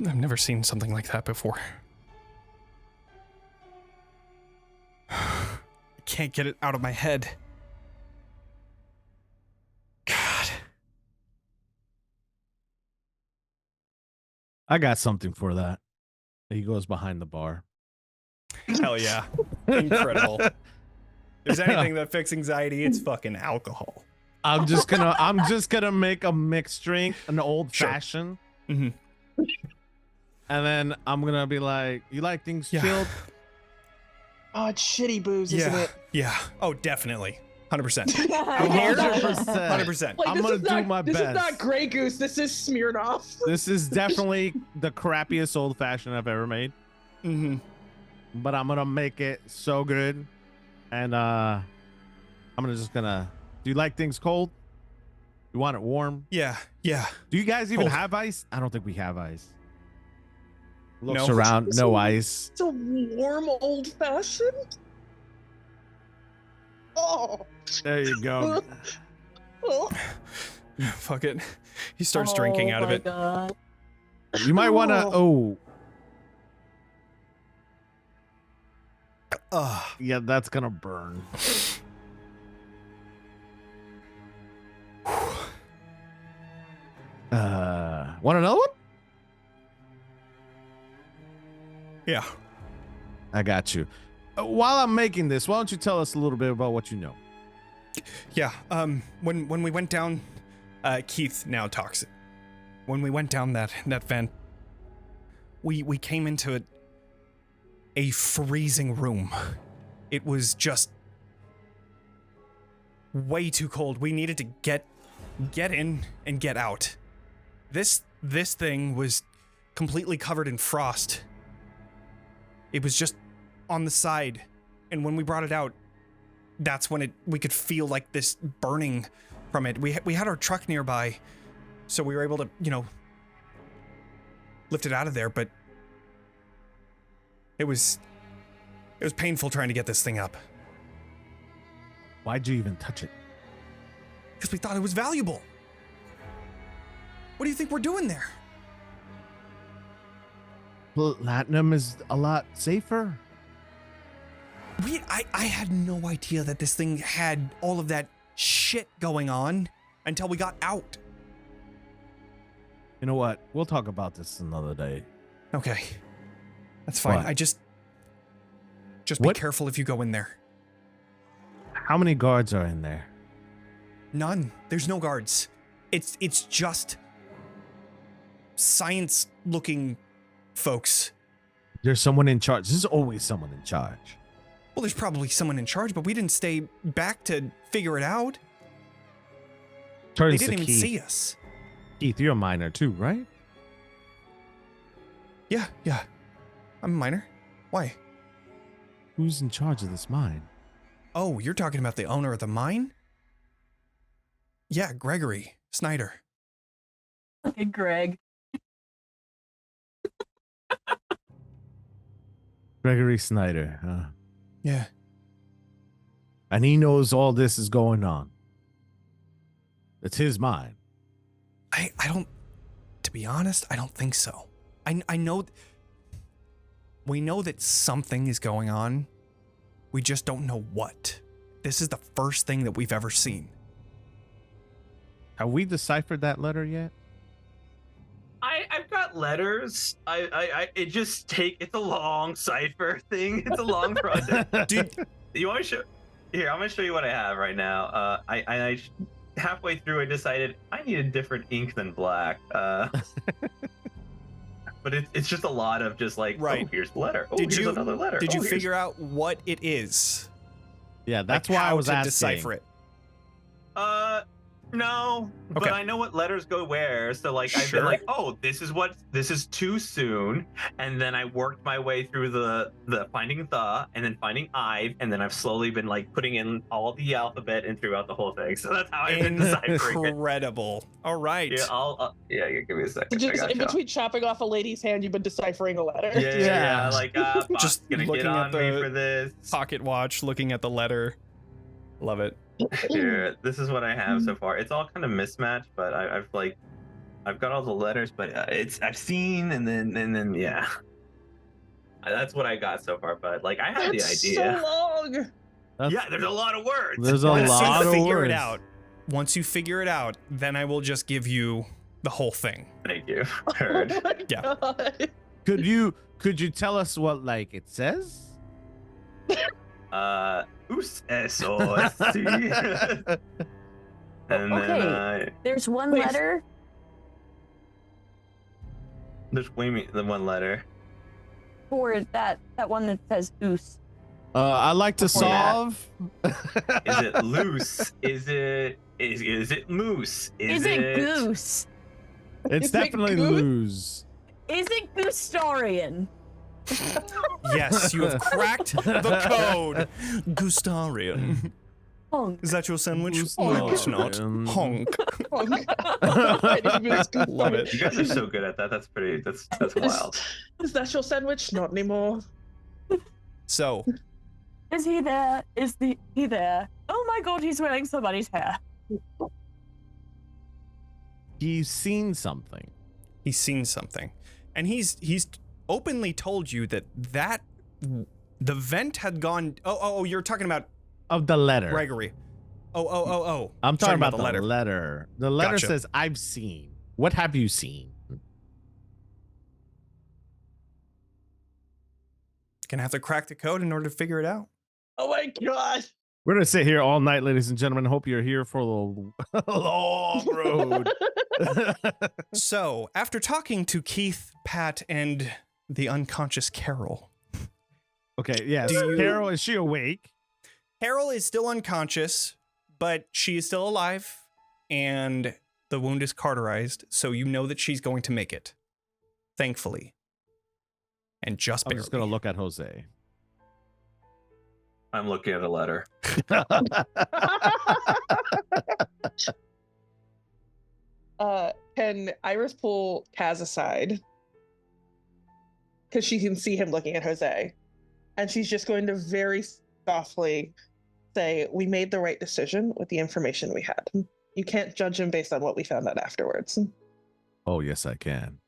I've never seen something like that before. I can't get it out of my head. God. I got something for that. He goes behind the bar. Hell yeah. Incredible. If there's anything that fixes anxiety, it's fucking alcohol. I'm just gonna make a mixed drink, an old fashioned. Mm-hmm. And then I'm gonna be like, you like things chilled? Oh, it's shitty booze, isn't it? Yeah. Oh, definitely. 100%. Out here? 100%. Like, I'm gonna do my best. This is not Grey Goose. This is Smirnoff. This is definitely the crappiest old fashioned I've ever made. Mm-hmm. But I'm gonna make it so good. And I'm gonna. Do you like things cold? You want it warm? Yeah. Do you guys even Cold. have ice? I don't think we have ice. Looks No. around, no ice. It's a warm old fashioned. Oh. There you go. Oh. Fuck it. He starts drinking out of it. God. You might want to. Oh, yeah, that's gonna burn. Want another one? Yeah. I got you. While I'm making this, why don't you tell us a little bit about what you know? Yeah. When we went down, Keith now talks. When we went down that vent, we came into a freezing room. It was just way too cold. We needed to get in and get out. This thing was completely covered in frost. It was just on the side, and when we brought it out, that's when we could feel like this burning from it. We had our truck nearby, so we were able to, lift it out of there, but it was painful trying to get this thing up. Why'd you even touch it? Because we thought it was valuable. What do you think we're doing there? Platinum is a lot safer. I had no idea that this thing had all of that shit going on until we got out. You know what? We'll talk about this another day. Okay. That's fine. What? I just be careful if you go in there. How many guards are in there? None. There's no guards. It's just science-looking folks. There's someone in charge. There's always someone in charge. Well, there's probably someone in charge, but we didn't stay back to figure it out. Turns They to didn't even Keith. see us. Keith, you're a miner too, right? Yeah. I'm a miner. Why? Who's in charge of this mine? Oh, you're talking about the owner of the mine? Yeah, Gregory Snyder. Okay, Greg. Gregory Snyder. Yeah. And he knows all this is going on. It's his mine. I don't, to be honest, I don't think so. I know, we know that something is going on. We just don't know what. This is the first thing that we've ever seen. Have we deciphered that letter yet? I've got letters. It's a long cipher thing. It's a long project. Dude, You want to show? Here, I'm gonna show you what I have right now. Halfway through, I decided I need a different ink than black. But it's just a lot of just like, right. Oh, here's the letter. Oh, Did here's you, another letter. Did you here's... figure out what it is? Yeah, that's like why I how was to asking. decipher it. No, Okay. but I know what letters go where. So like, I've Sure. been like, oh, this is too soon, and then I worked my way through the finding the, and then finding I've, and then I've slowly been like putting in all the alphabet and throughout the whole thing. So that's how I've been deciphering it. Incredible. All right. Yeah, give me a second. So just I in gotcha. between chopping off a lady's hand, you've been deciphering a letter. Yeah. Like, Just just gonna looking get at on me the for this. Pocket watch, looking at the letter. Love it. Here, this is what I have so far. It's all kind of mismatched, but I've got all the letters, but I've seen and then yeah. That's what I got so far, but like I had the idea. So long. Yeah, there's a lot of words. There's a Once lot you of figure words. it out, once you figure it out, then I will just give you the whole thing. Thank you. Heard. Oh my Yeah. God. Could you tell us what like it says? Us eso sí. And then There's one Wait. letter. there's the one letter. For that one that says oos. I like to Before that. solve. Is it loose? Is it moose? Is it goose? It's Is it definitely goose? lose. Is it Goostorian? Yes, you have cracked the code. Gustarian. Honk. Is that your sandwich? Gustarian. No, it's not. Honk. Love it. You guys are so good at that. That's wild. Is that your sandwich? Not anymore. So, Is he there? He there? Oh my god, he's wearing somebody's hair. He's seen something. he's seen something. And he's openly told you that the vent had gone. Oh, you're talking about Of the letter. Gregory. Oh. I'm talking about the letter. letter. The letter Gotcha. says, I've seen. What have you seen? Gonna have to crack the code in order to figure it out. Oh my God. We're going to sit here all night, ladies and gentlemen. Hope you're here for the long road. So, after talking to Keith, Pat, and the unconscious Carol, Okay, yes. Do you- Carol, is she awake? Carol is still unconscious, but she is still alive, and the wound is cauterized, so you know that she's going to make it. Thankfully. And just I'm barely. just going to look at Jose. I'm looking at a letter. Can Iris pull Kaz aside? Because she can see him looking at Jose. And she's just going to very softly say, we made the right decision with the information we had. You can't judge him based on what we found out afterwards. Oh, yes, I can.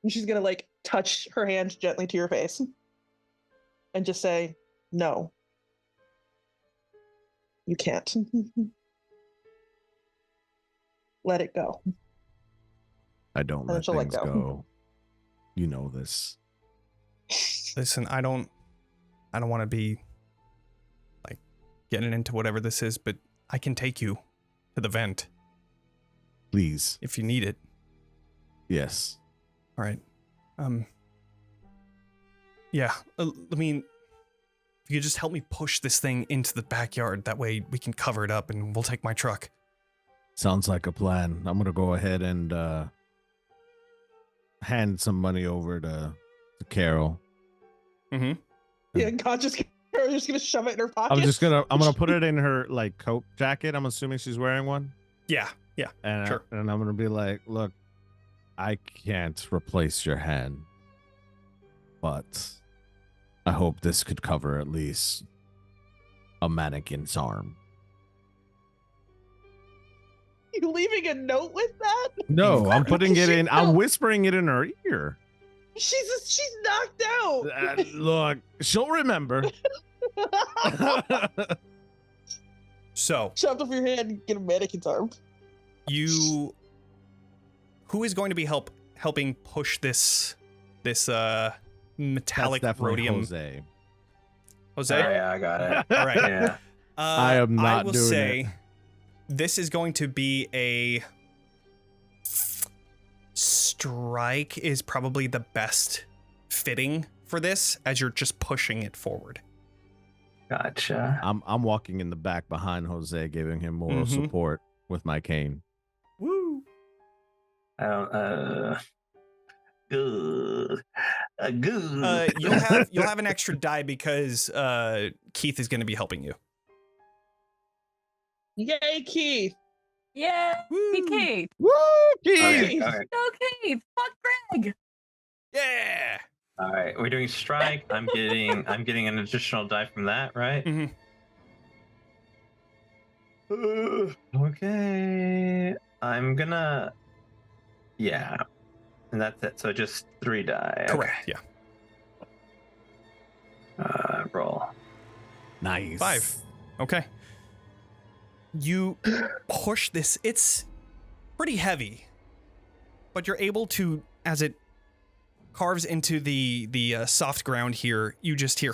And she's going to like touch her hand gently to your face and just say, no, you can't. Let it go. I don't And then let she'll let things go. go. You know this. Listen, I don't want to be like getting into whatever this is, but I can take you to the vent Please. if you need it. Yes. All right. Yeah, I mean, if you could just help me push this thing into the backyard, that way we can cover it up and we'll take my truck. Sounds like a plan. I'm going to go ahead and hand some money over to Carol. Mm-hmm. The unconscious Or you're just gonna shove it in her pocket? I'm gonna put it in her like coat jacket. I'm assuming she's wearing one. Yeah. And Sure. and I'm gonna be like, look, I can't replace your hand, but I hope this could cover at least a mannequin's arm. You leaving a note with that? No, I'm putting it in. I'm No. whispering it in her ear. She's knocked out. Look, she'll remember. So Chopped off your hand and get a mannequin's arm. who is going to be helping push this metallic That's definitely rhodium? Jose. Jose? Yeah, I got it. All right. Yeah. I am not I will doing say it. this is going to be a strike is probably the best fitting for this as you're just pushing it forward. Gotcha. I'm walking in the back behind Jose, giving him moral Mhm. support with my cane. Woo! I don't. Good. Good. You'll have an extra die because Keith is going to be helping you. Yay, Keith! Yeah, Woo! Kate. Woo! Okay, okay. Go Kate. Fuck Greg. Yeah. All right. We're doing strike. I'm getting an additional die from that, right? Mhm. Okay. I'm gonna. Yeah. And that's it. So just 3 die. Correct. Yeah. Roll. Nice. 5. Okay. You push this. It's pretty heavy, but you're able to, as it carves into the soft ground here, you just hear.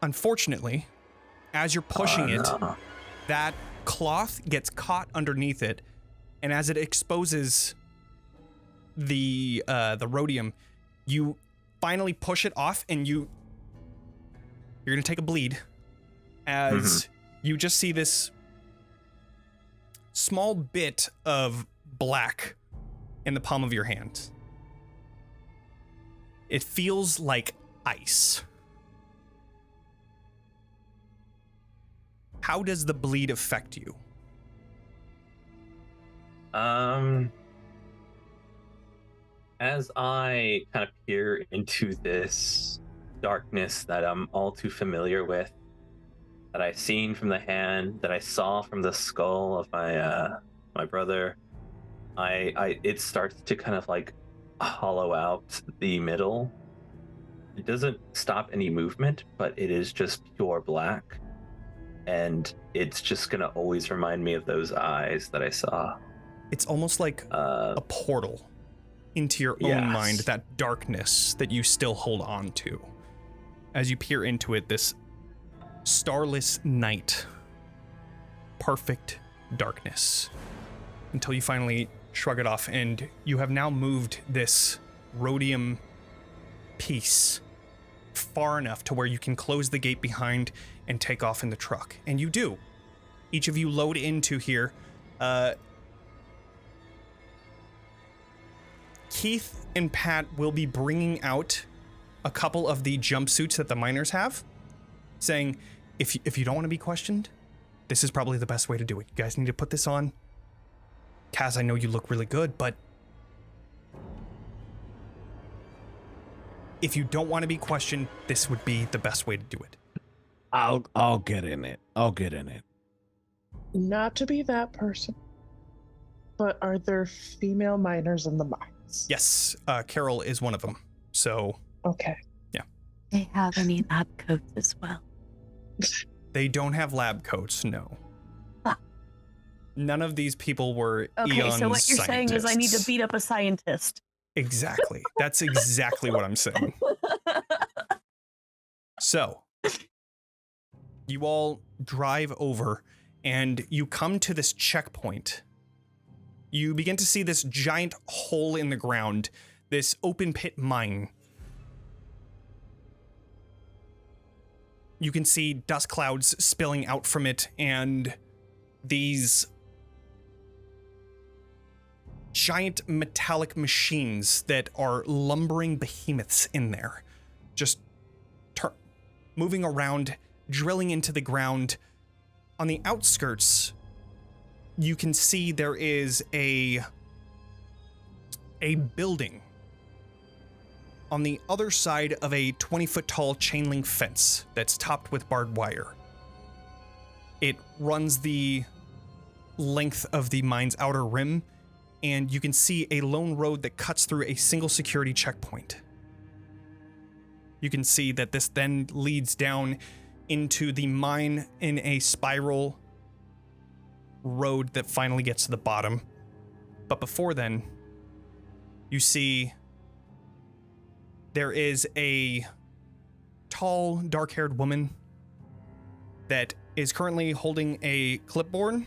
Unfortunately, as you're pushing it, No. that cloth gets caught underneath it, and as it exposes the rhodium, you finally push it off, and you're gonna take a bleed as you just see this small bit of black in the palm of your hand. It feels like ice. How does the bleed affect you? As I kind of peer into this darkness that I'm all too familiar with, that I've seen from the hand, that I saw from the skull of my brother, it starts to kind of like hollow out the middle. It doesn't stop any movement, but it is just pure black, and it's just gonna always remind me of those eyes that I saw. It's almost like a portal into your own mind, that darkness that you still hold on to. As you peer into it, this starless night, perfect darkness, until you finally shrug it off, and you have now moved this rhodium piece far enough to where you can close the gate behind and take off in the truck. And you do. Each of you load into here. Keith and Pat will be bringing out a couple of the jumpsuits that the miners have, saying, if you don't want to be questioned, this is probably the best way to do it. You guys need to put this on. Kaz, I know you look really good, but if you don't want to be questioned, this would be the best way to do it. I'll get in it. I'll get in it. Not to be that person, but are there female miners in the mines? Yes, Carol is one of them. So Okay. They have any lab coats as well. they don't have lab coats, no. Ah. None of these people were Okay, Eon so what you're saying is I need to scientists. beat up a scientist. Exactly. That's exactly what I'm saying. So, you all drive over and you come to this checkpoint. You begin to see this giant hole in the ground, this open pit mine. You can see dust clouds spilling out from it and these giant metallic machines that are lumbering behemoths in there, just moving around, drilling into the ground. On the outskirts, you can see there is a building on the other side of a 20-foot tall chain link fence that's topped with barbed wire. It runs the length of the mine's outer rim, and you can see a lone road that cuts through a single security checkpoint. You can see that this then leads down into the mine in a spiral road that finally gets to the bottom. But before then, you see there is a tall, dark-haired woman that is currently holding a clipboard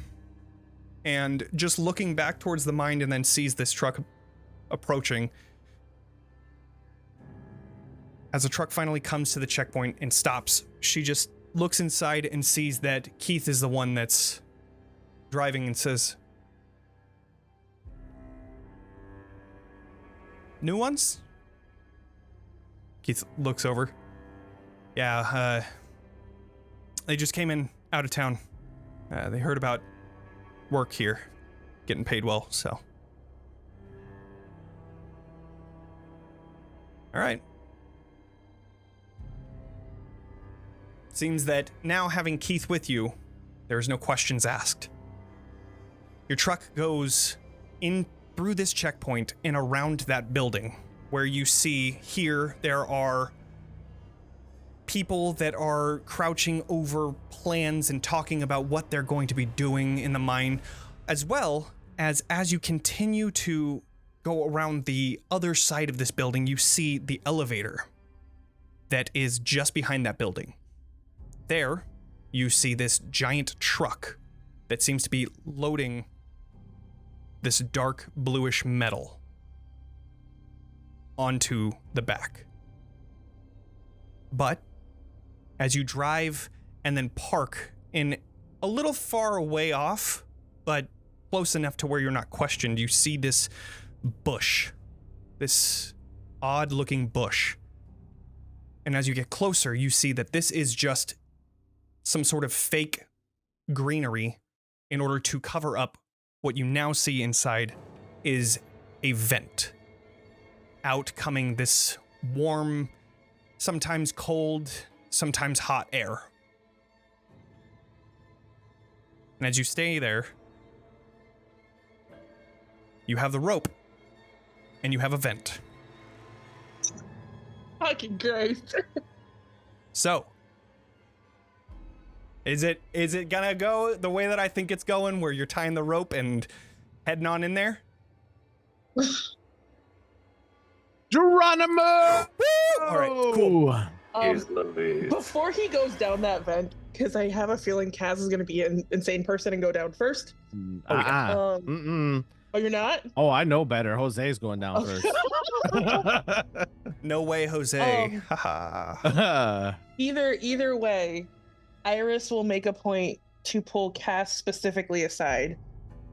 and just looking back towards the mine, and then sees this truck approaching. As the truck finally comes to the checkpoint and stops, she just looks inside and sees that Keith is the one that's driving and says, "New ones?" Keith looks over. "Yeah, they just came in out of town. They heard about work here, getting paid well, so." All right. Seems that now, having Keith with you, there's no questions asked. Your truck goes in through this checkpoint and around that building, where you see here there are people that are crouching over plans and talking about what they're going to be doing in the mine, as well as you continue to go around the other side of this building, you see the elevator that is just behind that building. There, you see this giant truck that seems to be loading this dark bluish metal onto the back. But as you drive and then park in a little far away off, but close enough to where you're not questioned, you see this bush, this odd looking bush. And as you get closer, you see that this is just some sort of fake greenery in order to cover up what you now see inside is a vent. Out coming this warm, sometimes cold, sometimes hot air. And as you stay there, you have the rope and you have a vent. Fucking great. So, is it gonna go the way that I think it's going, where you're tying the rope and heading on in there? Geronimo! All right, cool. Before he goes down that vent, because I have a feeling Kaz is going to be an insane person and go down first. Oh, you're not? Oh, I know better. Jose's going down first. No way, Jose. Haha. Either way, Iris will make a point to pull Cass specifically aside.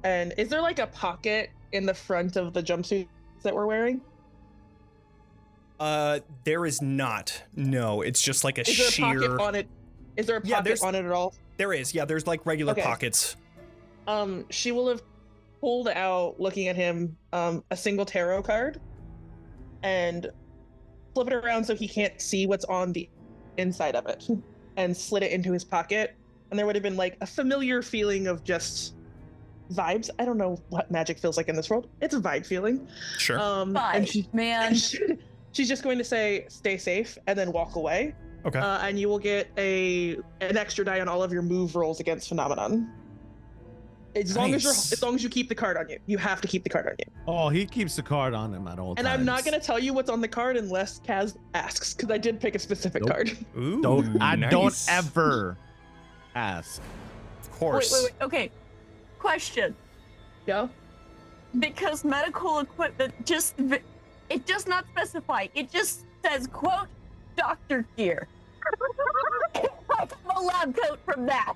And is there like a pocket in the front of the jumpsuits that we're wearing? There is not. No, it's just like a sheer. Is there a pocket on it? Is there a pocket on it at all? There is. Yeah, there's like regular pockets. She will have pulled out, looking at him, a single tarot card, and flip it around so he can't see what's on the inside of it, and slid it into his pocket. And there would have been like a familiar feeling of just vibes. I don't know what magic feels like in this world. It's a vibe feeling. Sure. She's just going to say, "Stay safe," and then walk away. Okay. And you will get an extra die on all of your move rolls against Phenomenon. As long as you keep the card on you. You have to keep the card on you. Oh, he keeps the card on him at all times. And I'm not going to tell you what's on the card unless Kaz asks, because I did pick a specific card. Ooh, don't nice. ever ask. Of course. Wait. Okay. Question. Yeah? Because medical equipment it does not specify. It just says, quote, doctor gear. I have a lab coat from that.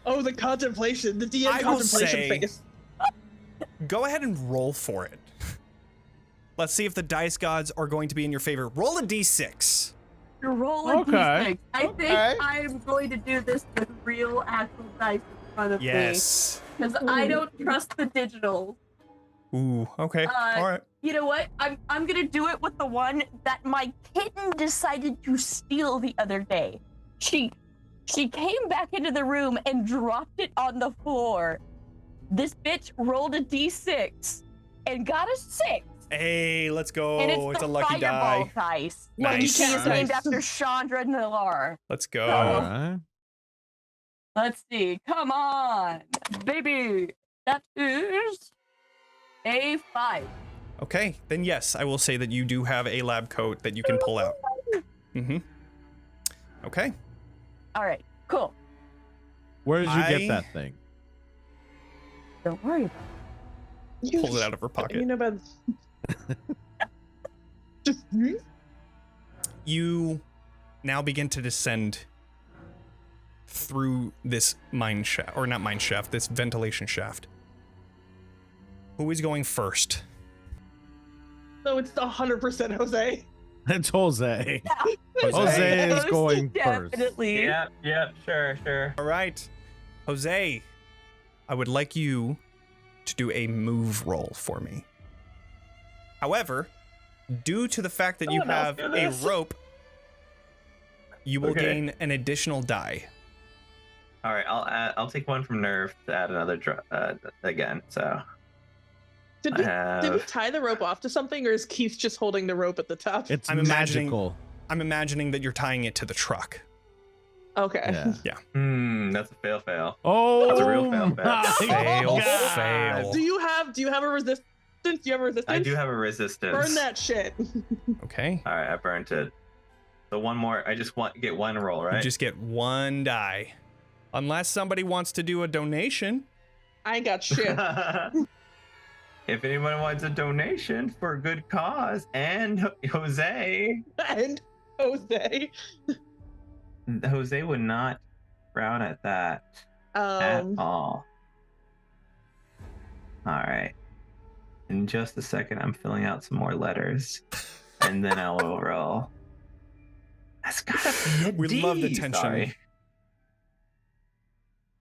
Oh, the contemplation. The DM contemplation face. Go ahead and roll for it. Let's see if the dice gods are going to be in your favor. Roll a d6. Roll a Okay. d6. I think Okay. I'm going to do this with real actual dice in front of me. Yes. Because I don't trust the digital. Ooh, okay. All right. You know what? I'm gonna do it with the one that my kitten decided to steal the other day. She came back into the room and dropped it on the floor. This bitch rolled a d6 and got a 6. Hey, let's go. And It's it's a the lucky fireball die. dice. Nice. She is Nice. named after Chandra Nalar. Let's go. Oh. All right. Let's see. Come on, baby. That is a 5. Okay, then yes, I will say that you do have a lab coat that you can pull out. Mm-hmm. Okay. All right, cool. Where did you I- get that thing? Don't worry about it. You, Pulls it out of her You pocket. know about just You now begin to descend through this mine shaft, or not mine shaft, this ventilation shaft. Who is going first? so it's 100% Jose. It's Jose. Jose. Jose is Most going first. Definitely. Yep, sure. All right. Jose, I would like you to do a move roll for me. However, due to the fact that you Someone else have do a this. rope, you will Okay. gain an additional die. All right, I'll take one from Nerve to add another again. So Did I we have. tie the rope off to something, or is Keith just holding the rope at the top? It's I'm imagining- magical. I'm imagining that you're tying it to the truck. Okay. Yeah. That's a fail. Oh, That's a real fail. my Fail, God. fail. Do you have a resistance? Do you have a resistance? I do have a resistance. Burn that shit. Okay. All right, I burnt it. So one more. I just get one roll, right? You just get one die. Unless somebody wants to do a donation. I ain't got shit. If anyone wants a donation for a good cause, and Jose And Jose. would not frown at that at all. All right. In just a second, I'm filling out some more letters, and then I will roll. That's gotta be a We D. love the tension. Sorry.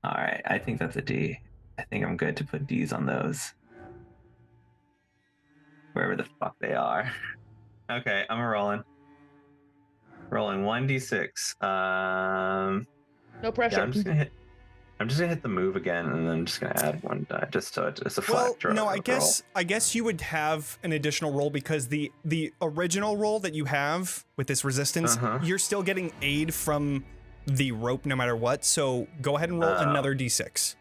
All right, I think that's a D. I think I'm good to put D's on those. Wherever the fuck they are. Okay, I'm rolling. Rolling 1d6. No pressure. Yeah, I'm just gonna hit the move again, and then I'm just gonna add one die, just so it's a flat Well, draw. no, I guess you would have an additional roll because the original roll that you have with this resistance, Uh-huh. you're still getting aid from the rope no matter what. So go ahead and roll another d6.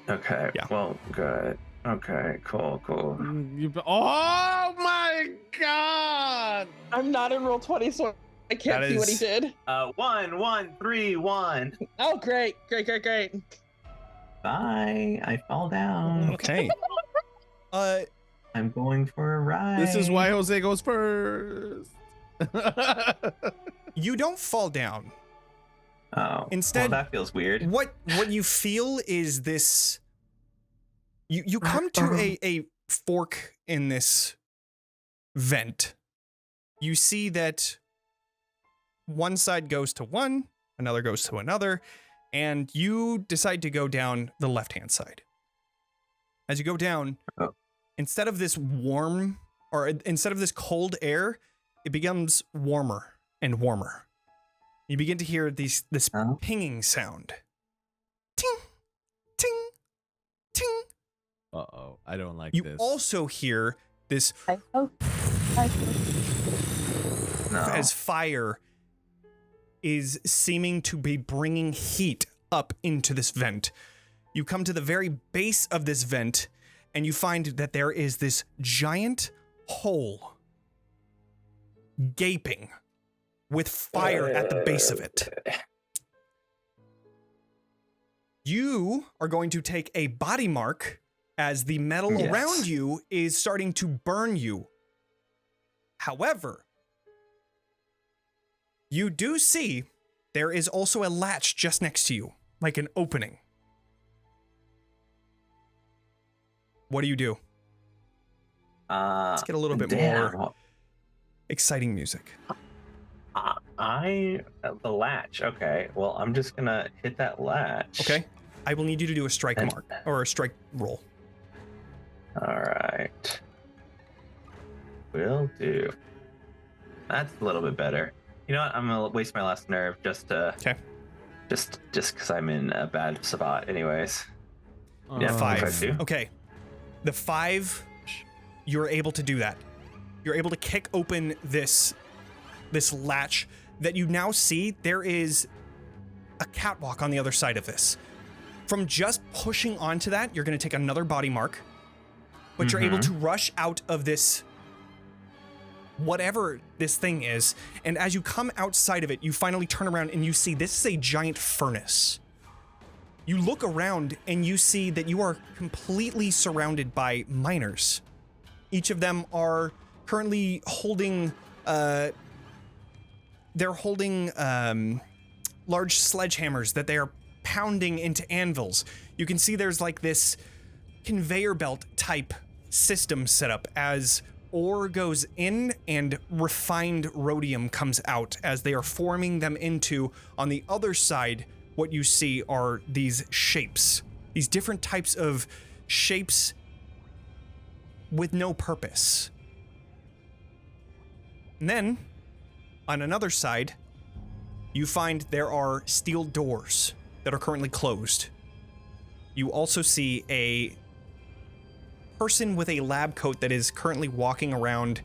Okay. Yeah. Well, good. Okay. Cool. Oh my God! I'm not in roll 20, so I can't That see what he is- did. 1, 3, 1. Oh, great. Bye. I fall down. Okay. I'm going for a ride. This is why Jose goes first. You don't fall down. Oh. Instead- well, that feels weird. What you feel is this. You come to a fork in this vent. You see that one side goes to one, another goes to another, and you decide to go down the left-hand side. As you go down, Oh. instead of this warm, or instead of this cold air, it becomes warmer and warmer. You begin to hear this Oh. pinging sound. Ting, ting, ting. Uh-oh, I don't like You this. also hear this I hope. No. as fire is seeming to be bringing heat up into this vent. You come to the very base of this vent, and you find that there is this giant hole gaping with fire at the base of it. You are going to take a body mark as the metal Yes. around you is starting to burn you. However, you do see there is also a latch just next to you, like an opening. What do you do? Let's get a little bit damn. more exciting music. The latch. Okay, well, I'm just gonna hit that latch. Okay. I will need you to do a strike mark or a strike roll. All right. Will do. That's a little bit better. You know what? I'm gonna waste my last nerve just because I'm in a bad spot, anyways. Yeah, 5. Okay. The 5, you're able to do that. You're able to kick open this latch that you now see. There is a catwalk on the other side of this. From just pushing onto that, you're going to take another body mark, but you're able to rush out of this, whatever this thing is. And as you come outside of it, you finally turn around and you see this is a giant furnace. You look around and you see that you are completely surrounded by miners. Each of them are currently holding, they're holding large sledgehammers that they are pounding into anvils. You can see there's like this conveyor belt type system set up as ore goes in and refined rhodium comes out as they are forming them into, on the other side, what you see are these shapes, these different types of shapes with no purpose. And then, on another side, you find there are steel doors that are currently closed. You also see a person with a lab coat that is currently walking around,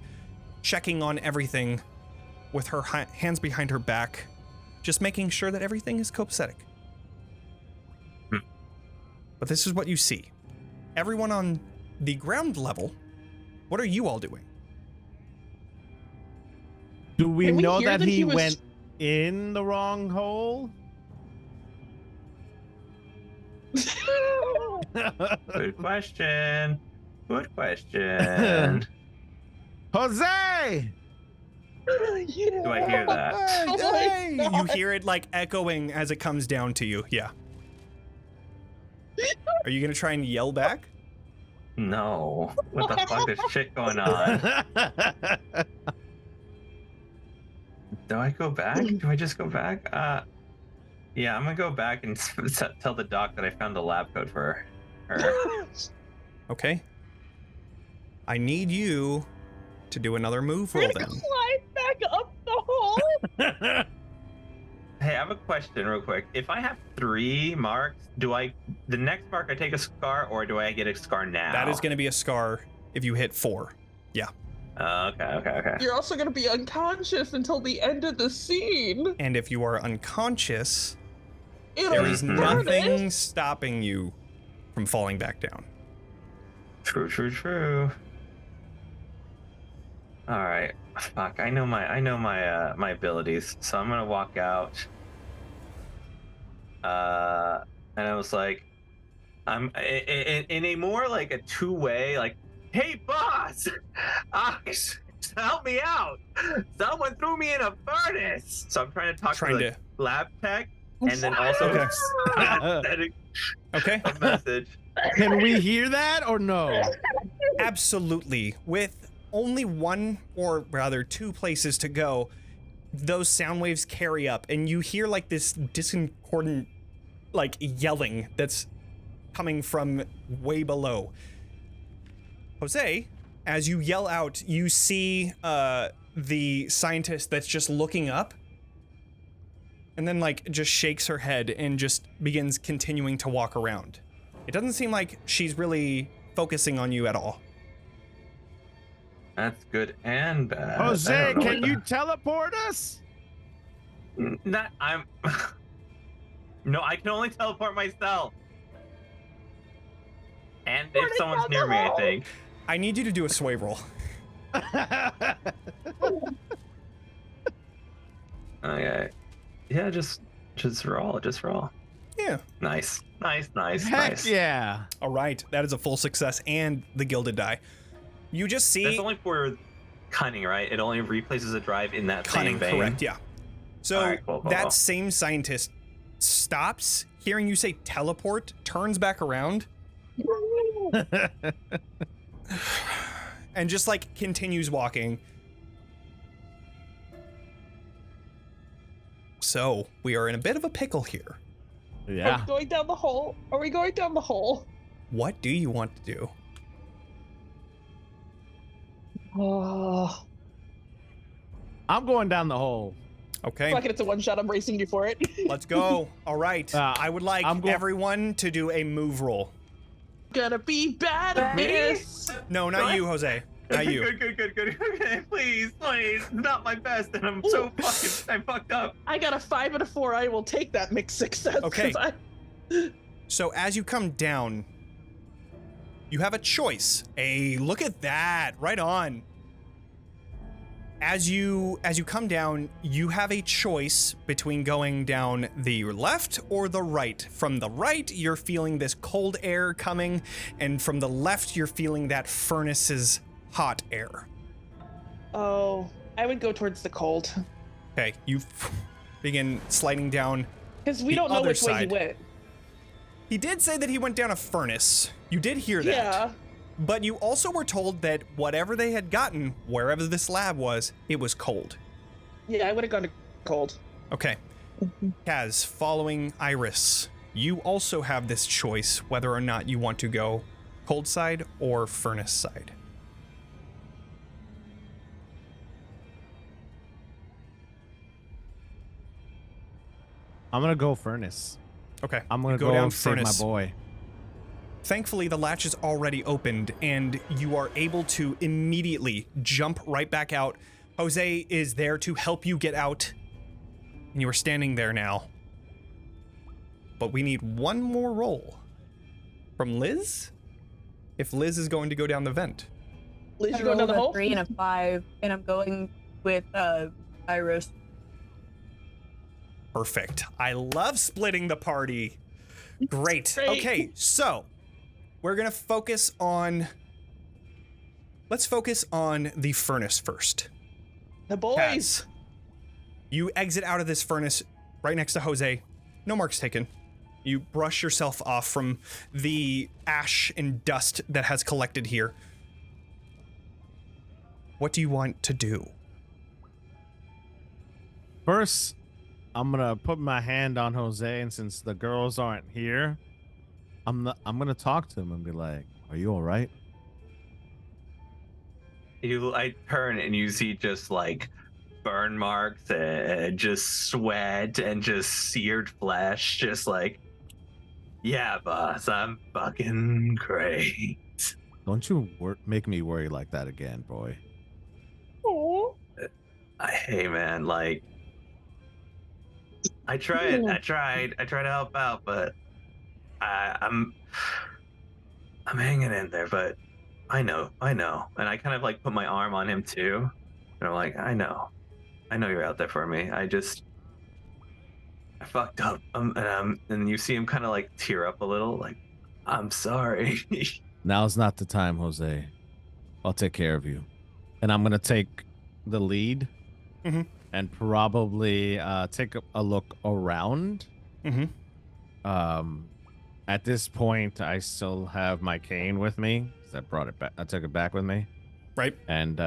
checking on everything with her hands behind her back, just making sure that everything is copacetic. But this is what you see. Everyone on the ground level, what are you all doing? Do we Can we know hear that that he he was- went in the wrong hole? Good question. Good question. Jose! Do I hear that? Oh my You God. hear it like echoing as it comes down to you. Yeah. Are you gonna try and yell back? No. What the fuck is shit going on? Do I go back? Do I just go back? Yeah, I'm gonna go back and tell the doc that I found the lab code for her. Okay. I need you to do another move We're roll gonna then. climb back up the hole. Hey, I have a question real quick. If I have 3 marks, the next mark I take a scar, or do I get a scar now? That is gonna be a scar if you hit 4. Yeah. Okay. You're also gonna be unconscious until the end of the scene. And if you are unconscious, In there a is Mhm. nothing stopping you from falling back down. True. All right. Fuck. I know my abilities, so I'm gonna walk out. And I was like, I'm in a more like a 2-way, like, hey boss, help me out. Someone threw me in a furnace. So I'm trying to talk to the lab tech, and then also Okay. Okay. a message. Can we hear that or no? Absolutely. With only one, or rather 2 places to go, those sound waves carry up, and you hear like this discordant, like yelling that's coming from way below. Jose, as you yell out, you see the scientist that's just looking up, and then like just shakes her head and just begins continuing to walk around. It doesn't seem like she's really focusing on you at all. That's good and bad. Jose, can you teleport us? Not I'm. No, I can only teleport myself. And if someone's near me, I think. I need you to do a sway roll. Okay. Yeah, just roll. Yeah. Nice. Heck yeah. All right. That is a full success and the gilded die. You just see That's only for cunning, right? It only replaces a drive in that cunning, same vein. correct? Yeah. So All right, cool. that same scientist stops, hearing you say teleport, turns back around, and just like continues walking. So we are in a bit of a pickle here. Are Yeah. we going down the hole? Are we going down the hole? What do you want to do? Oh, I'm going down the hole. Okay, fuck it, it's a one shot. I'm racing you for it. let's go. All right. I would like I'm go- everyone to do a move roll. Gonna be bad at Me? this. No, not What? you, Jose. Not you. Good. Okay, please. Not my best, and I'm so I'm fucked up. I got a 5 and a 4. I will take that mixed success. Okay. 'cause So as you come down, you have a choice. Look at that. Right on. As you come down, you have a choice between going down the left or the right. From the right, you're feeling this cold air coming, and from the left, you're feeling that furnace's hot air. Oh, I would go towards the cold. Okay, you begin sliding down. Because we The don't know other which way he side. went. He did say that he went down a furnace. You did hear that. Yeah. But you also were told that whatever they had gotten, wherever this lab was, it was cold. Yeah, I would have gone to cold. Okay. Kaz, following Iris, you also have this choice whether or not you want to go cold side or furnace side. I'm gonna go furnace. Okay. I'm gonna you go down save furnace. my boy. Thankfully, the latch is already opened, and you are able to immediately jump right back out. Jose is there to help you get out, and you are standing there now. But we need one more roll from Liz, if Liz is going to go down the vent. Liz, I you going down rolled the a hole? 3 and a 5, and I'm going with Iris. Perfect. I love splitting the party. Great. Great. Okay, so we're gonna focus on. Let's focus on the furnace first. The boys. Kaz, you exit out of this furnace right next to Jose. No marks taken. You brush yourself off from the ash and dust that has collected here. What do you want to do? First, I'm gonna put my hand on Jose, and since the girls aren't here, I'm gonna talk to him and be like, "Are you all right?" I turn and you see just like burn marks and just sweat and just seared flesh, just like, yeah, boss, I'm fucking great. Don't you make me worry like that again, boy. Aw. Hey man, like I tried to help out, but I'm hanging in there, but I know. And I kind of like put my arm on him too. And I'm like, I know you're out there for me. I fucked up. And you see him kind of like tear up a little, like, I'm sorry. Now's not the time, Jose. I'll take care of you. And I'm gonna take the lead Mhm. and probably take a look around. Mm-hmm. At this point, I still have my cane with me. 'Cause I brought it back. I took it back with me. Right. And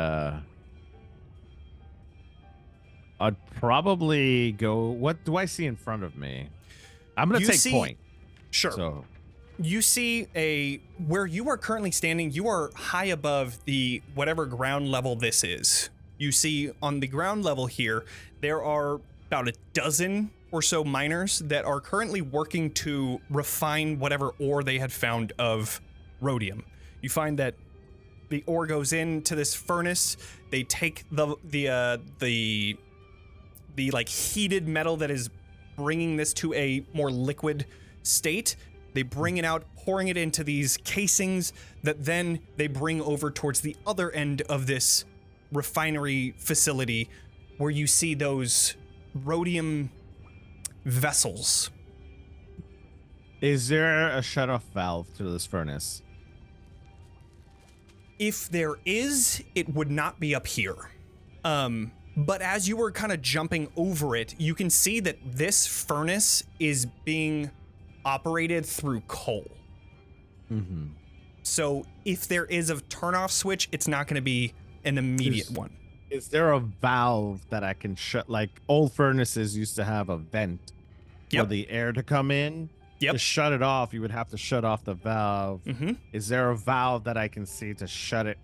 I'd probably go. What do I see in front of me? I'm gonna You take see- point. Sure. So You see where you are currently standing, you are high above the whatever ground level this is. You see on the ground level here, there are about a dozen or so miners that are currently working to refine whatever ore they had found of rhodium. You find that the ore goes into this furnace. They take the like heated metal that is bringing this to a more liquid state. They bring it out, pouring it into these casings that then they bring over towards the other end of this refinery facility, where you see those rhodium vessels. is there a shut-off valve to this furnace? If there is, it would not be up here. But as you were kind of jumping over it, you can see that this furnace is being operated through coal. Mm-hmm. So if there is a turn-off switch, it's not going to be an immediate one. Is there a valve that I can shut? Like old furnaces used to have a vent for the air to come in. Yep. To shut it off, you would have to shut off the valve. Mm-hmm. Is there a valve that I can see to shut it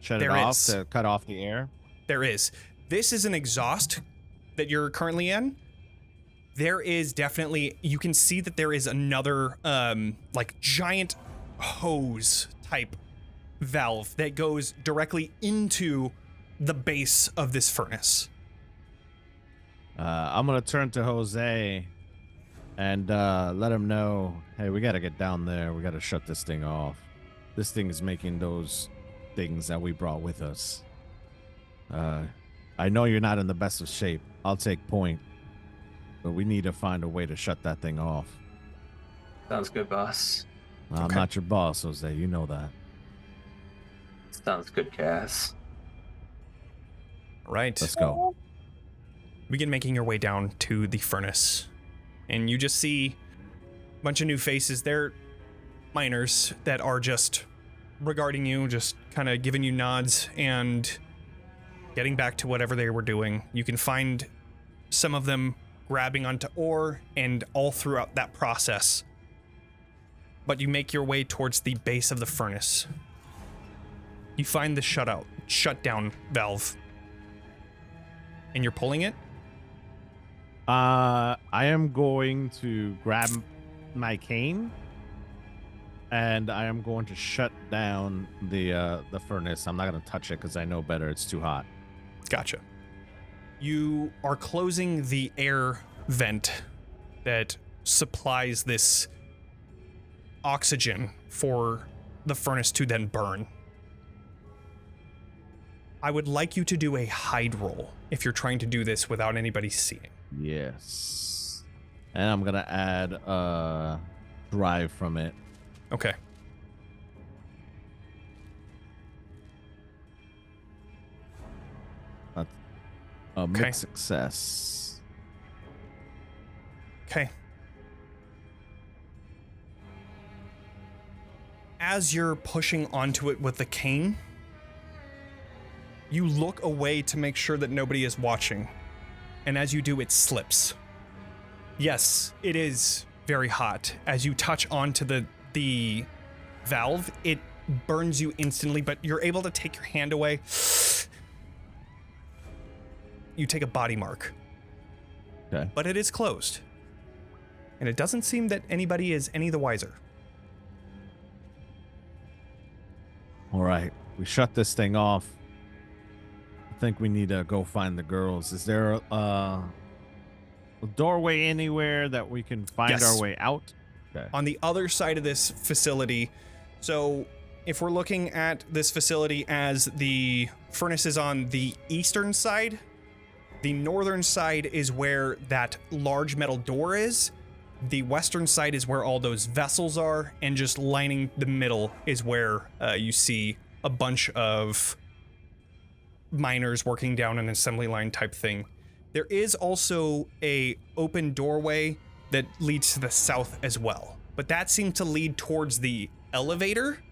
There off, is. to cut off the air? There is. This is an exhaust that you're currently in. There is definitely, you can see that there is another like giant hose type valve that goes directly into the base of this furnace. I'm gonna turn to Jose and let him know, hey, we gotta get down there. We gotta shut this thing off. This thing is making those things that we brought with us. I know you're not in the best of shape. I'll take point. But we need to find a way to shut that thing off. Sounds good, boss. I'm not your boss, Jose. You know that. Sounds good, Cass. All right. Let's go. Begin making your way down to the furnace. And you just see a bunch of new faces. They're miners that are just regarding you, just kind of giving you nods and getting back to whatever they were doing. You can find some of them grabbing onto ore and all throughout that process. But you make your way towards the base of the furnace. You find the shutdown valve. And you're pulling it? I am going to grab my cane and I am going to shut down the furnace. I'm not going to touch it because I know better. It's too hot. Gotcha. You are closing the air vent that supplies this oxygen for the furnace to then burn. I would like you to do a hide roll if you're trying to do this without anybody seeing. Yes. And I'm going to add drive from it. Okay. A mixed success. Okay. As you're pushing onto it with the cane, you look away to make sure that nobody is watching. And as you do, it slips. Yes, it is very hot. As you touch onto the valve, it burns you instantly, but you're able to take your hand away. You take a body mark. Okay. But it is closed. And it doesn't seem that anybody is any the wiser. All right. We shut this thing off. I think we need to go find the girls. Is there a doorway anywhere that we can find our way out? Okay. On the other side of this facility, so if we're looking at this facility as the furnace is on the eastern side, the northern side is where that large metal door is. The western side is where all those vessels are, and just lining the middle is where you see a bunch of miners working down an assembly line type thing. There is also a open doorway that leads to the south as well, but that seemed to lead towards the elevator,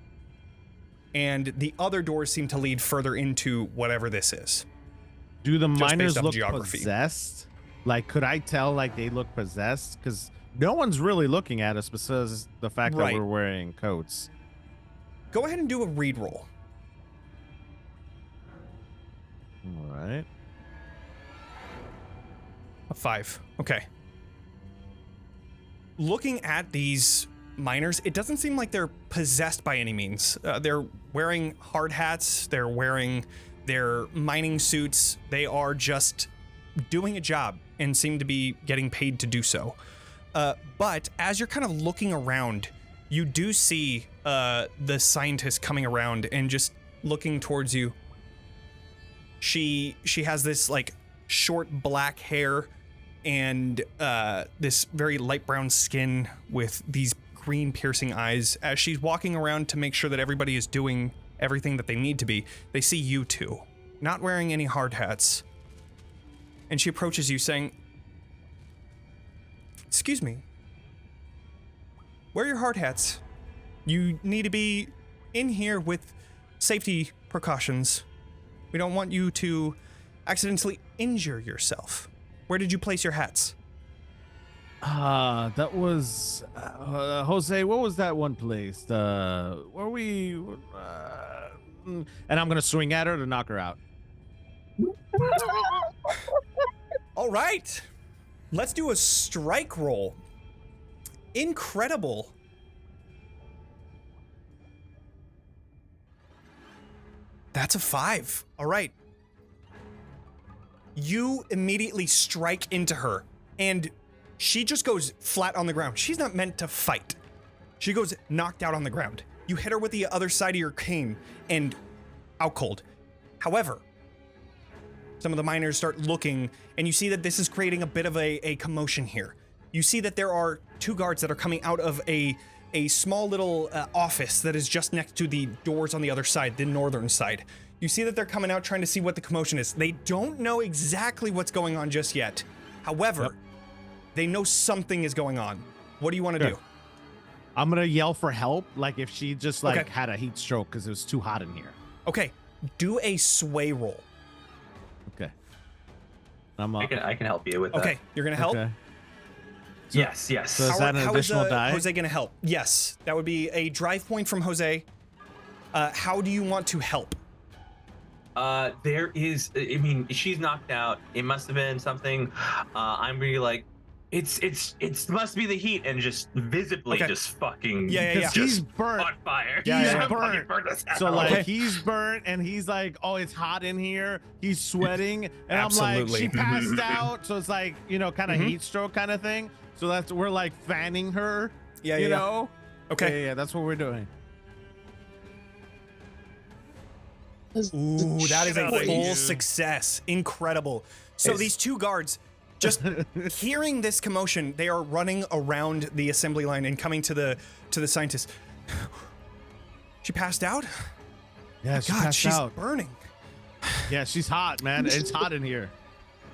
and the other doors seem to lead further into whatever this is. Do the Just miners based off look geography. possessed? Like, could I tell like they look possessed? Because no one's really looking at us besides the fact that Right. we're wearing coats. Go ahead and do a read roll. All right. A 5. Okay. Looking at these miners, it doesn't seem like they're possessed by any means. They're wearing hard hats. They're wearing their mining suits. They are just doing a job and seem to be getting paid to do so. But as you're kind of looking around, you do see the scientist coming around and just looking towards you. She has this like short black hair and this very light brown skin with these green piercing eyes. As she's walking around to make sure that everybody is doing everything that they need to be, they see you two, not wearing any hard hats. And she approaches you saying, "Excuse me, wear your hard hats. You need to be in here with safety precautions. We don't want you to accidentally injure yourself. Where did you place your hats? That was Jose. What was that one place? Where we? And I'm gonna swing at her to knock her out. All right. Let's do a strike roll. Incredible. That's a 5. All right. You immediately strike into her, and she just goes flat on the ground. She's not meant to fight. She goes knocked out on the ground. You hit her with the other side of your cane, and out cold. However, some of the miners start looking, and you see that this is creating a bit of a commotion here. You see that there are 2 guards that are coming out of a small little office that is just next to the doors on the other side, the northern side. You see that they're coming out trying to see what the commotion is. They don't know exactly what's going on just yet. However, they know something is going on. What do you want to do? I'm gonna yell for help, like if she just had a heat stroke because it was too hot in here. Okay, do a sway roll. Okay. I can help you with that. Okay, you're gonna help? Okay. Yes. So is that an additional die? Jose gonna help? Yes, that would be a drive point from Jose. How do you want to help? There is, I mean, she's knocked out. It must have been something. I'm really like, it must be the heat, and just visibly just fucking He's burnt on fire. He's burnt. So like he's burnt and he's like, oh, it's hot in here. He's sweating, and Absolutely. I'm like, she passed out. So it's like, you know, kind of heat stroke kind of thing. So we're like fanning her. You know. Okay. Yeah, that's what we're doing. Ooh, that is a full success. Incredible. So these 2 guards, just hearing this commotion, they are running around the assembly line and coming to the scientists. She passed out? Yeah, she God, passed she's out. burning. Yeah, she's hot, man. It's hot in here.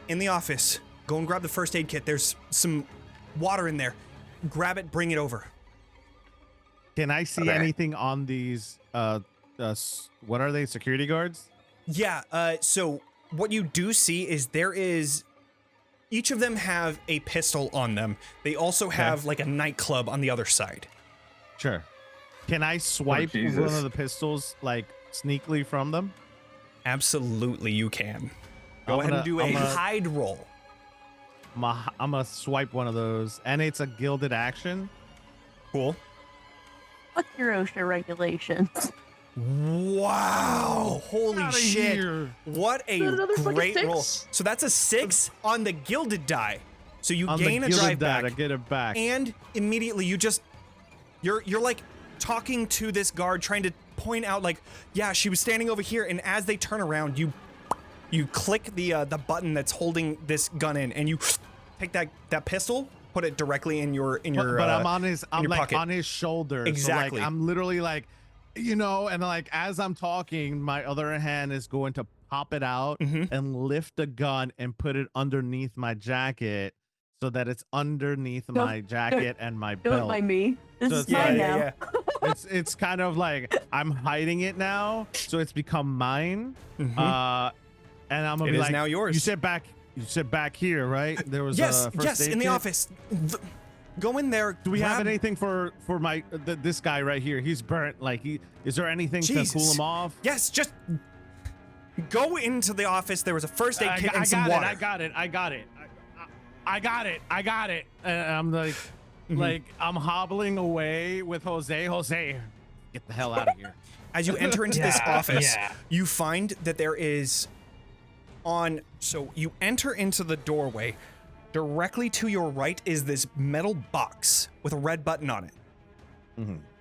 In the office, go and grab the first aid kit. There's some water in there. Grab it, bring it over. Can I see anything on these what are they, security guards? Yeah, so what you do see is each of them have a pistol on them. They also have like a nightclub on the other side. Sure. Can I swipe one of the pistols like sneakily from them? Absolutely, you can. Go ahead and do a hide roll. I'm gonna swipe one of those, and it's a gilded action. Cool. Fuck your OSHA regulations. Wow! Holy shit! Here. What a great roll! So that's a 6 on the gilded die. So you gain a drive back. I get it back. And immediately you're like talking to this guard, trying to point out like, yeah, she was standing over here. And as they turn around, you click the button that's holding this gun in, and you take that pistol, put it directly in your. But I'm on his. I'm like pocket. on his shoulder. Exactly. So like I'm literally like, you know, and like as I'm talking, my other hand is going to pop it out and lift the gun and put it underneath my jacket, so that it's underneath my jacket and my belt. Don't mind me. This is Yeah, mine yeah, now. yeah. It's kind of like I'm hiding it now, so it's become mine. And I'm gonna It be is like, now yours. You sit back here, right? There was Yes, a first yes, aid in the kit. office. Go in there. Do we have grab- anything for my this guy right here? He's burnt. Like is there anything to Jesus. cool him off? Yes, just go into the office. There was a first aid kit and some water. I got it. And I'm like I'm hobbling away with Jose. Jose, get the hell out of here. As you enter into this office, you find that there is so you enter into the doorway. Directly to your right is this metal box with a red button on it.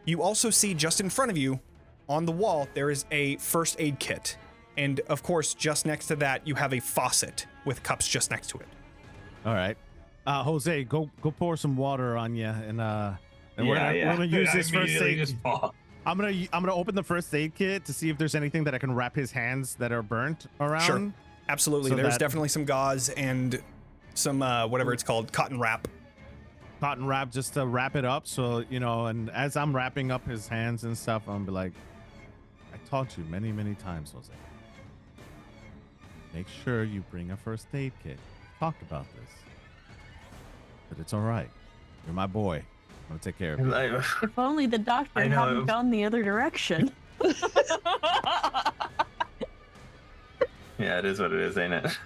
You also see just in front of you on the wall, there is a first aid kit. And of course, just next to that, you have a faucet with cups just next to it. All right. Jose, go pour some water on you, and we're gonna use this first aid. I'm gonna open the first aid kit to see if there's anything that I can wrap his hands that are burnt around. Sure, absolutely. So There's definitely some gauze and some whatever it's called, cotton wrap. Cotton wrap just to wrap it up. So you know, and as I'm wrapping up his hands and stuff, I'm be like, taught you many, many times, Jose. Make sure you bring a first aid kit. Talked about this. But it's all right. You're my boy. I'm going to take care of you. If only the doctor hadn't gone the other direction. Yeah, it is what it is, ain't it?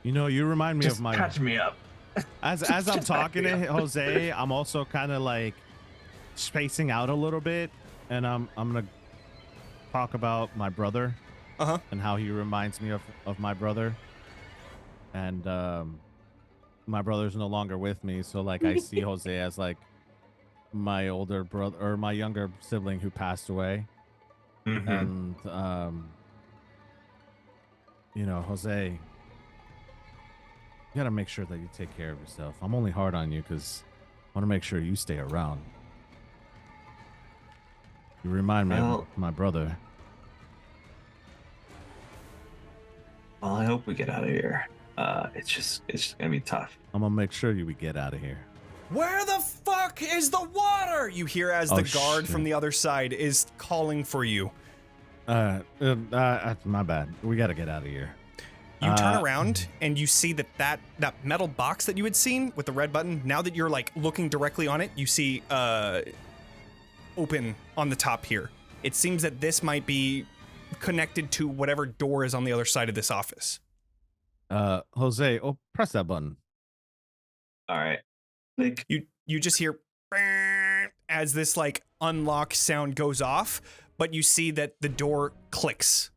You know, you remind me Just of my... catch me up. As I'm talking to Jose, I'm also kind of like spacing out a little bit, and I'm gonna talk about my brother, and how he reminds me of my brother, and my brother's no longer with me, so like I see Jose as like my older brother or my younger sibling who passed away, and you know, Jose, you gotta make sure that you take care of yourself. I'm only hard on you because I want to make sure you stay around. You remind me of my brother. Well, I hope we get out of here. It's just gonna be tough. I'm gonna make sure we get out of here. Where the fuck is the water? You hear as the guard from the other side is calling for you. My bad. We gotta get out of here. You turn around and you see that metal box that you had seen with the red button, now that you're like looking directly on it, you see open on the top here. It seems that this might be connected to whatever door is on the other side of this office. Jose, press that button. All right. Like you just hear as this like unlock sound goes off, but you see that the door clicks.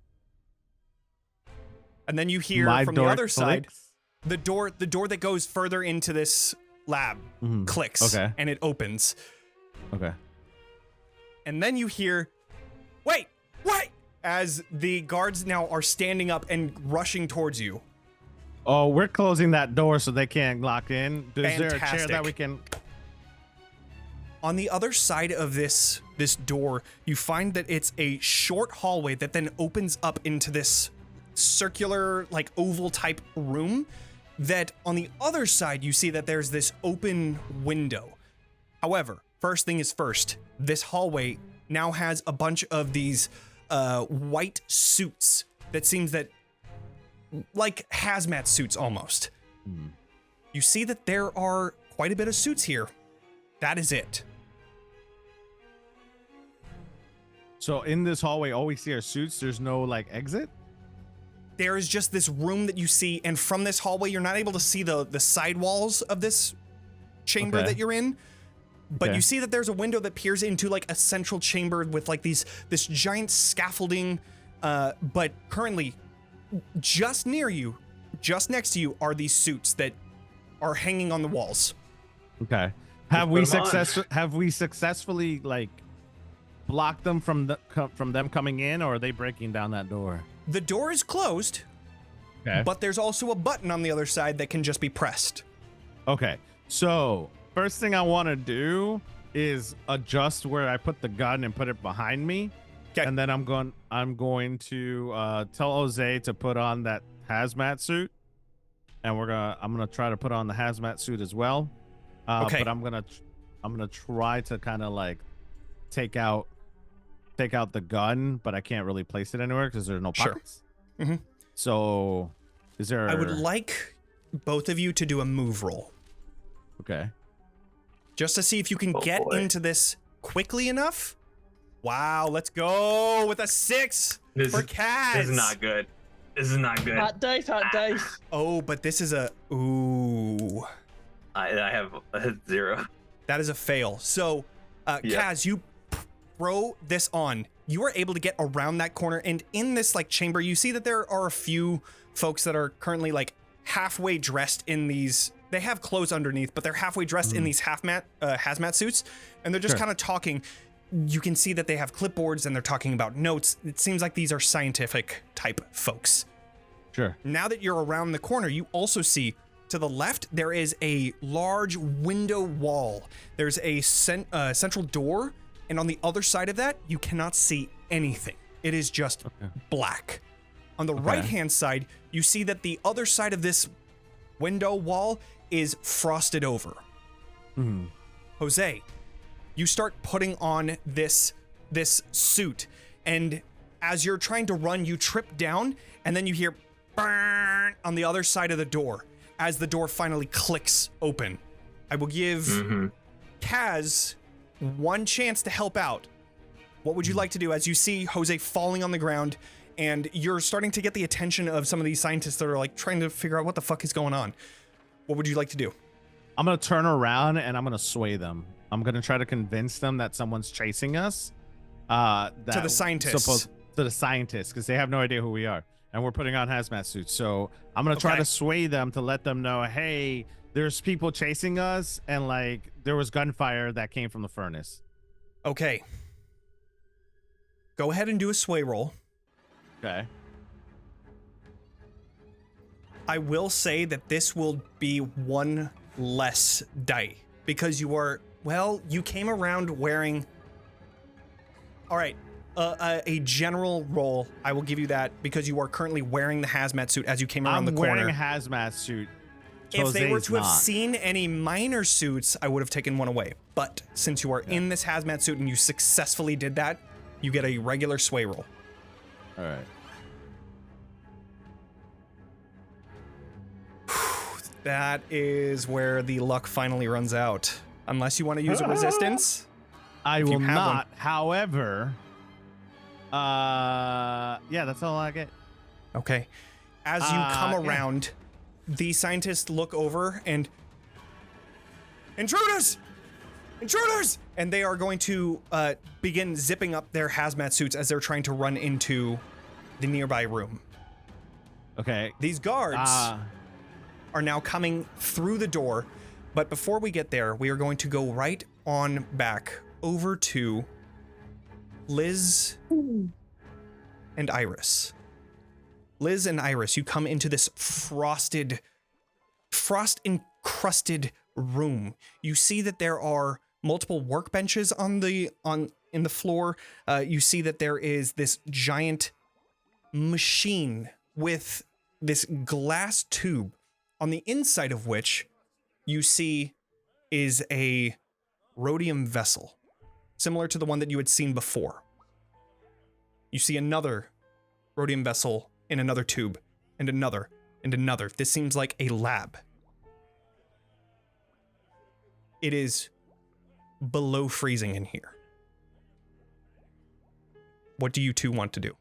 And then you hear from the other side, the door that goes further into this lab clicks and it opens. Okay. And then you hear, wait, as the guards now are standing up and rushing towards you. Oh, we're closing that door so they can't lock in. Is there a chair Fantastic. that we can... On the other side of this door, you find that it's a short hallway that then opens up into this circular, like oval type room, that on the other side you see that there's this open window. However, first thing is first, this hallway now has a bunch of these white suits that seems that like hazmat suits almost. You see that there are quite a bit of suits here. That is it. So in this hallway, all we see are suits. There's no like exit? There is just this room that you see, and from this hallway, you're not able to see the side walls of this chamber that you're in. But you see that there's a window that peers into like a central chamber with like this giant scaffolding. But currently, just near you, just next to you, are these suits that are hanging on the walls. Okay. Have we successfully like blocked them from them coming in, or are they breaking down that door? The door is closed, but there's also a button on the other side that can just be pressed. Okay, so first thing I want to do is adjust where I put the gun and put it behind me. Okay. And then I'm going to tell Jose to put on that hazmat suit, and I'm gonna try to put on the hazmat suit as well. But I'm gonna try to kind of like take out the gun, but I can't really place it anywhere because there's no pockets. Sure. So is there... I would like both of you to do a move roll. Okay. Just to see if you can get into this quickly enough. Wow, let's go with a 6 for Kaz. This is not good. This is not good. Hot dice. Oh, but this is a... Ooh. I have a 0. That is a fail. So, Kaz, you throw this on. You are able to get around that corner, and in this like chamber, you see that there are a few folks that are currently like halfway dressed in these. They have clothes underneath, but they're halfway dressed in these hazmat suits, and they're just kind of talking. You can see that they have clipboards and they're talking about notes. It seems like these are scientific type folks. Sure. Now that you're around the corner, you also see to the left, there is a large window wall. There's a central door, and on the other side of that, you cannot see anything. It is just black. On the right-hand side, you see that the other side of this window wall is frosted over. Jose, you start putting on this suit, and As you're trying to run, you trip down, and then you hear burn on the other side of the door as the door finally clicks open. I will give Kaz one chance to help out. What would you like to do as you see Jose falling on the ground and you're starting to get the attention of some of these scientists that are like trying to figure out what the fuck is going on? What would you like to do? I'm going to turn around and I'm going to sway them. I'm going to try to convince them that someone's chasing us. To the scientists. To the scientists, because they have no idea who we are. And we're putting on hazmat suits. So I'm going to try to sway them to let them know, hey, there's people chasing us. And like there was gunfire that came from the furnace. Okay. Go ahead and do a sway roll. Okay. I will say that this will be one less die because you are, well, you came around wearing. All right. A general roll, I will give you that because you are currently wearing the hazmat suit as you came around the corner. I'm wearing a hazmat suit. If they were to have seen any minor suits, I would have taken one away. But since you are in this hazmat suit and you successfully did that, you get a regular sway roll. All right. That is where the luck finally runs out. Unless you want to use a resistance. I will not. However, yeah, that's all I get. Okay. As you come around, the scientists look over and intruders! Intruders! And they are going to begin zipping up their hazmat suits as they're trying to run into the nearby room. Okay. These guards are now coming through the door, but before we get there, we are going to go right on back over to Liz and Iris. Liz and Iris, you come into this frost-encrusted room. You see that there are multiple workbenches in the floor. You see that there is this giant machine with this glass tube, on the inside of which you see is a rhodium vessel, similar to the one that you had seen before. You see another rhodium vessel in another tube, and another, and another. This seems like a lab. It is below freezing in here. What do you two want to do?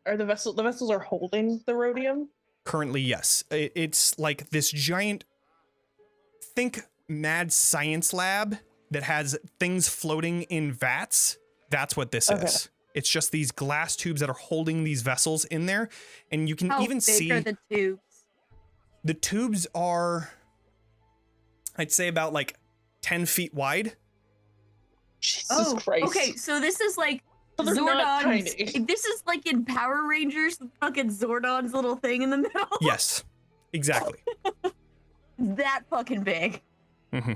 Are the vessels are holding the rhodium? Currently, yes. It's like this giant, think mad science lab that has things floating in vats. That's what this is. It's just these glass tubes that are holding these vessels in there. And you can even see... How big are the tubes? The tubes are, I'd say about like 10 feet wide. Jesus Christ. Okay, so this is like So they're not Zordon's. tiny. This is like in Power Rangers, fucking Zordon's little thing in the middle. Yes, exactly. That fucking big. Mm-hmm.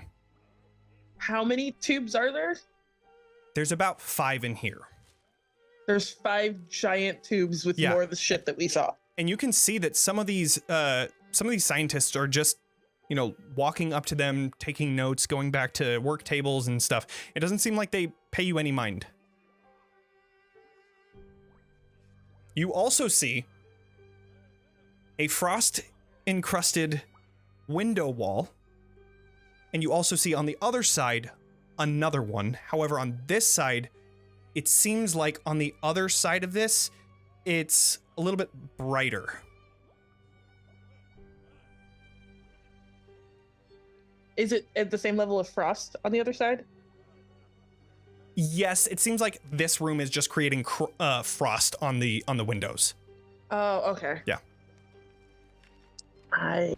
How many tubes are there? There's about 5 in here. There's 5 giant tubes with more of the shit that we saw. And you can see that some of these scientists are just, walking up to them, taking notes, going back to work tables and stuff. It doesn't seem like they pay you any mind. You also see a frost-encrusted window wall, and you also see on the other side another one. However, on this side, it seems like on the other side of this, it's a little bit brighter. Is it at the same level of frost on the other side? Yes, it seems like this room is just creating frost on the windows. Oh, okay. Yeah. I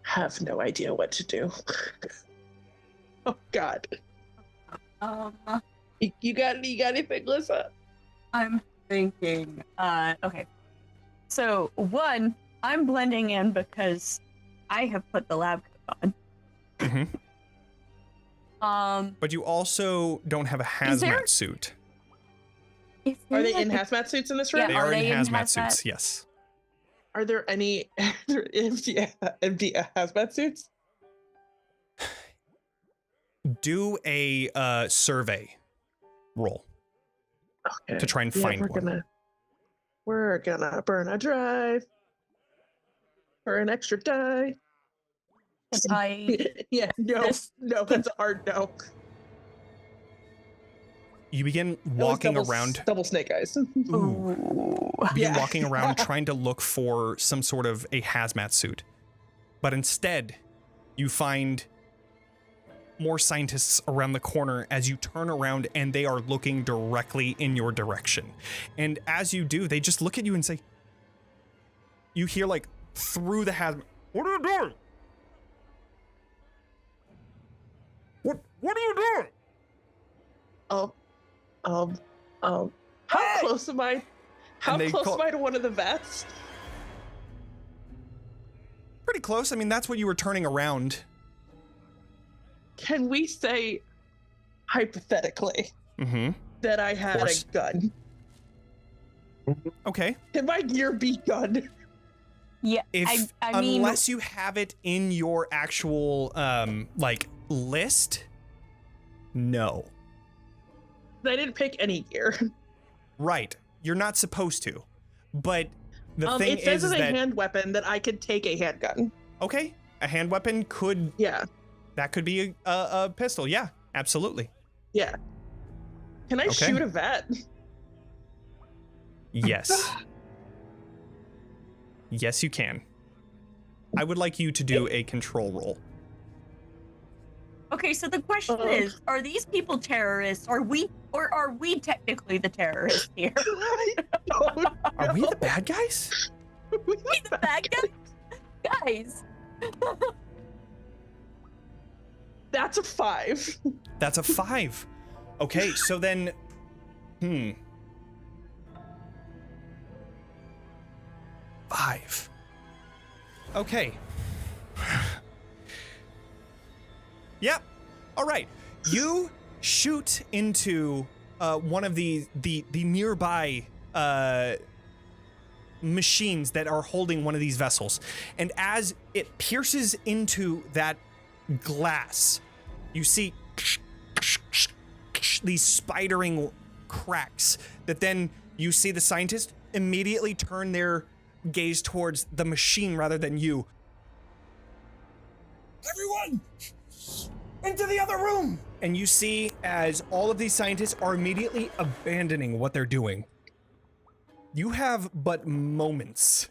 have no idea what to do. Oh God. You got anything, Lyssa? I'm thinking. Okay. So one, I'm blending in because I have put the lab coat on. Mm-hmm. But you also don't have a hazmat suit. Are they in hazmat suits in this room? Yeah, They are in hazmat hazmat? suits, yes. Are there any empty hazmat suits? Do a survey roll. Okay. to try and Yeah, find we're one. gonna burn a drive for an extra die. Yeah, no, that's a hard no. You begin It was walking around. double snake eyes. Ooh. Ooh. You begin Yeah. walking around trying to look for some sort of a hazmat suit. But instead, you find more scientists around the corner as you turn around and they are looking directly in your direction. And as you do, they just look at you and say, you hear like through the hazmat, "What are you doing? What are you doing?" How close am I? How And they close call- am I to one of the vets? Pretty close. I mean, that's what you were turning around. Can we say, hypothetically, Mm-hmm. that I had a course. gun? Okay. Can my gear be gun? Yeah, If I mean, unless you have it in your actual like list, no. I didn't pick any gear. Right. You're not supposed to. But the thing it says is as a that hand weapon that I could take a handgun. okay, a hand weapon could Yeah, that could be a pistol. Yeah, absolutely. yeah. Can I Okay. shoot a vet? Yes. Yes, you can. I would like you to do a control roll. okay, so the question is, are these people terrorists? Or are we technically the terrorists here? Are we the bad guys? We the bad guys? Guys. That's a 5. That's a 5. Okay, so then, 5. Okay. Yep. All right. You shoot into one of the nearby machines that are holding one of these vessels, and as it pierces into that glass, you see these spidering cracks that then you see the scientist immediately turn their gaze towards the machine rather than you. Everyone, into the other room! And you see as all of these scientists are immediately abandoning what they're doing. You have but moments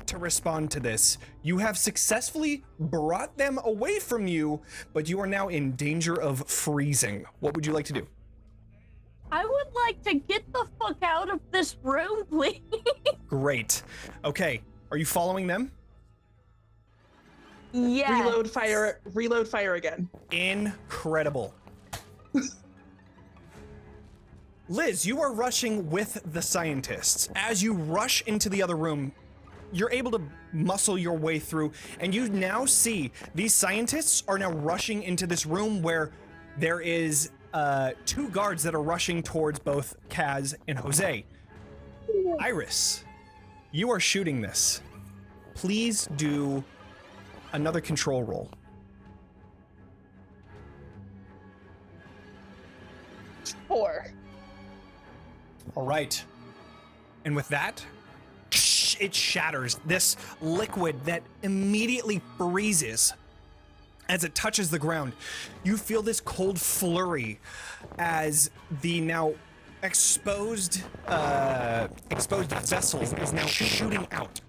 to respond to this. You have successfully brought them away from you, but you are now in danger of freezing. What would you like to do? I would like to get the fuck out of this room, please. Great. Okay, are you following them? Yeah. Reload fire again. Incredible. Liz, you are rushing with the scientists. As you rush into the other room, you're able to muscle your way through, and you now see these scientists are now rushing into this room where there is 2 guards that are rushing towards both Kaz and Jose. Iris, you are shooting this. Please do another control roll. 4. All right. And with that, it shatters. This liquid that immediately freezes as it touches the ground. You feel this cold flurry as the now exposed vessel is now shooting out.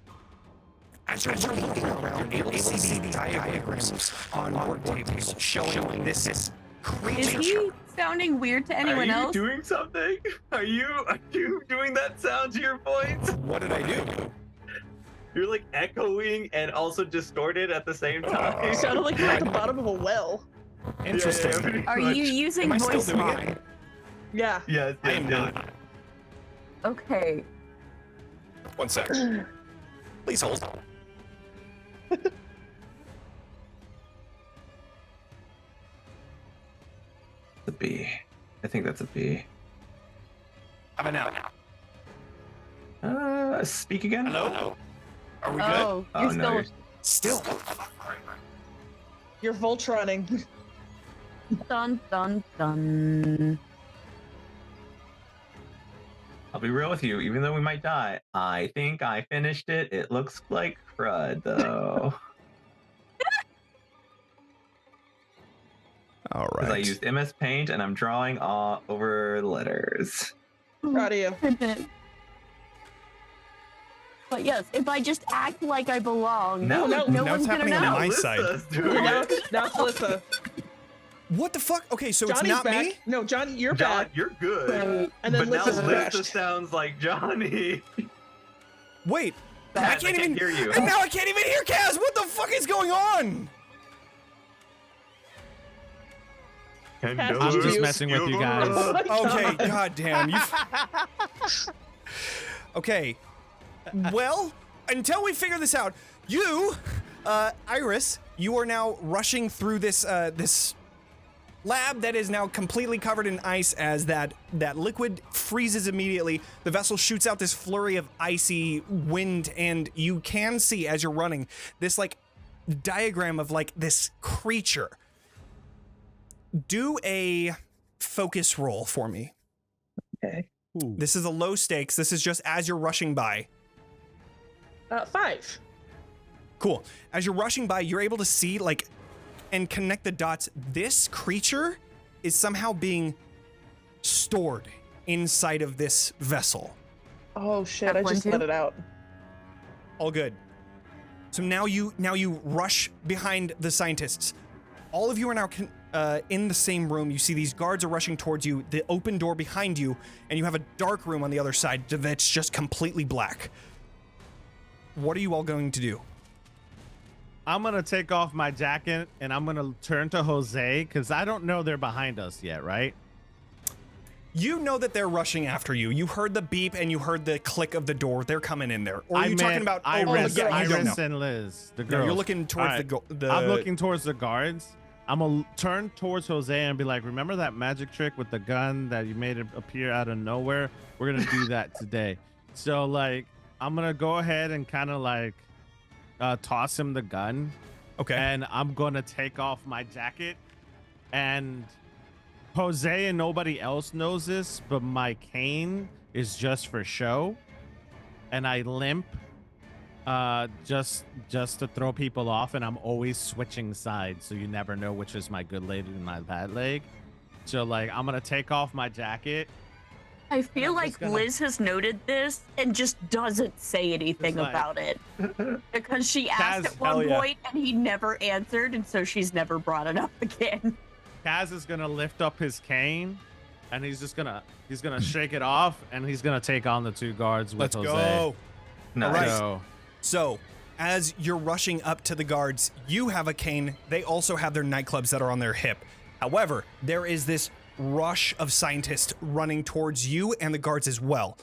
As you're looking around, you're able to see the diagrams on board tables showing this creature. Is he sounding weird to anyone Are you else? doing something? Are you doing that sound to your voice? What did I do? You're like echoing and also distorted at the same time. You sounded like you're at the bottom of a well. Interesting. pretty Are much. you using Am I still voice doing mod? it? Yeah. Yes, I yes, am yes. not. Okay. 1 sec. Please hold. The B. I think that's a B. How about now? Speak again? Hello? Are we good? Oh, Oh, you're no, still Still. You're Voltroning. dun dun dun. I'll be real with you. Even though we might die, I think I finished it. It looks like crud, though. All Because I right. used MS Paint and I'm drawing all over letters. Proud of you. But yes, if I just act like I belong, No, no now one's it's gonna happening on know. my Lyssa's side. doing Now, it. now it's Lyssa. What the fuck? Okay, so Johnny's it's not back. me? No, Johnny, you're John, back. you're good. And then But now Lyssa's Lyssa crashed. sounds like Johnny. Wait. I Kaz, can't even hear you. And now I can't even hear Kaz. What the fuck is going on? I'm just messing with you guys. Oh my God. Okay, goddamn. You. Okay. Well, until we figure this out, you, Iris, you are now rushing through this this lab that is now completely covered in ice as that liquid freezes immediately. The vessel shoots out this flurry of icy wind, and you can see as you're running this like diagram of like this creature. Do a focus roll for me. Okay. Ooh. This is a low stakes. This is just as you're rushing by. 5. Cool. As you're rushing by, you're able to see like and connect the dots. This creature is somehow being stored inside of this vessel. Oh shit! That I one just too? let it out. All good. So now you rush behind the scientists. All of you are now in the same room. You see these guards are rushing towards you, the open door behind you, and you have a dark room on the other side that's just completely black. What are you all going to do? I'm gonna take off my jacket and I'm gonna turn to Jose because I don't know they're behind us yet, right? You know that they're rushing after you. You heard the beep and you heard the click of the door. They're coming in there. Or are you talking about Iris, yeah, you don't know. and Liz, the No, girls? you're looking towards All right. the I'm looking towards the guards. I'm gonna turn towards Jose and be like, remember that magic trick with the gun that you made it appear out of nowhere? We're gonna do that today. So like, I'm gonna go ahead and kind of like toss him the gun. Okay. And I'm gonna take off my jacket, and Jose and nobody else knows this, but my cane is just for show, and I limp just to throw people off, and I'm always switching sides, so you never know which is my good leg and my bad leg. So like, I'm gonna take off my jacket. I feel I'm like just gonna- Liz has noted this and just doesn't say anything Just like- about it. Because she asked Kaz, at one hell yeah. point and he never answered, and so she's never brought it up again. Kaz is gonna lift up his cane, and he's gonna shake it off, and he's gonna take on the two guards with Let's Jose. go. Nice. All right. So, So, as you're rushing up to the guards, you have a cane. They also have their nightclubs that are on their hip. However, there is this rush of scientists running towards you and the guards as well.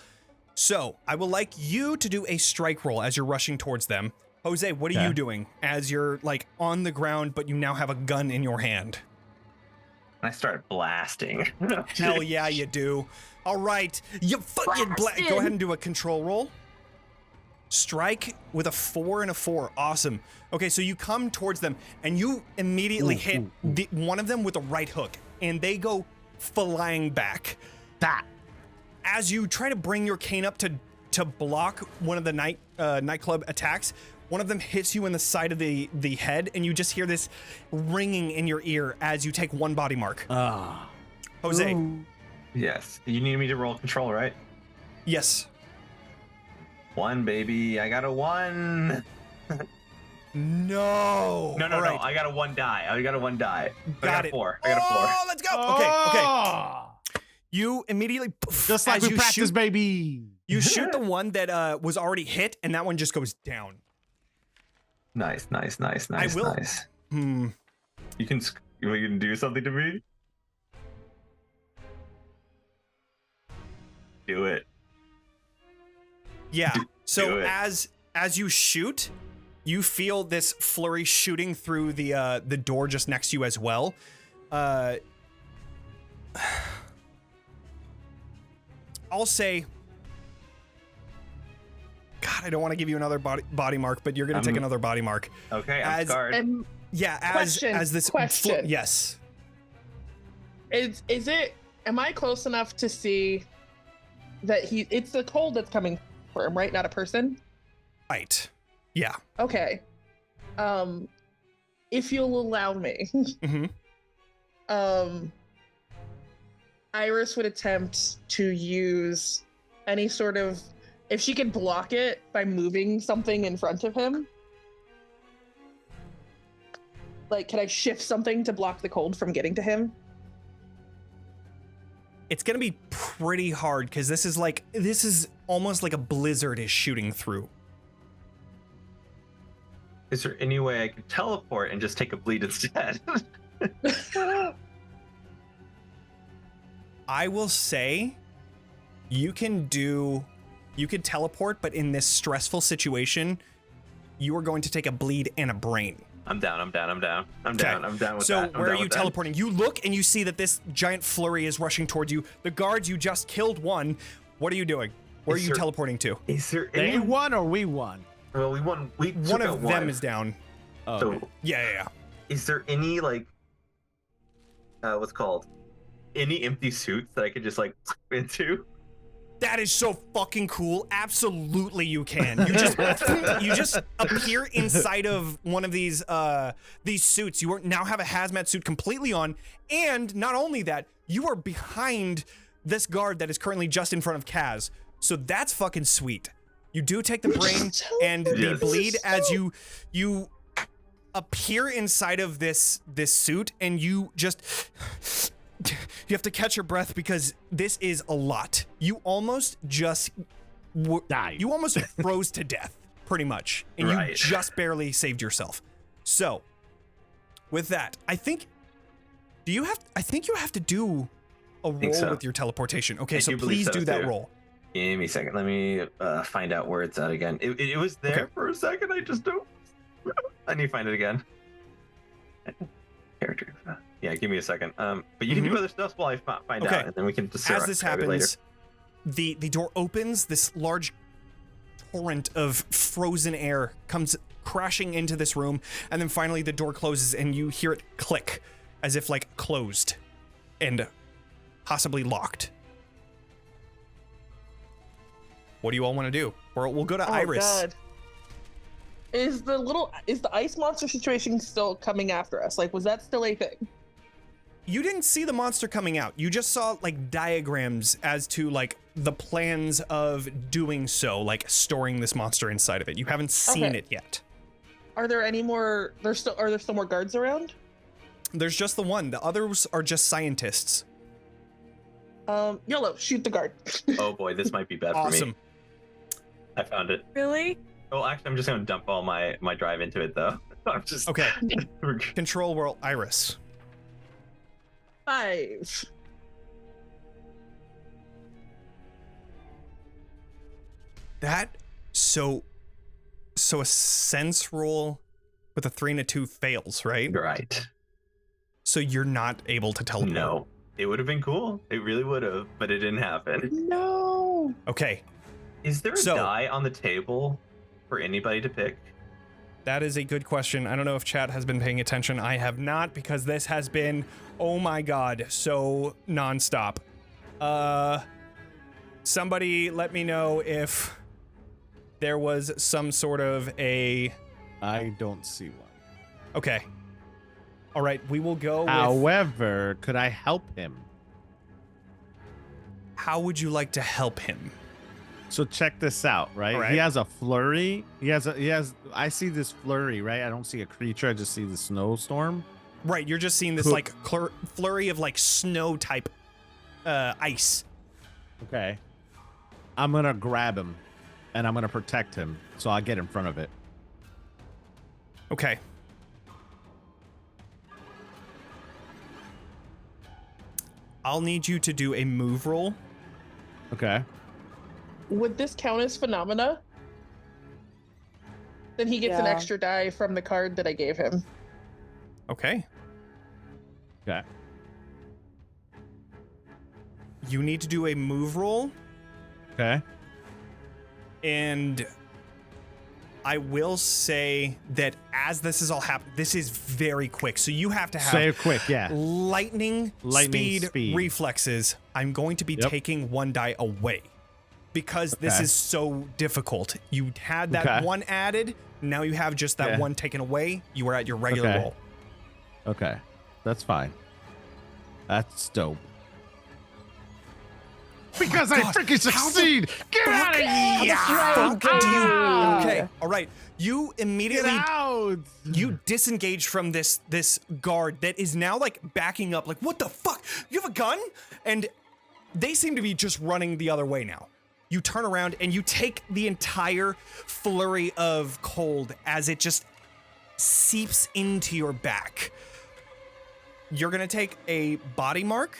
So, I would like you to do a strike roll as you're rushing towards them. Jose, what are Okay. you doing as you're like on the ground, but you now have a gun in your hand? I started blasting. Hell yeah, you do. All right, you fucking Blasted. go ahead and do a control roll. Strike with a 4 and a 4. Awesome. Okay, so you come towards them and you immediately hit one of them with a right hook, and they go flying back. that. As you try to bring your cane up to block one of the nightclub attacks, one of them hits you in the side of the head, and you just hear this ringing in your ear as you take one body mark. Jose, Yes. You need me to roll control, right? yes. 1, baby. I got a 1. No. No. All right. I got a 1 die. I got a 1 die. I got it. a 4. I got a 4. Oh, let's go. Okay. Oh! You immediately, Just like as we you practice, shoot, baby. you shoot the one that was already hit, and that one just goes down. Nice. I will- Nice. Hmm. You can do something to me? Do it. Yeah. Do So it. as you shoot, you feel this flurry shooting through the door just next to you as well. I'll say, God, I don't want to give you another body mark, but you're gonna take another body mark. Okay, I'm As- scarred. Yeah, Question, as this question. yes. Is it? Am I close enough to see that it's the cold that's coming for him, right? Not a person? Right. Yeah. Okay. If you'll allow me, Iris would attempt to use any sort of, if she can block it by moving something in front of him. Like, can I shift something to block the cold from getting to him? It's gonna be pretty hard because this is almost like a blizzard is shooting through. Is there any way I could teleport and just take a bleed instead? I will say you could teleport, but in this stressful situation, you are going to take a bleed and a brain. I'm down with that. So where are you teleporting? You look and you see that this giant flurry is rushing towards you. The guards, you just killed one. What are you doing? Where are you teleporting to? Is there They won or we won? Well, we won. One of them is down. Oh, So, okay. Yeah. is there any like, what's called, any empty suits that I could just like into? That is so fucking cool. Absolutely, you can. You just appear inside of one of these suits. You now have a hazmat suit completely on, and not only that, you are behind this guard that is currently just in front of Kaz. So that's fucking sweet. You do take the brain and the bleed as you appear inside of this suit, and you have to catch your breath because this is a lot. You almost just Died. You almost froze to death, pretty much, and you just barely saved yourself. So, with that, I think you have to do a roll with your teleportation. Okay, so please do that roll. Give me a second. Let me find out where it's at again. It was there for a second. I just don't. I need to find it again. Character. Yeah, give me a second. But you can do other stuff while I find out, and then we can just. As this happens, the door opens. This large torrent of frozen air comes crashing into this room, and then finally the door closes, and you hear it click, as if like closed, and possibly locked. What do you all want to do? Or we'll go to Iris. God. Is the ice monster situation still coming after us? Like, was that still a thing? You didn't see the monster coming out. You just saw like diagrams as to like the plans of doing so, like storing this monster inside of it. You haven't seen it yet. Are there any more? Are there still more guards around? There's just the one. The others are just scientists. Yellow, shoot the guard. Oh boy, this might be bad for me. Awesome. I found it. Really? Oh, actually, I'm just gonna dump all my drive into it though. I'm just okay. Control world, Iris. 5. That so a sense roll with a 3 and a 2 fails, right? Right. So you're not able to teleport. No, it would have been cool. It really would have, but it didn't happen. No. Okay. Is there a die on the table for anybody to pick? That is a good question. I don't know if chat has been paying attention. I have not, because this has been, oh my god, so nonstop. Somebody let me know if there was some sort of a... I don't see one. Okay. All right, we will go with... However, could I help him? How would you like to help him? So check this out, right? All right. He has a flurry. I see this flurry, right? I don't see a creature. I just see the snowstorm. Right, you're just seeing this like flurry of like snow type ice. Okay. I'm going to grab him and I'm going to protect him. So I'll get in front of it. Okay. I'll need you to do a move roll. Okay. Would this count as phenomena? Then he gets an extra die from the card that I gave him. Okay. Okay. You need to do a move roll. Okay. And I will say that as this is all happening, this is very quick. So you have to have lightning speed reflexes. I'm going to be taking one die away. because this Okay. is so difficult. You had that Okay. one added, now you have just that one taken away. You are at your regular roll. Okay, that's fine. That's dope. Because I God, freaking how the succeed! Get out of here! Fuck do you? Ah! Okay, all right. You Get immediately out! you disengage from this guard that is now like backing up. Like, what the fuck? You have a gun? And they seem to be just running the other way now. You turn around and you take the entire flurry of cold as it just seeps into your back. You're gonna take a body mark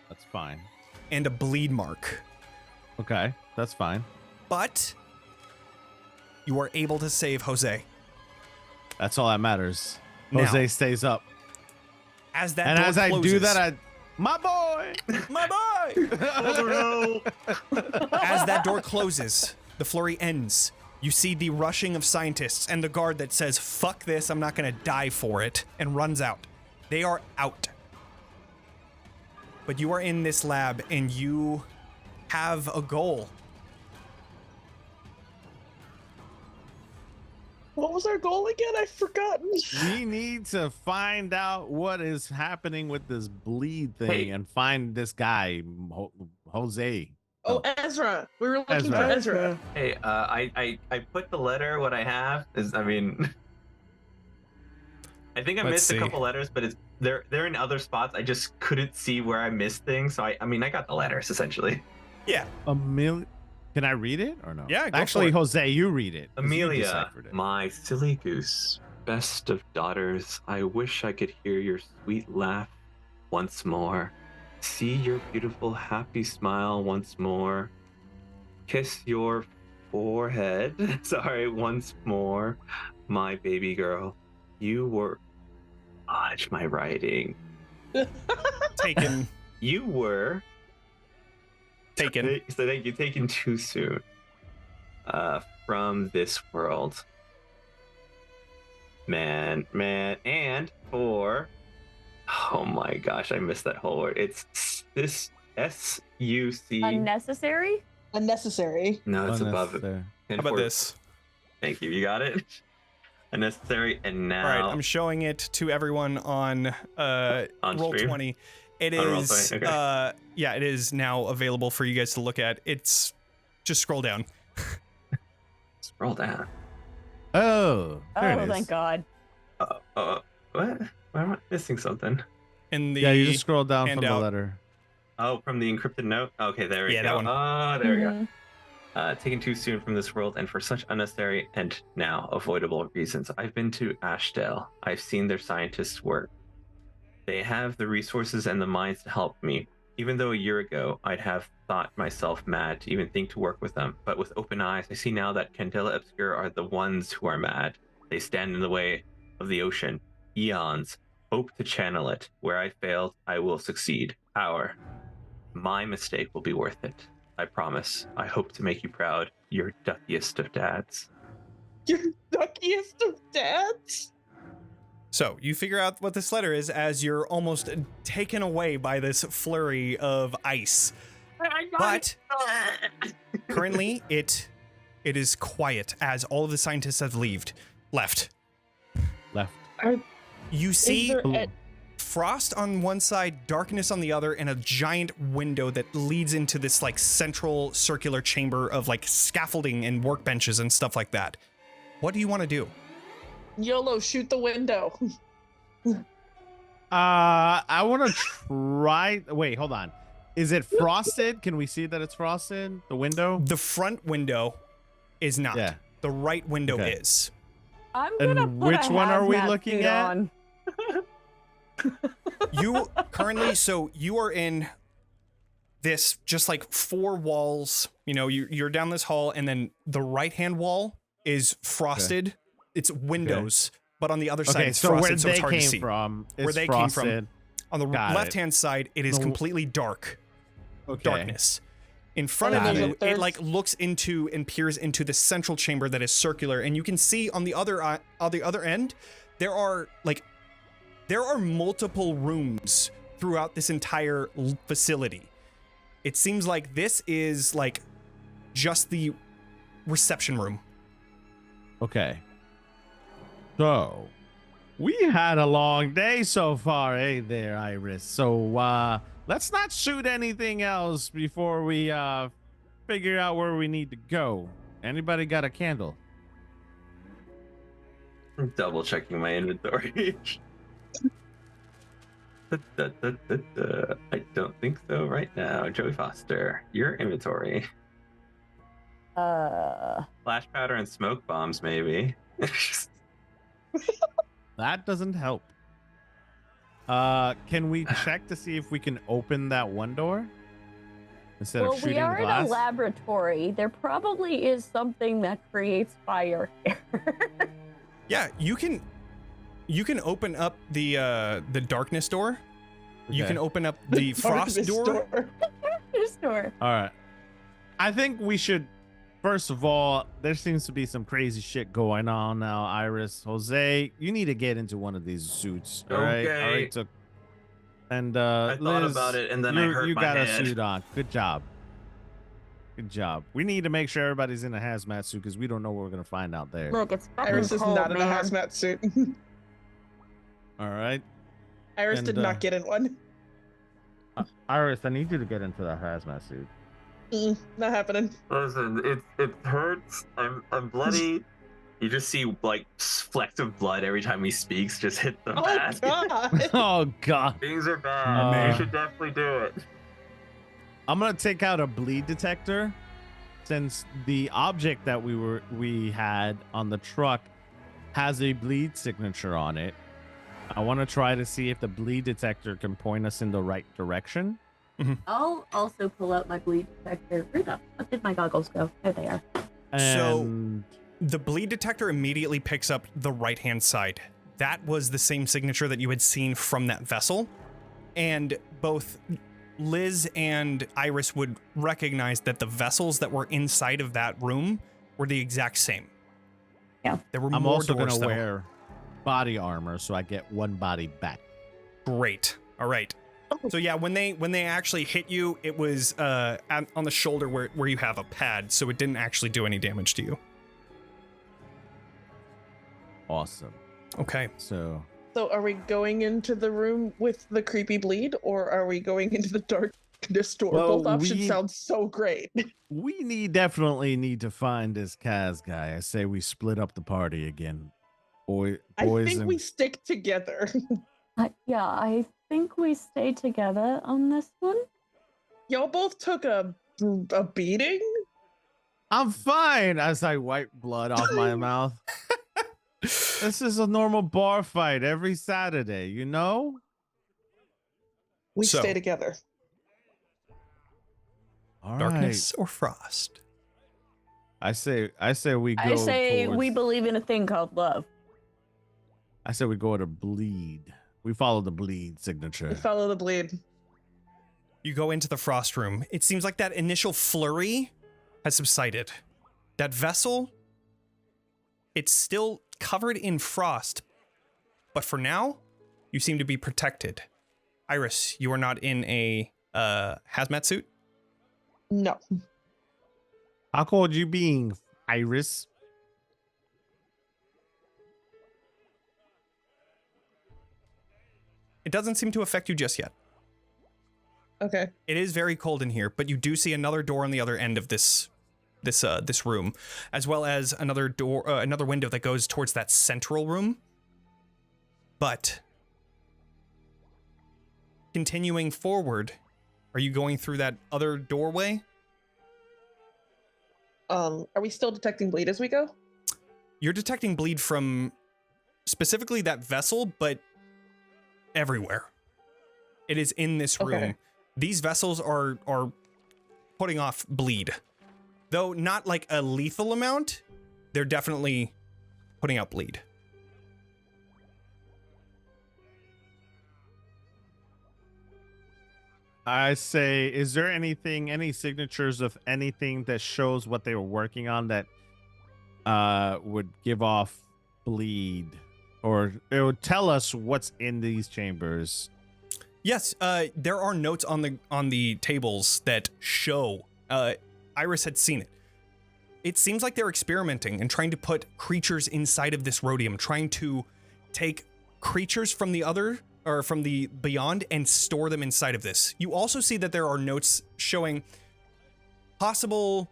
That's fine. and a bleed mark, Okay, that's fine. but you are able to save Jose. That's all that matters. Now, Jose stays up. As that And door as I do closes- that, my boy! my boy! Oh, As that door closes, the flurry ends. You see the rushing of scientists and the guard that says, fuck this, I'm not gonna die for it, and runs out. They are out. But you are in this lab and you have a goal. What was our goal again? I've forgotten. We need to find out what is happening with this bleed thing Hey. and find this guy, Jose. Oh, Ezra. We were looking for Ezra. Ezra. Hey, I put the letter. What I have is, I mean, I think I Let's missed see. a couple letters, but it's they're in other spots. I just couldn't see where I missed things. So I mean, I got the letters essentially. Yeah. Can I read it or no? Yeah, go Actually, for it. Jose, you read it. 'cause you Amelia, deciphered it. my silly goose, best of daughters, I wish I could hear your sweet laugh once more, see your beautiful happy smile once more, kiss your forehead, sorry, once more, my baby girl. You were, watch my writing. Taken. You were. Taken. So thank you. Taken too soon. From this world. Man, and for. Oh my gosh, I missed that whole word. It's this SUC. Unnecessary? Unnecessary. No, it's above it. Unnecessary. How about this? Thank you. You got it. Unnecessary, and now. All right, I'm showing it to everyone on Roll stream? 20. It On Roll is 20, okay. yeah, it is now available for you guys to look at. It's just scroll down. Scroll down. Oh, there it Oh, is. thank God. What? Why am I missing something? In the Yeah, you just scroll down from the handout. letter. Oh, from the encrypted note? Okay, there we Yeah, go. that one. Oh, there we go. Mhm. Taken too soon from this world, and for such unnecessary and now avoidable reasons. I've been to Ashdale. I've seen their scientists work. They have the resources and the minds to help me. Even though a year ago I'd have thought myself mad to even think to work with them, but with open eyes, I see now that Candela Obscura are the ones who are mad. They stand in the way of the ocean, eons. Hope to channel it. Where I failed, I will succeed. Power. My mistake will be worth it. I promise. I hope to make you proud. Your duckiest of dads. Your duckiest of dads? So you figure out what this letter is as you're almost taken away by this flurry of ice. But currently it is quiet as all of the scientists have left. Left. You Is see there a- frost on one side, darkness on the other, and a giant window that leads into this like central circular chamber of like scaffolding and workbenches and stuff like that. What do you want to do? YOLO, shoot the window. I want to try. Wait, hold on. Is it frosted? Can we see that it's frosted? The window? The front window is not. Yeah. The right window Okay. is. I'm And gonna put which a one are we hazmat looking suit at? on. You currently, so you are in this just like four walls. You know, you're down this hall, and then the right hand wall is frosted. It's windows, but on the other side Okay, it's so frosted, where so it's they hard to came see. from, Where it's they came from. frosted. On the Got it. left hand side, it is No. completely dark. Okay. Darkness. In front And of then you, there's a it third- like looks into and peers into the central chamber that is circular, and you can see on the other end, there are multiple rooms throughout this entire facility. It seems like this is like just the reception room. Okay. So, we had a long day so far, eh there, Iris? So, let's not shoot anything else before we, figure out where we need to go. Anybody got a candle? I'm double checking my inventory. I don't think so right now. Joey Foster, your inventory. Flash powder and smoke bombs, maybe. That doesn't help. Can we check to see if we can open that one door instead of shooting we are glass? in a laboratory. There probably is something that creates fire here. Yeah, you can open up the darkness door. You Okay. can open up the frost Darkness door. This door. All right. I think we should, first of all, there seems to be some crazy shit going on now, Iris. Jose, you need to get into one of these suits. All right. Okay. All right. So, and I thought Liz, about it and then I hurt you my got head. a suit on. Good job. Good job. We need to make sure everybody's in a hazmat suit because we don't know what we're gonna find out there. Look, it's fucking Iris is cold, not in a man. hazmat suit. All right. Iris And, did not get in one. Iris, I need you to get into the hazmat suit. Not happening. Listen, it hurts. I'm bloody. You just see like flecks of blood every time he speaks. Just hit the Oh mat. god! Oh God. Things are bad. Man. You should definitely do it. I'm gonna take out a bleed detector, since the object that we had on the truck has a bleed signature on it. I want to try to see if the bleed detector can point us in the right direction. I'll also pull out my bleed detector. Where the fuck did my goggles go? There they are. And The bleed detector immediately picks up the right-hand side. That was the same signature that you had seen from that vessel. And both Liz and Iris would recognize that the vessels that were inside of that room were the exact same. Yeah. There were I'm more also doors, gonna though. wear body armor so I get one body back. Great. All right. So yeah, when they actually hit you, it was on the shoulder where you have a pad, so it didn't actually do any damage to you. Awesome. Okay. So So are we going into the room with the creepy bleed, or are we going into the darkness door? Well, Both options we- sound so great. we definitely need to find this Kaz guy. I say we split up the party again. Boys I think and we stick together. Yeah, I think we stay together on this one. Y'all both took a beating? I'm fine as I wipe blood off my mouth. This is a normal bar fight every Saturday, you know? We So- stay together. All Darkness or frost? right. I say we go I say we towards- believe in a thing called love. I say we go to bleed. We follow the bleed signature. We follow the bleed. You go into the frost room. It seems like that initial flurry has subsided. That vessel, it's still covered in frost, but for now, you seem to be protected. Iris, you are not in a hazmat suit? No. How cold you being, Iris? It doesn't seem to affect you just yet. Okay. It is very cold in here, but you do see another door on the other end of this room, as well as another door, another window that goes towards that central room. But continuing forward, are you going through that other doorway? Are we still detecting bleed as we go? You're detecting bleed from specifically that vessel, but everywhere. It is in this room. Okay. These vessels are putting off bleed. Though not like a lethal amount, they're definitely putting out bleed. I say, is there any signatures of anything that shows what they were working on that would give off bleed, or it would tell us what's in these chambers? Yes, there are notes on the tables that show. Iris had seen it. it seems like they're experimenting and trying to put creatures inside of this rhodium, trying to take creatures from the other or from the beyond and store them inside of this. You also see that there are notes showing possible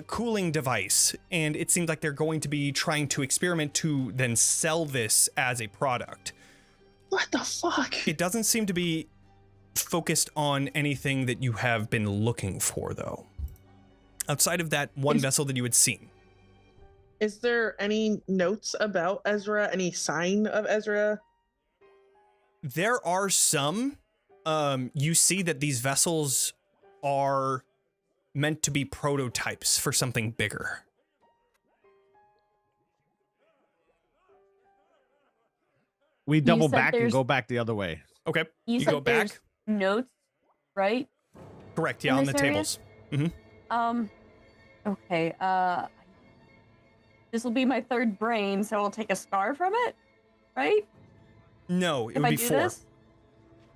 cooling device, and it seems like they're going to be trying to experiment to then sell this as a product. What the fuck? It doesn't seem to be focused on anything that you have been looking for, though. Outside of that one vessel that you had seen. Is there any notes about Ezra? Any sign of Ezra? There are some. You see that these vessels are meant to be prototypes for something bigger. We double said back and there's- go back the other way. Okay, You you said go back. there's notes, right? Correct, in yeah, on this the areas? tables. Okay, this will be my third brain, so I'll take a scar from it, right? No, it If would I be do 4. this?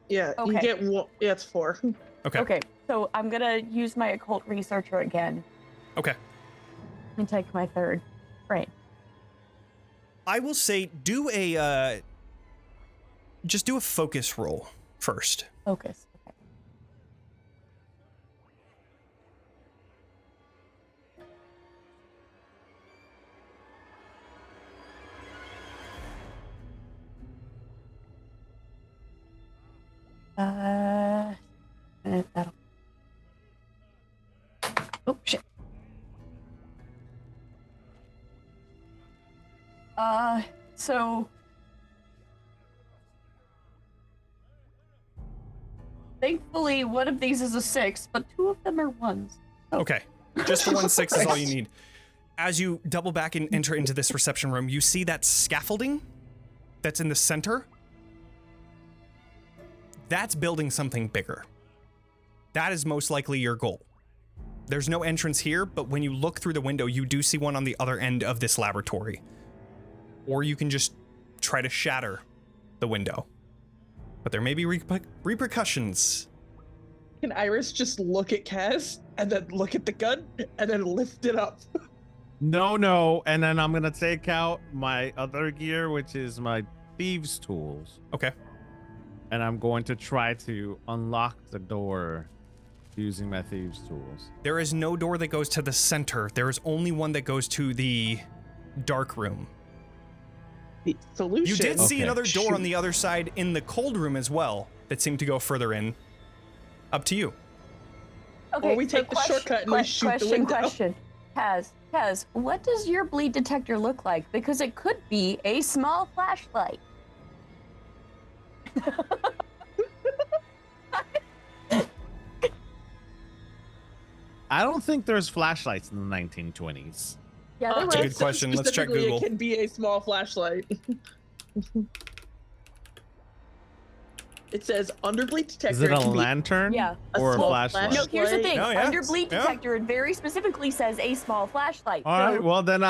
Yeah, you Okay. get one. Yeah, it's 4. Okay. Okay, so I'm gonna use my occult researcher again Okay. and take my third brain. I will say do a just do a focus roll first. Focus. Okay. That'll. Oh shit. So thankfully one of these is a 6, but 2 of them are 1s. Okay. Just the 1 6 is all you need. As you double back and enter into this reception room, you see that scaffolding that's in the center. That's building something bigger. That is most likely your goal. There's no entrance here, but when you look through the window, you do see one on the other end of this laboratory. Or you can just try to shatter the window. But there may be repercussions. Can Iris just look at Kaz and then look at the gun and then lift it up? No. And then I'm going to take out my other gear, which is my thieves' tools. Okay. And I'm going to try to unlock the door using my thieves' tools. There is no door that goes to the center. There is only one that goes to the dark room. The solution. You did see Okay. another door on Shoot. the other side in the cold room as well that seemed to go further in. Up to you. Okay, we take the shortcut and we shoot the window. Question. Kaz, what does your bleed detector look like? Because it could be a small flashlight. Oh, I don't think there's flashlights in the 1920s. Yeah, there That's a was. good question. Let's check Specifically, Google. It can be a small flashlight. It says under bleed detector. Is it a can be lantern? Yeah. Or a small flashlight? No, here's the thing. Oh, yeah. Under bleed Yeah. detector, it very specifically says a small flashlight. All right. So- Well, then,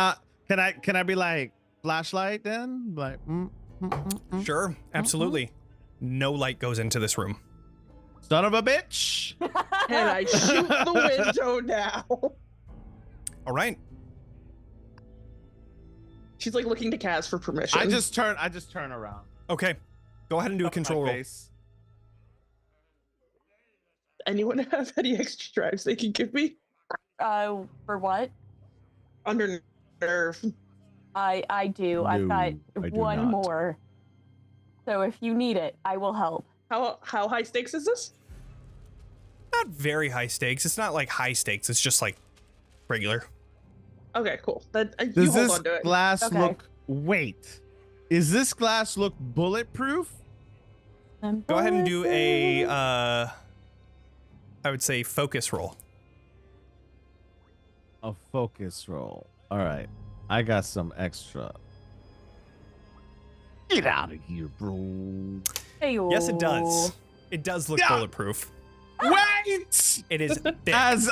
can I be like flashlight then? Like, Sure, absolutely. No light goes into this room. son of a bitch. And I shoot the window now. All right. She's like looking to Kaz for permission. I just turn around. Okay. Go ahead and do a Up my control roll. face. Anyone have any extra drives they can give me? For what? Under nerve. I do. I've got No, I do one not. more. So if you need it, I will help. How high stakes is this? Not very high stakes. It's not like high stakes. It's just like regular. Okay, cool. Then you Does hold this on to it. glass Okay. look? Wait, is this glass look bulletproof? Go ahead and do a, I would say focus roll. A focus roll. All right, I got some extra. Get out of here, bro. Hey-o. Yes, it does. It does look Yeah. bulletproof. Wait! It is thick. As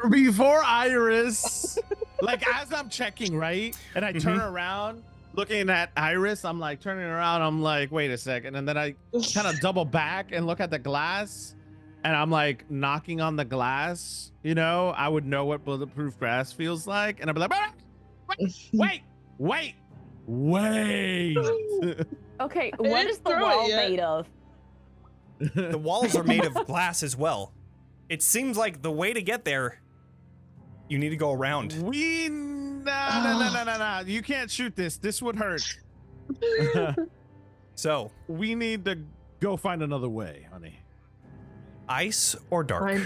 before Iris, like as I'm checking, right? And I turn around, looking at Iris, I'm like turning around, I'm like, wait a second. And then I kind of double back and look at the glass. and I'm like knocking on the glass, you know, I would know what bulletproof glass feels like. And I'd be like, "Ah, wait. Okay, I what didn't is the throw it wall yet. made of? The walls are made of glass as well. It seems like the way to get there, you need to go around. No. You can't shoot this. This would hurt. So, We need to go find another way, honey. ice or dark? Fine.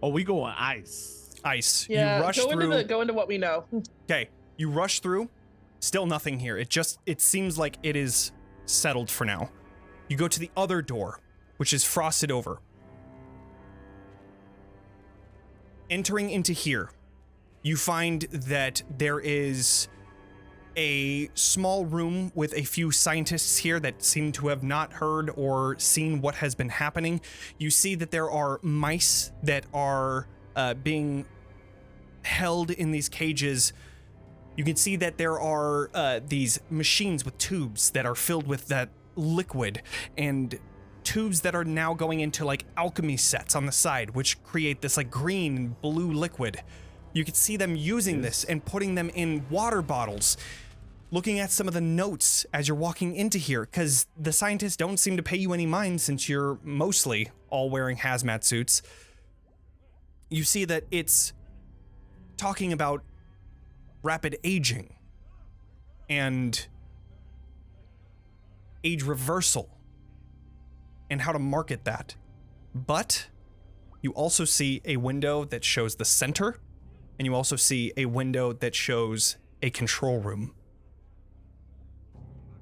Oh, we go on ice. Ice. Yeah, You rush through. go into what we know. Okay, you rush through. Still nothing here. It seems like it is settled for now. You go to the other door, which is frosted over. Entering into here, you find that there is a small room with a few scientists here that seem to have not heard or seen what has been happening. You see that there are mice that are being held in these cages. You can see that there are these machines with tubes that are filled with that liquid, and tubes that are now going into like alchemy sets on the side, which create this like green and blue liquid. You can see them using this and putting them in water bottles. Looking at some of the notes as you're walking into here, because the scientists don't seem to pay you any mind since you're mostly all wearing hazmat suits. You see that it's talking about rapid aging and age reversal and how to market that. But you also see a window that shows the center, and you also see a window that shows a control room,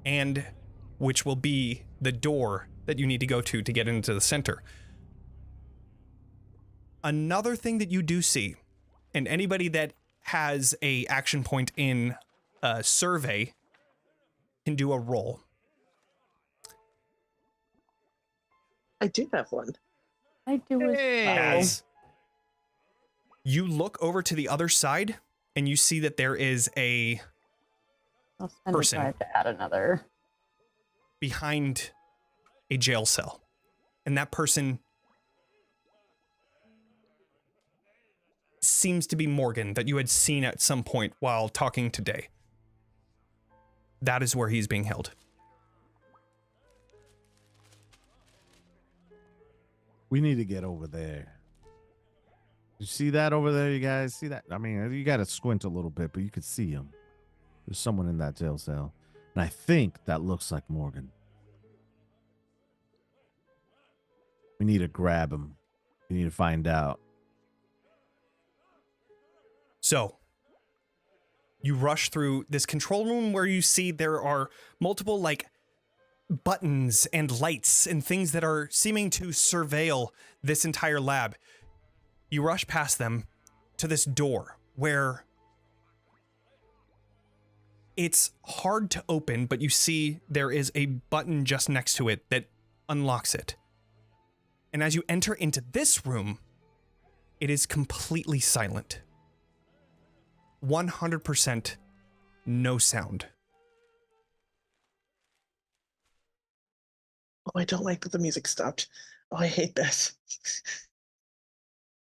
and which will be the door that you need to go to get into the center. Another thing that you do see, and anybody that has a action point in a survey can do a roll. I do have one. I do As you look over to the other side, and you see that there is a I'll spend person. a drive to add another. behind a jail cell. And that person seems to be Morgan, that you had seen at some point while talking today. That is where he's being held. We need to get over there. You see that over there, you guys? See that? I mean, you got to squint a little bit, but you could see him. There's someone in that jail cell. And I think that looks like Morgan. We need to grab him. We need to find out. So, you rush through this control room where you see there are multiple, like, buttons and lights and things that are seeming to surveil this entire lab. You rush past them to this door where it's hard to open, but you see there is a button just next to it that unlocks it. And as you enter into this room, it is completely silent. 100% no sound. Oh, I don't like that the music stopped. Oh, I hate this.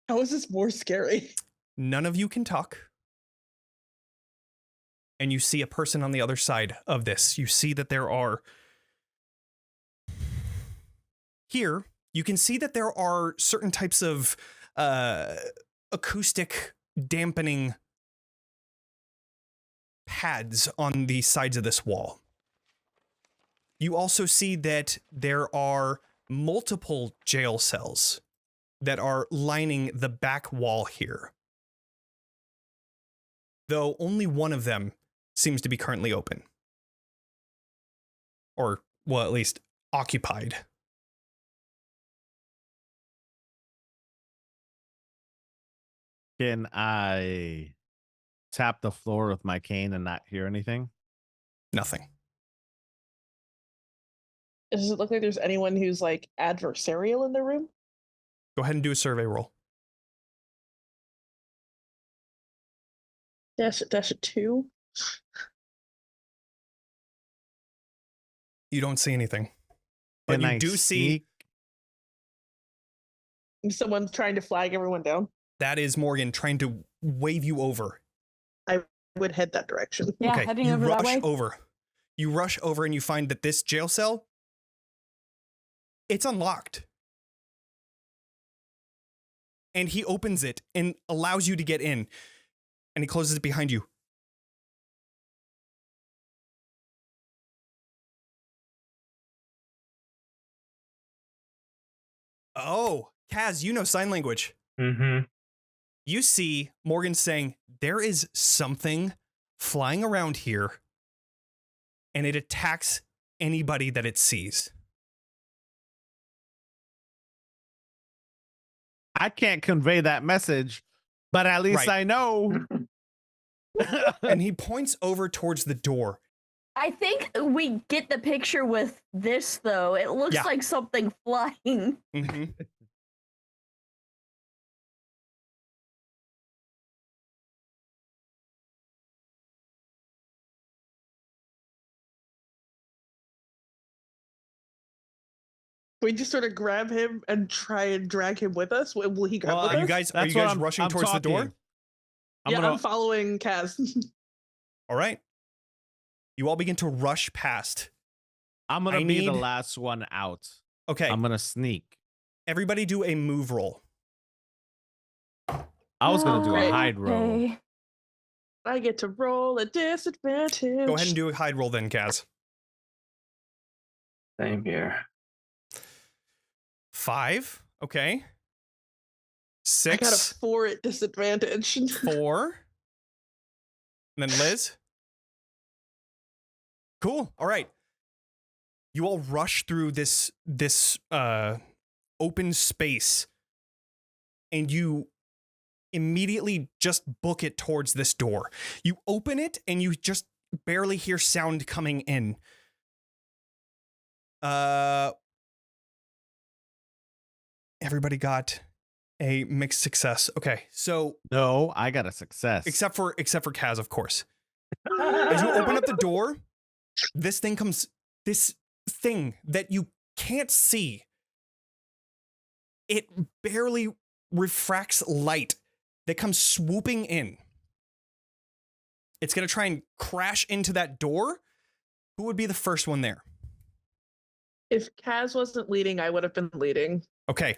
How is this more scary? None of you can talk. And you see a person on the other side of this. You see that there are... Here, you can see that there are certain types of acoustic dampening pads on the sides of this wall. You also see that there are multiple jail cells that are lining the back wall here, though only one of them seems to be currently open. Or, well, at least occupied. Can I tap the floor with my cane and not hear anything? Nothing. Does it look like there's anyone who's like adversarial in the room? Go ahead and do a survey roll. Dash it 2. You don't see anything. But Can you I do see... Someone's trying to flag everyone down. That is Morgan trying to wave you over. I would head that direction. Yeah, Okay, heading you over that rush way. over. You rush over and you find that this jail cell, it's unlocked. And he opens it and allows you to get in. And he closes it behind you. Oh, Kaz, you know sign language. Mm-hmm. You see Morgan saying, there is something flying around here, and it attacks anybody that it sees. I can't convey that message, but at least Right. I know. And he points over towards the door. I think we get the picture with this, though. It looks Yeah. like something flying. Mm-hmm. We just sort of grab him and try and drag him with us. Will he grab Well, with Are us? you guys That's what rushing I'm towards the door? talking. I'm following Kaz. All right. You all begin to rush past. I'm gonna I be the need- last one out. Okay, I'm gonna sneak. everybody do a move roll. I was gonna do a Okay. hide roll. Okay. I get to roll a disadvantage. Go ahead and do a hide roll then, Kaz. Same here. 5. Okay. I got a 6. 4 at disadvantage. 4. And then Liz. Cool. All right. You all rush through this open space, and you immediately just book it towards this door. You open it and you just barely hear sound coming in. Everybody got a mixed success. Okay, so No, I got a success. except for Kaz, of course. As you open up the door, this thing that you can't see, it barely refracts light that comes swooping in. It's going to try and crash into that door. Who would be the first one there? If Kaz wasn't leading, I would have been leading. Okay.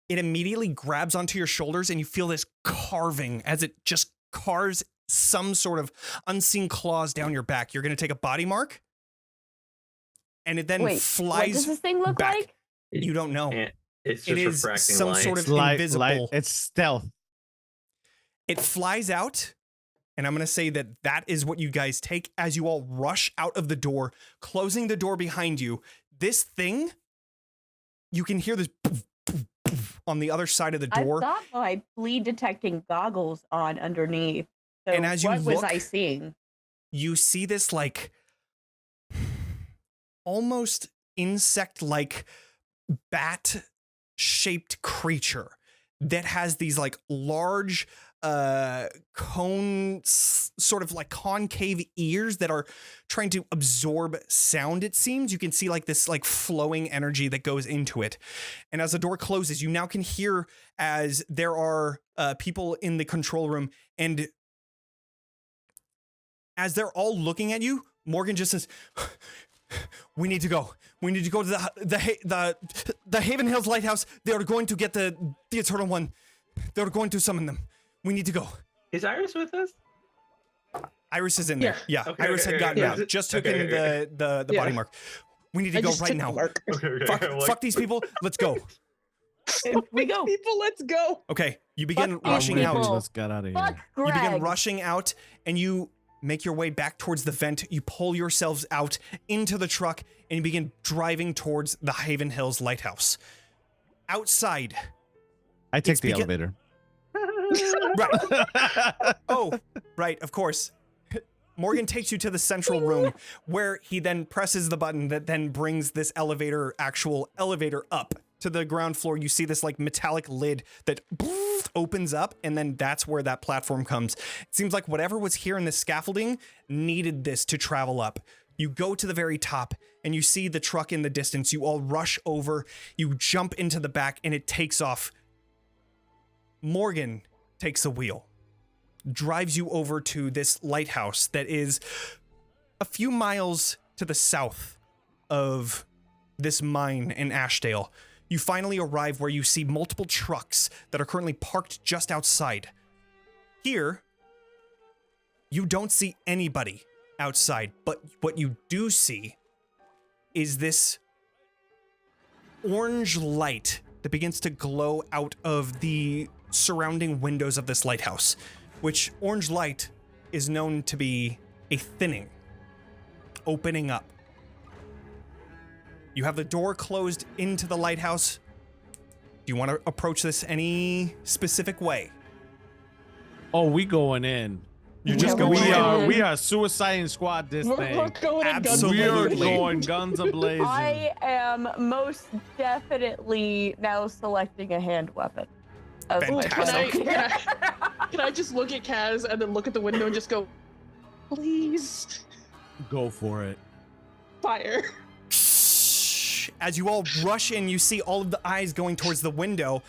It immediately grabs onto your shoulders and you feel this carving as it just carves some sort of unseen claws down your back. You're going to take a body mark. And it then Wait, what flies does this thing look back. like? You don't know. And it's It just is refracting some light. sort of Light, invisible. it's stealth. It flies out, and I'm going to say that is what you guys take as you all rush out of the door, closing the door behind you. This thing, you can hear this poof, poof, poof on the other side of the door. I've got my bleed detecting goggles on underneath. So And as you what was look- I seeing? You see this like almost insect-like bat-shaped creature that has these like large cone sort of like concave ears that are trying to absorb sound. It seems you can see like this like flowing energy that goes into it. And as the door closes, you now can hear as there are people in the control room, and as they're all looking at you, Morgan just says, "We need to go. We need to go to the Haven Hills Lighthouse. They are going to get the Eternal One. They are going to summon them. We need to go." Is Iris with us? Iris is in there. Yeah, Okay, Iris okay, had gotten okay. out. Is it- Just took okay, in okay. the Yeah. body mark. We need to I go just right took the now. mark. Okay. Fuck these people. Let's go. We go. People, let's go. Okay, you begin Fuck these rushing people. out. Let's get out of Fuck here. Greg. You begin rushing out, and you make your way back towards the vent. You pull yourselves out into the truck, and you begin driving towards the Haven Hills Lighthouse. Outside, I take It's the because- elevator. right? Oh, right, of course. Morgan takes you to the central room where he then presses the button that then brings this actual elevator up to the ground floor. You see this like metallic lid that opens up, and then that's where that platform comes. It seems like whatever was here in the scaffolding needed this to travel up. You go to the very top and you see the truck in the distance. You all rush over, you jump into the back, and it takes off. Morgan takes the wheel, drives you over to this lighthouse that is a few miles to the south of this mine in Ashdale. You finally arrive where you see multiple trucks that are currently parked just outside. Here, you don't see anybody outside, but what you do see is this orange light that begins to glow out of the surrounding windows of this lighthouse, which orange light is known to be a thinning, opening up. You have the door closed into the lighthouse. Do you want to approach this any specific way? Oh, we going in. You're just going in. We are Suicide Squad this We're thing. going in guns Absolutely. We are blazing. going guns a-blazing. I am most definitely now selecting a hand weapon. As my Fantastic. final. Can I just look at Kaz and then look at the window and just go, please, Go for it. fire. As you all rush in, you see all of the eyes going towards the window,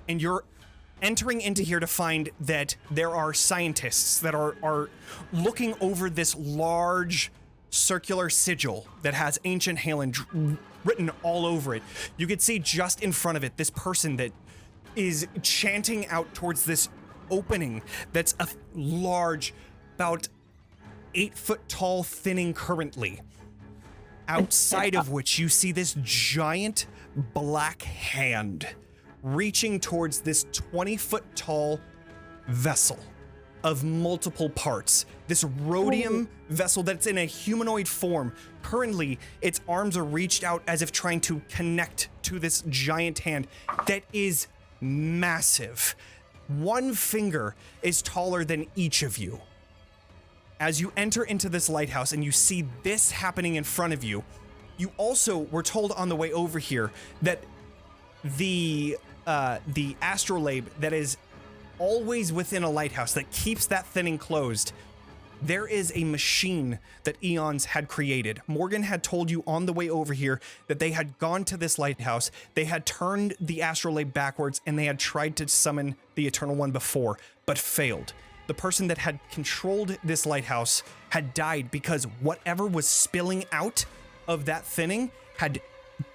and you're entering into here to find that there are scientists that are looking over this large circular sigil that has Ancient Halen written all over it. You can see just in front of it this person that is chanting out towards this opening that's a large, about 8 foot tall thinning currently. Outside of which you see this giant black hand reaching towards this 20-foot tall vessel of multiple parts. This rhodium vessel that's in a humanoid form. Currently, its arms are reached out as if trying to connect to this giant hand that is massive. One finger is taller than each of you. As you enter into this lighthouse and you see this happening in front of you, you also were told on the way over here that the astrolabe that is always within a lighthouse that keeps that thinning closed, there is a machine that Eons had created. Morgan had told you on the way over here that they had gone to this lighthouse, they had turned the astrolabe backwards, and they had tried to summon the Eternal One before, but failed. The person that had controlled this lighthouse had died because whatever was spilling out of that thinning had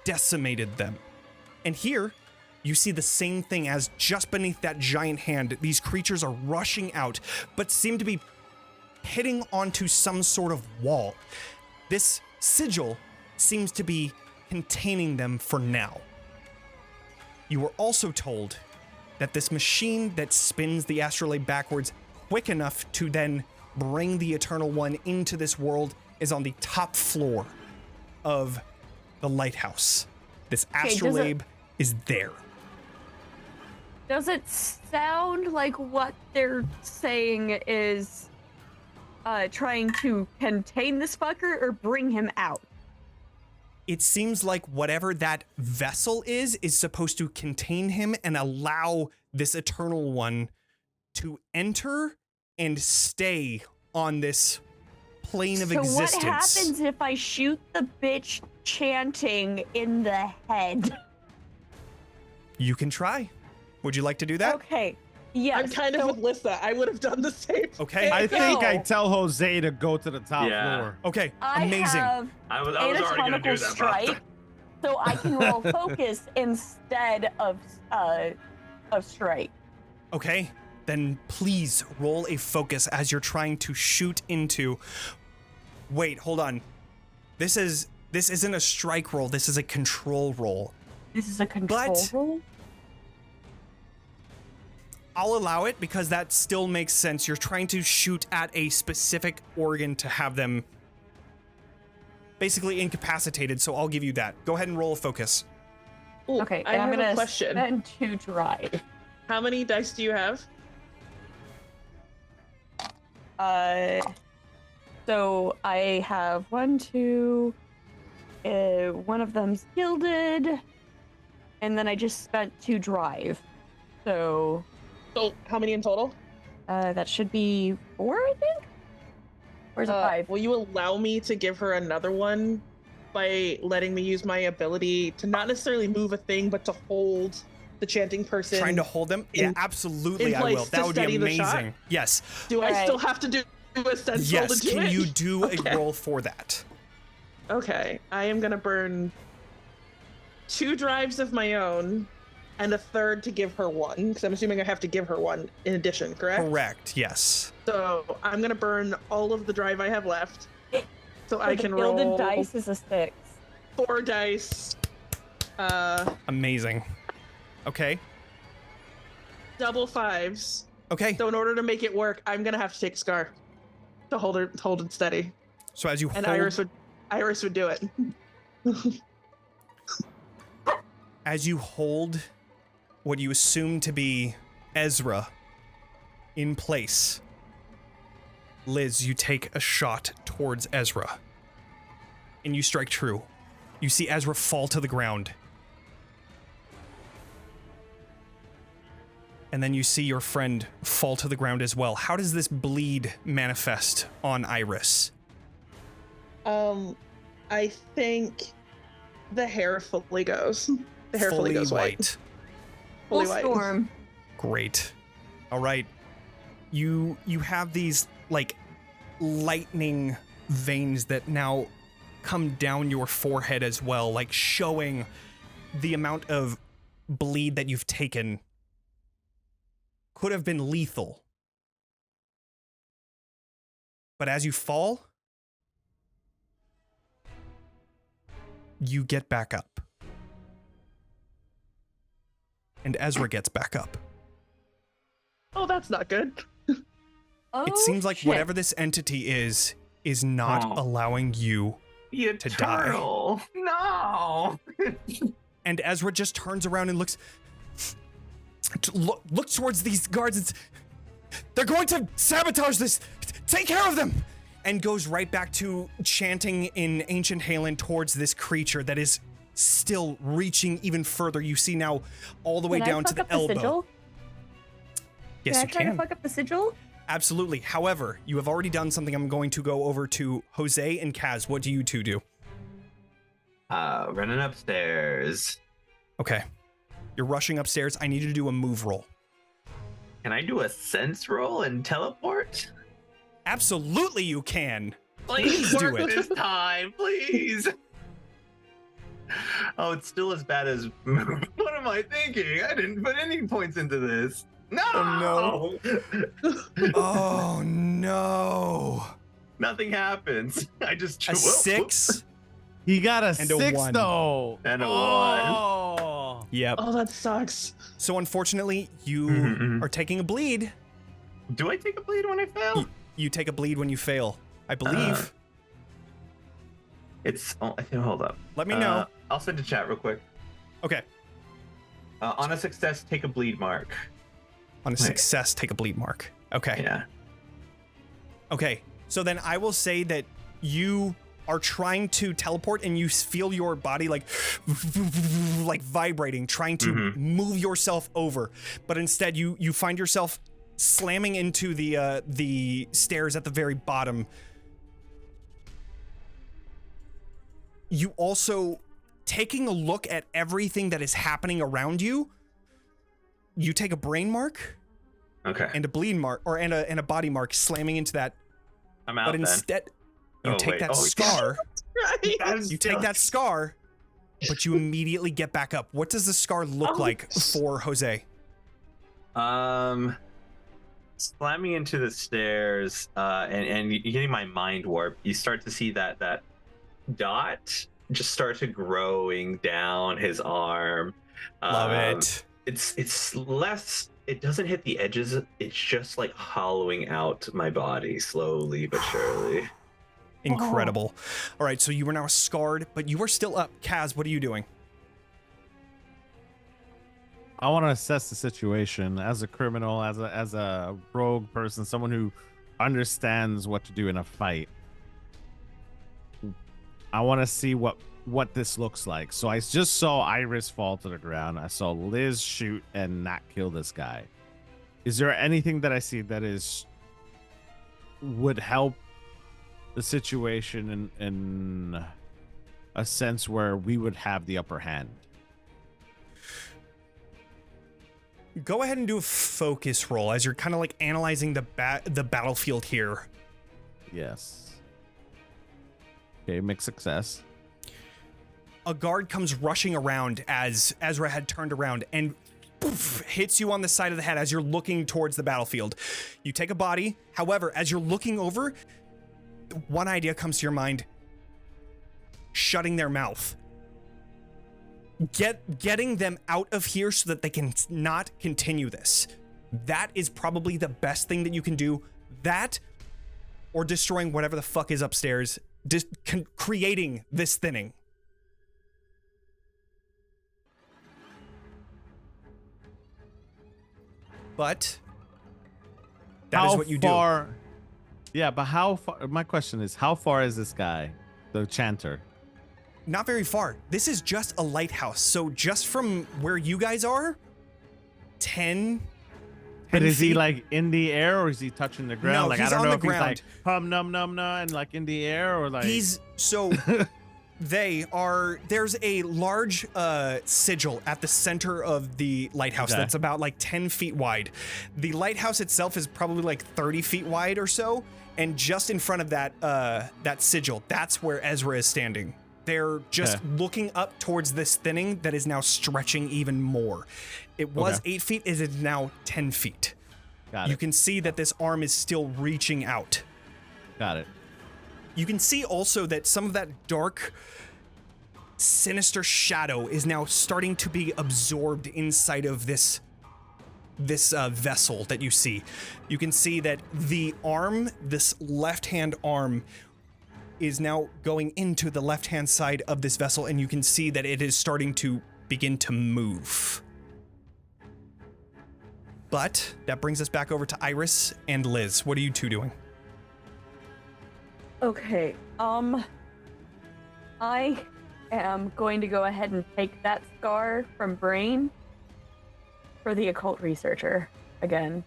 decimated them. And here, you see the same thing as just beneath that giant hand. These creatures are rushing out, but seem to be hitting onto some sort of wall. This sigil seems to be containing them for now. You were also told that this machine that spins the astrolabe backwards quick enough to then bring the Eternal One into this world is on the top floor of the lighthouse. This astrolabe is there. Does it sound like what they're saying is trying to contain this fucker or bring him out? It seems like whatever that vessel is supposed to contain him and allow this Eternal One to enter and stay on this plane of existence. So what happens if I shoot the bitch chanting in the head? You can try. Would you like to do that? Okay. Yes. I'm kind of with Lyssa. I would have done the same. Okay. I think I No. tell Jose to go to the top Yeah. floor. Okay, I amazing. have I was already going to anatomical do that. strike, so I can roll focus instead of strike. Okay, then please roll a focus as you're trying to shoot into. Wait, hold on. This isn't a strike roll. This is a control roll. This is a control But- roll? I'll allow it because that still makes sense. You're trying to shoot at a specific organ to have them basically incapacitated, so I'll give you that. Go ahead and roll a focus. Ooh, Okay, I and I'm have gonna a question. spend 2 drive. How many dice do you have? So I have 1, 2, one of them's gilded, and then I just spent 2 drive. So So how many in total? that should be 4, I think? Where's a 5? Will you allow me to give her another one by letting me use my ability to not necessarily move a thing, but to hold the chanting person? Trying to hold them? Yeah, absolutely. in I will. place That to would be steady the shot? amazing. Yes. Do I Alright. still have to do a sense roll Yes. to do Can it? you do Okay. a roll for that? Okay, I am gonna burn 2 drives of my own and a third to give her one, because I'm assuming I have to give her one in addition, correct? Correct. Yes. So I'm gonna burn all of the drive I have left, so I The can gilded roll dice is a 6. 4 dice, Amazing. Okay. double 5s. Okay. So in order to make it work, I'm gonna have to take Scar to hold it steady, So as you and hold, Iris would do it. as you hold what you assume to be Ezra in place, Liz, you take a shot towards Ezra, and you strike true. You see Ezra fall to the ground. And then you see your friend fall to the ground as well. How does this bleed manifest on Iris? I think the hair fully goes. The hair fully goes white. Fully Full white. storm. Great. All right. You have these like lightning veins that now come down your forehead as well, like showing the amount of bleed that you've taken could have been lethal. But as you fall, you get back up. And Ezra gets back up. Oh, that's not good. Oh, It seems like shit. whatever this entity is not Oh. allowing you The to die. Eternal. No. And Ezra just turns around and looks towards these guards. They're going to sabotage this. Take care of them. And goes right back to chanting in Ancient Halen towards this creature that is still reaching even further. You see now all the way Can I down to fuck the up elbow. sigil? Yes, Can I you try to can. fuck up the sigil? Absolutely. However, you have already done something. I'm going to go over to Jose and Kaz. What do you two do? Running upstairs. Okay. You're rushing upstairs. I need you to do a move roll. Can I do a sense roll and teleport? Absolutely you can. Please do work it. this time, please. Oh, it's still as bad as. What am I thinking? I didn't put any points into this. No. Oh, Oh no. Nothing happens. I just A 6? He got a And a 6 1. though. And a Oh. Yep. Oh, that sucks. So unfortunately, you Mhm. are taking a bleed. Do I take a bleed when I fail? You take a bleed when you fail, I believe. It's. Oh, I think. Hold up. Let me know. I'll send a chat real quick. Okay. On a success, take a bleed mark. On a success, take a bleed mark. Okay. Yeah. Okay. So then I will say that you are trying to teleport and you feel your body like vibrating, trying to move yourself over. But instead you find yourself slamming into the stairs at the very bottom. You also, taking a look at everything that is happening around you, you take a brain mark Okay. and a bleed mark, or and a body mark, slamming into that. I'm out But then. instead, you Oh, take wait. that Oh, scar. Right. You take that scar, but you immediately get back up. What does the scar look like for Jose? Slamming into the stairs, and getting my mind warp, you start to see that dot just start to growing down his arm. Love it. It's less. It doesn't hit the edges. It's just like hollowing out my body slowly but surely. Incredible. All right, so you are now scarred, but you are still up. Kaz, what are you doing? I want to assess the situation as a criminal, as a rogue person, someone who understands what to do in a fight. I want to see what this looks like. So I just saw Iris fall to the ground. I saw Liz shoot and not kill this guy. Is there anything that I see that would help the situation in a sense where we would have the upper hand. Go ahead and do a focus roll as you're kind of like analyzing the battlefield here. Yes. Okay, mixed success. A guard comes rushing around as Ezra had turned around and poof, hits you on the side of the head as you're looking towards the battlefield. You take a body. However, as you're looking over, one idea comes to your mind. Shutting their mouth. Getting them out of here so that they can not continue this. That is probably the best thing that you can do. That or destroying whatever the fuck is upstairs. Creating this thinning. But that is what you do. Yeah, but how far? My question is, how far is this guy, the chanter? Not very far. This is just a lighthouse. So just from where you guys are, 10 But is he feet? like in the air or is he touching the ground? No, like he's I don't on know the if ground. he's like hum num num num and like in the air or like He's so there's a large sigil at the center of the lighthouse Okay. that's about like 10 feet wide. The lighthouse itself is probably like 30 feet wide or so, and just in front of that sigil, that's where Ezra is standing. They're just looking up towards this thinning that is now stretching even more. It was 8 feet, it is now 10 feet. Got it. You can see that this arm is still reaching out. Got it. You can see also that some of that dark, sinister shadow is now starting to be absorbed inside of this vessel that you see. You can see that the arm, this left-hand arm, is now going into the left-hand side of this vessel, and you can see that it is starting to begin to move. But that brings us back over to Iris and Liz. What are you two doing? Okay, I am going to go ahead and take that scar from Brain for the occult researcher again.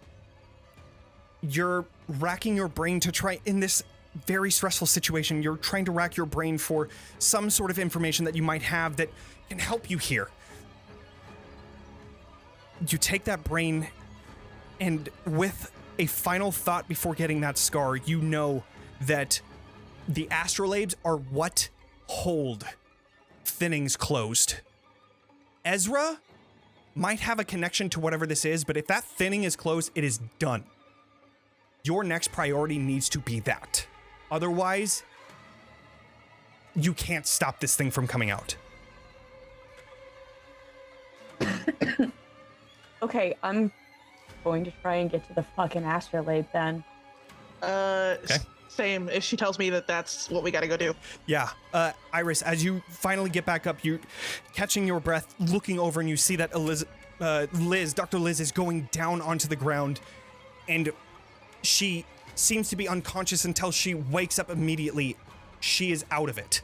You're racking your brain to try, in this very stressful situation, you're trying to rack your brain for some sort of information that you might have that can help you here. You take that brain, and with a final thought before getting that scar, you know that the astrolabes are what hold thinnings closed. Ezra might have a connection to whatever this is, but if that thinning is closed, it is done. Your next priority needs to be that. Otherwise, you can't stop this thing from coming out. Okay, I'm going to try and get to the fucking astrolabe then. Same. If she tells me that that's what we gotta go do. Yeah. Iris, as you finally get back up, you're catching your breath, looking over, and you see that Dr. Liz is going down onto the ground, and she seems to be unconscious until she wakes up immediately. She is out of it.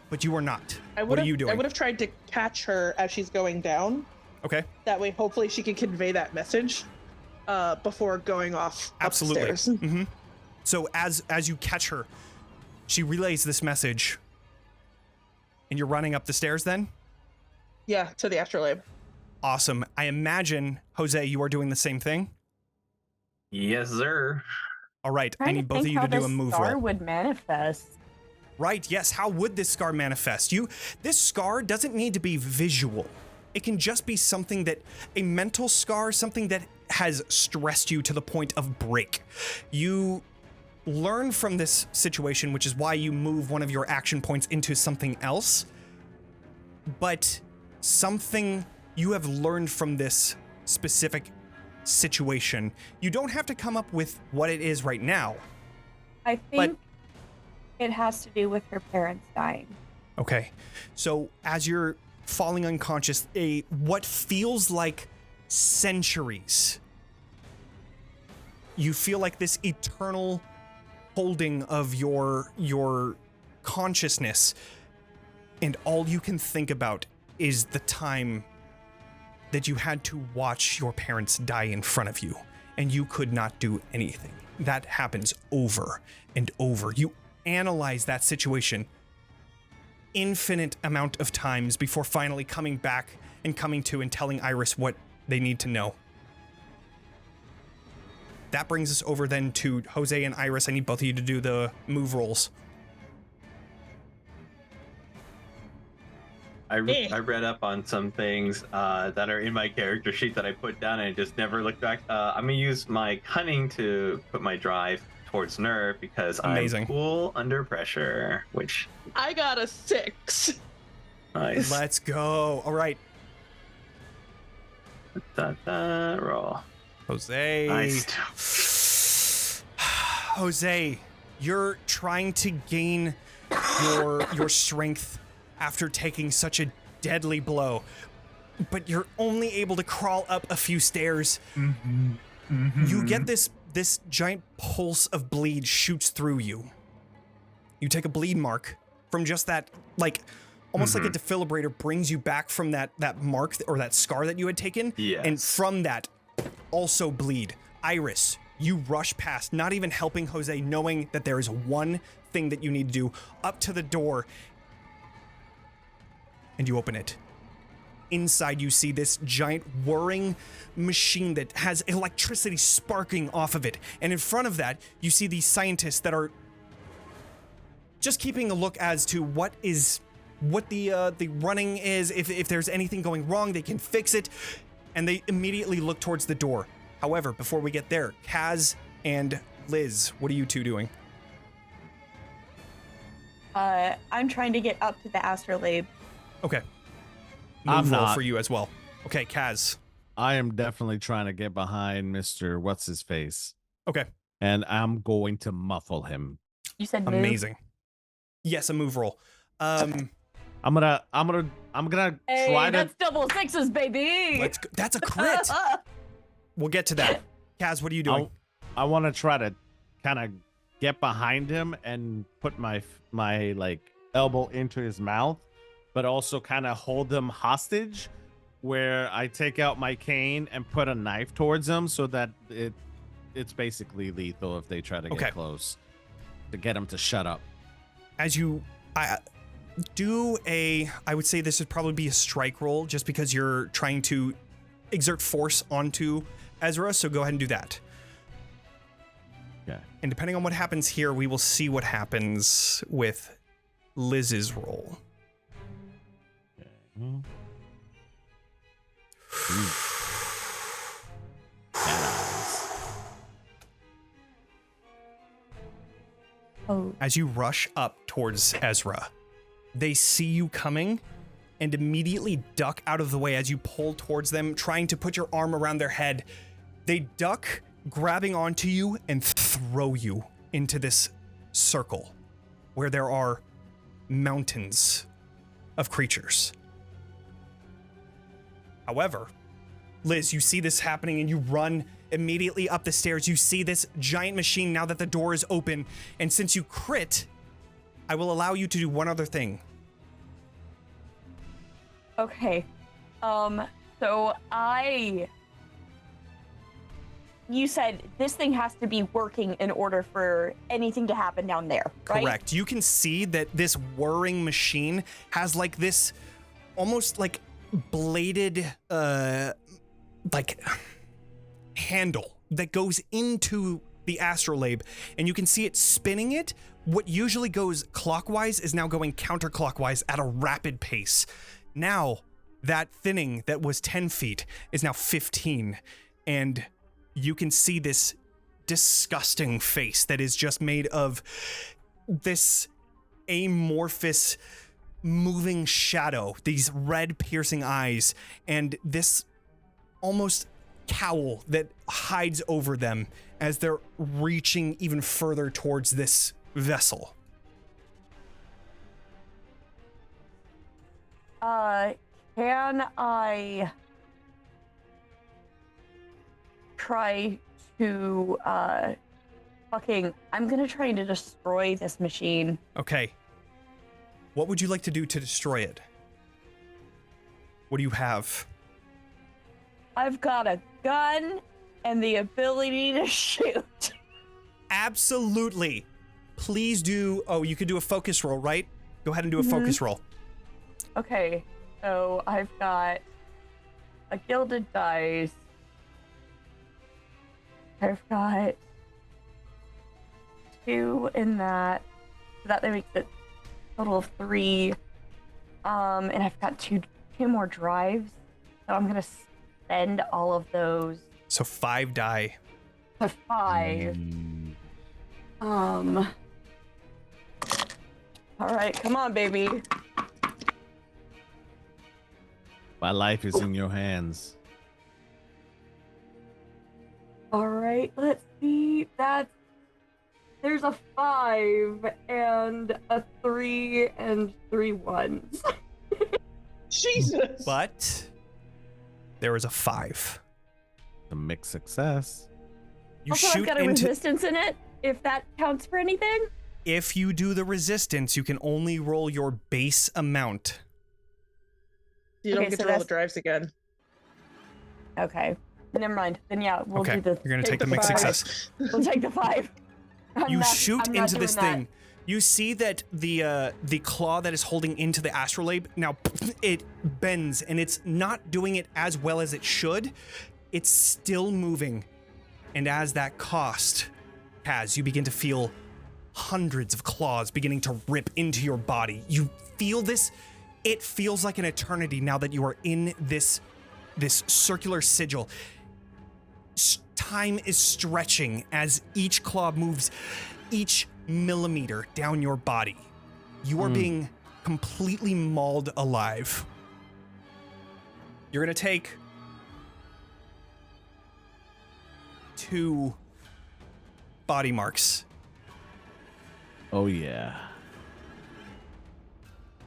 But you are not. What are you doing? I would have tried to catch her as she's going down. Okay. That way, hopefully, she can convey that message before going off Absolutely. upstairs. Mm-hmm. So as you catch her, she relays this message. And you're running up the stairs then? Yeah, to the astrolabe. Awesome. I imagine, Jose, you are doing the same thing? Yes, sir. All right. I need both of you to do a move scar roll. would manifest. Right, yes. How would this scar manifest? This scar doesn't need to be visual. It can just be something that, a mental scar, something that has stressed you to the point of break. You learn from this situation, which is why you move one of your action points into something else. But something you have learned from this specific situation. You don't have to come up with what it is right now. I think it has to do with her parents dying. Okay. So as you're falling unconscious, what feels like centuries, you feel like this eternal holding of your consciousness, and all you can think about is the time that you had to watch your parents die in front of you, and you could not do anything. That happens over and over. You analyze that situation infinite amount of times before finally coming back and coming to and telling Iris what they need to know. That brings us over then to Jose and Iris. I need both of you to do the move rolls. I read up on some things that are in my character sheet that I put down and I just never looked back. I'm gonna use my cunning to put my drive towards nerve because Amazing. I'm cool under pressure, which I got a 6. nice. Let's go. All right, Roll. Jose. Nice. Jose, you're trying to gain your strength after taking such a deadly blow, but you're only able to crawl up a few stairs. You get this giant pulse of bleed shoots through you. You take a bleed mark from just that, like, almost like a defibrillator brings you back from that mark or that scar that you had taken. Yes. And from that, also bleed. Iris, you rush past, not even helping Jose, knowing that there is one thing that you need to do, up to the door, and you open it. Inside, you see this giant whirring machine that has electricity sparking off of it. And in front of that, you see these scientists that are just keeping a look as to what the running is. If there's anything going wrong, they can fix it. And they immediately look towards the door. However, before we get there, Kaz and Liz, what are you two doing? I'm trying to get up to the astrolabe. Okay. I'm Move roll not. for you as well. Okay, Kaz. I am definitely trying to get behind Mr. What's his face, Okay. and I'm going to muffle him. You said move? Amazing. Yes, a move roll. I'm gonna Hey, try to. that's double sixes, baby. Let's go. That's a crit. We'll get to that. Kaz, what are you doing? I want to try to kind of get behind him and put my like elbow into his mouth, but also kind of hold him hostage, where I take out my cane and put a knife towards him so that it's basically lethal if they try to get close, to get him to shut up. As you do I would say this would probably be a strike roll just because you're trying to exert force onto Ezra, so go ahead and do that. Okay. And depending on what happens here, we will see what happens with Liz's roll. Okay. Oh. As you rush up towards Ezra, they see you coming and immediately duck out of the way as you pull towards them, trying to put your arm around their head. They duck, grabbing onto you and throw you into this circle where there are mountains of creatures. However, Liz, you see this happening and you run immediately up the stairs. You see this giant machine now that the door is open. And since you crit, I will allow you to do one other thing. Okay. So you said this thing has to be working in order for anything to happen down there, right? Correct. You can see that this whirring machine has like this almost like bladed like handle that goes into the astrolabe, and you can see it spinning it. What usually goes clockwise is now going counterclockwise at a rapid pace. Now that thinning that was 10 feet is now 15, and you can see this disgusting face that is just made of this amorphous moving shadow, these red piercing eyes, and this almost cowl that hides over them as they're reaching even further towards this vessel. Can I try to I'm gonna try to destroy this machine. Okay. What would you like to do to destroy it? What do you have? I've got a gun and the ability to shoot. Absolutely. please do. Oh, you could do a focus roll, right? Go ahead and do a focus roll. Okay, so I've got a gilded dice. I've got 2 in that. So that makes it a total of 3. And I've got two more drives. So I'm gonna spend all of those. So 5 die. To 5. All right, come on, baby. My life is in your hands. All right, let's see. There's a 5 and a 3 and 3 ones. Jesus. But there is a 5. A mixed success. You Also, shoot I've got a into. resistance in it, if that counts for anything. If you do the resistance, you can only roll your base amount. You don't Okay, get so to roll the that's- drives again. Okay, never mind. Then yeah, we'll Okay, do the. you're gonna take the the mixed 5. success. We'll take the 5. You shoot into this doing that. thing. You see that the claw that is holding into the astrolabe now it bends and it's not doing it as well as it should. It's still moving, and as that cost has, you begin to feel hundreds of claws beginning to rip into your body. You feel this. It feels like an eternity now that you are in this circular sigil. Time is stretching as each claw moves each millimeter down your body. You are being completely mauled alive. You're gonna take 2 body marks. Oh yeah.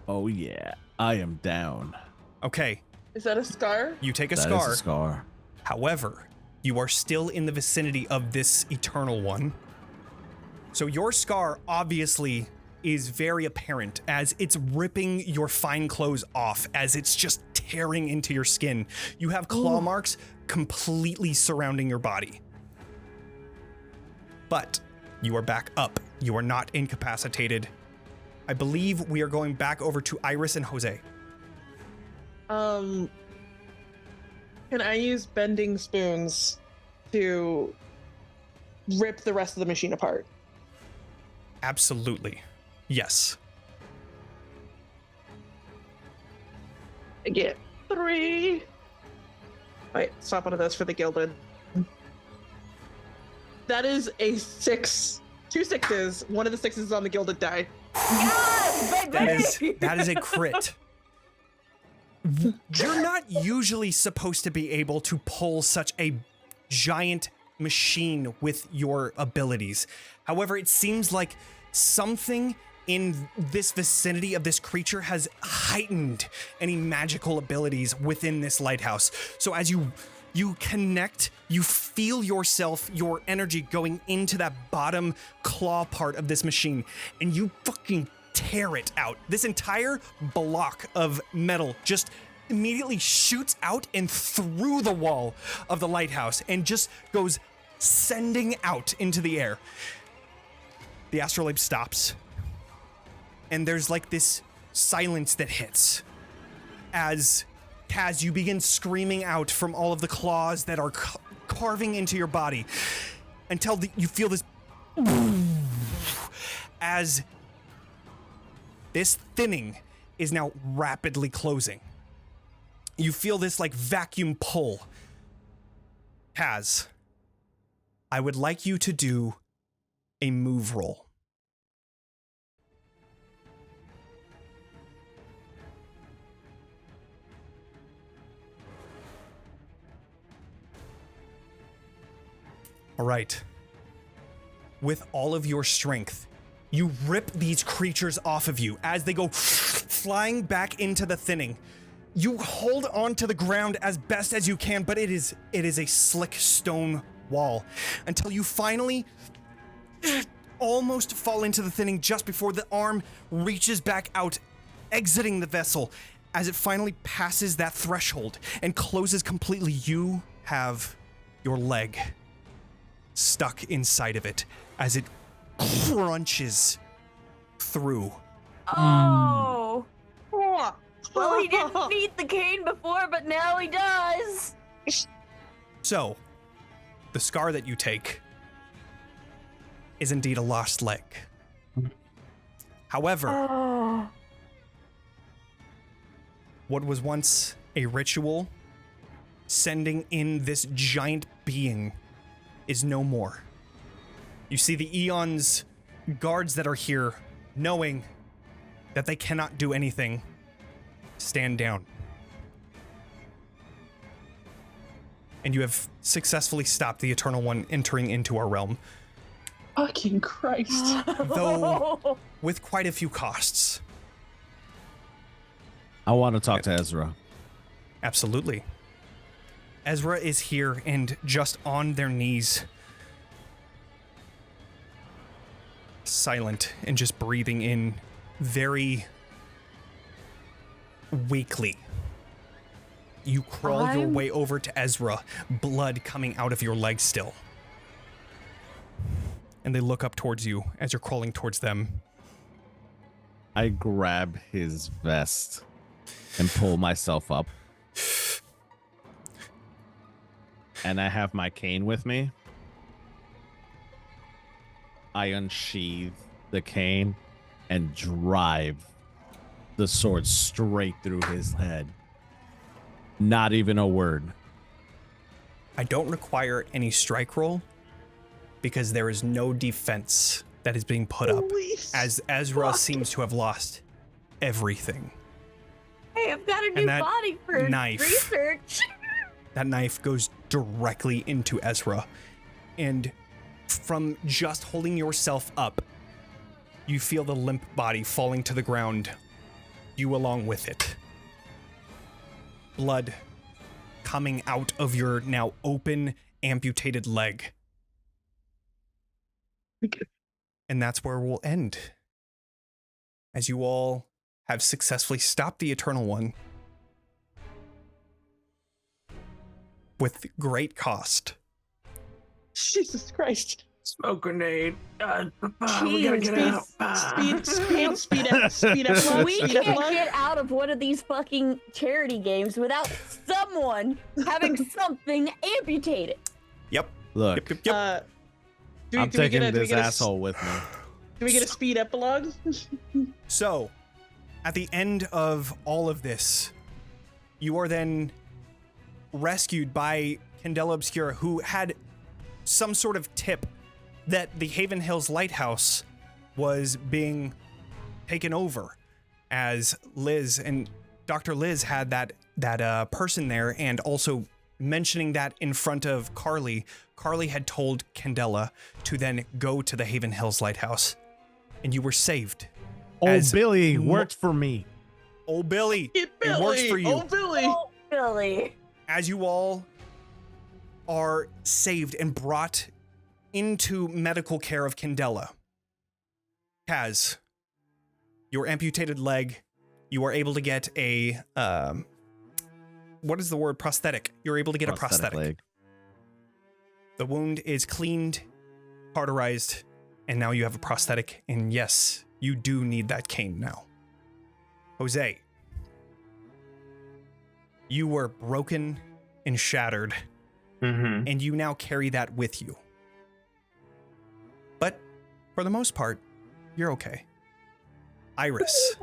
Oh yeah. I am down. Okay, Is that a scar? you take a That scar. is a scar. However, you are still in the vicinity of this eternal one. So your scar obviously is very apparent as it's ripping your fine clothes off, as it's just tearing into your skin. You have claw marks completely surrounding your body. But you are back up. You are not incapacitated. I believe we are going back over to Iris and Jose. Can I use bending spoons to rip the rest of the machine apart? Absolutely. Yes. I get 3. Wait, swap one of those for the gilded. That is a 6. 2 6s. One of the 6s is on the gilded die. Yes, baby! That is a crit. You're not usually supposed to be able to pull such a giant machine with your abilities. However, it seems like something in this vicinity of this creature has heightened any magical abilities within this lighthouse. So as you connect, you feel yourself, your energy going into that bottom claw part of this machine, and you fucking tear it out. This entire block of metal just immediately shoots out and through the wall of the lighthouse and just goes sending out into the air. The astrolabe stops, and there's like this silence that hits as Kaz, you begin screaming out from all of the claws that are carving into your body until you feel this as this thinning is now rapidly closing. You feel this like vacuum pull. Kaz, I would like you to do a move roll. All right. With all of your strength, you rip these creatures off of you as they go flying back into the thinning. You hold on to the ground as best as you can, but it is a slick stone wall until you finally almost fall into the thinning just before the arm reaches back out, exiting the vessel. As it finally passes that threshold and closes completely, you have your leg stuck inside of it as it crunches through. Oh. Well, he didn't need the cane before, but now he does. So, the scar that you take is indeed a lost leg. However, what was once a ritual, sending in this giant being, is no more. You see the Eon's guards that are here, knowing that they cannot do anything, stand down. And you have successfully stopped the Eternal One entering into our realm, Fucking Christ. though with quite a few costs. I want to talk to Ezra. Absolutely. Ezra is here and just on their knees, silent and just breathing in very weakly. You crawl your way over to Ezra, blood coming out of your leg still. And they look up towards you as you're crawling towards them. I grab his vest and pull myself up. And I have my cane with me. I unsheathe the cane and drive the sword straight through his head. Not even a word. I don't require any strike roll because there is no defense that is being put up, as Ezra seems to have lost everything. Hey, I've got a new body for research. That knife goes directly into Ezra, and from just holding yourself up, you feel the limp body falling to the ground, you along with it. Blood coming out of your now open, amputated leg. And that's where we'll end. As you all have successfully stopped the Eternal One with great cost. Jesus Christ. Smoke grenade. We Jeez, gotta get out. Speed up. We can't get out of one of these fucking charity games without someone having something amputated. Yep. Look, Yep. I'm taking this asshole with me. Do we get a speed epilogue? So, at the end of all of this, you are then rescued by Candela Obscura, who had some sort of tip that the Haven Hills Lighthouse was being taken over, as Liz and Dr. Liz had that person there, and also mentioning that in front of Carly. Carly had told Candela to then go to the Haven Hills Lighthouse, and you were saved. Old Billy worked for me. Old Billy, it works for you. Oh, Billy. Oh, Billy. As you all are saved and brought into medical care of Candela, Kaz, your amputated leg, you are able to get a, what is the word? Prosthetic. You're able to get a prosthetic. Leg. The wound is cleaned, cauterized, and now you have a prosthetic. And yes, you do need that cane now. Jose, you were broken and shattered, and you now carry that with you. But for the most part, you're okay. Iris,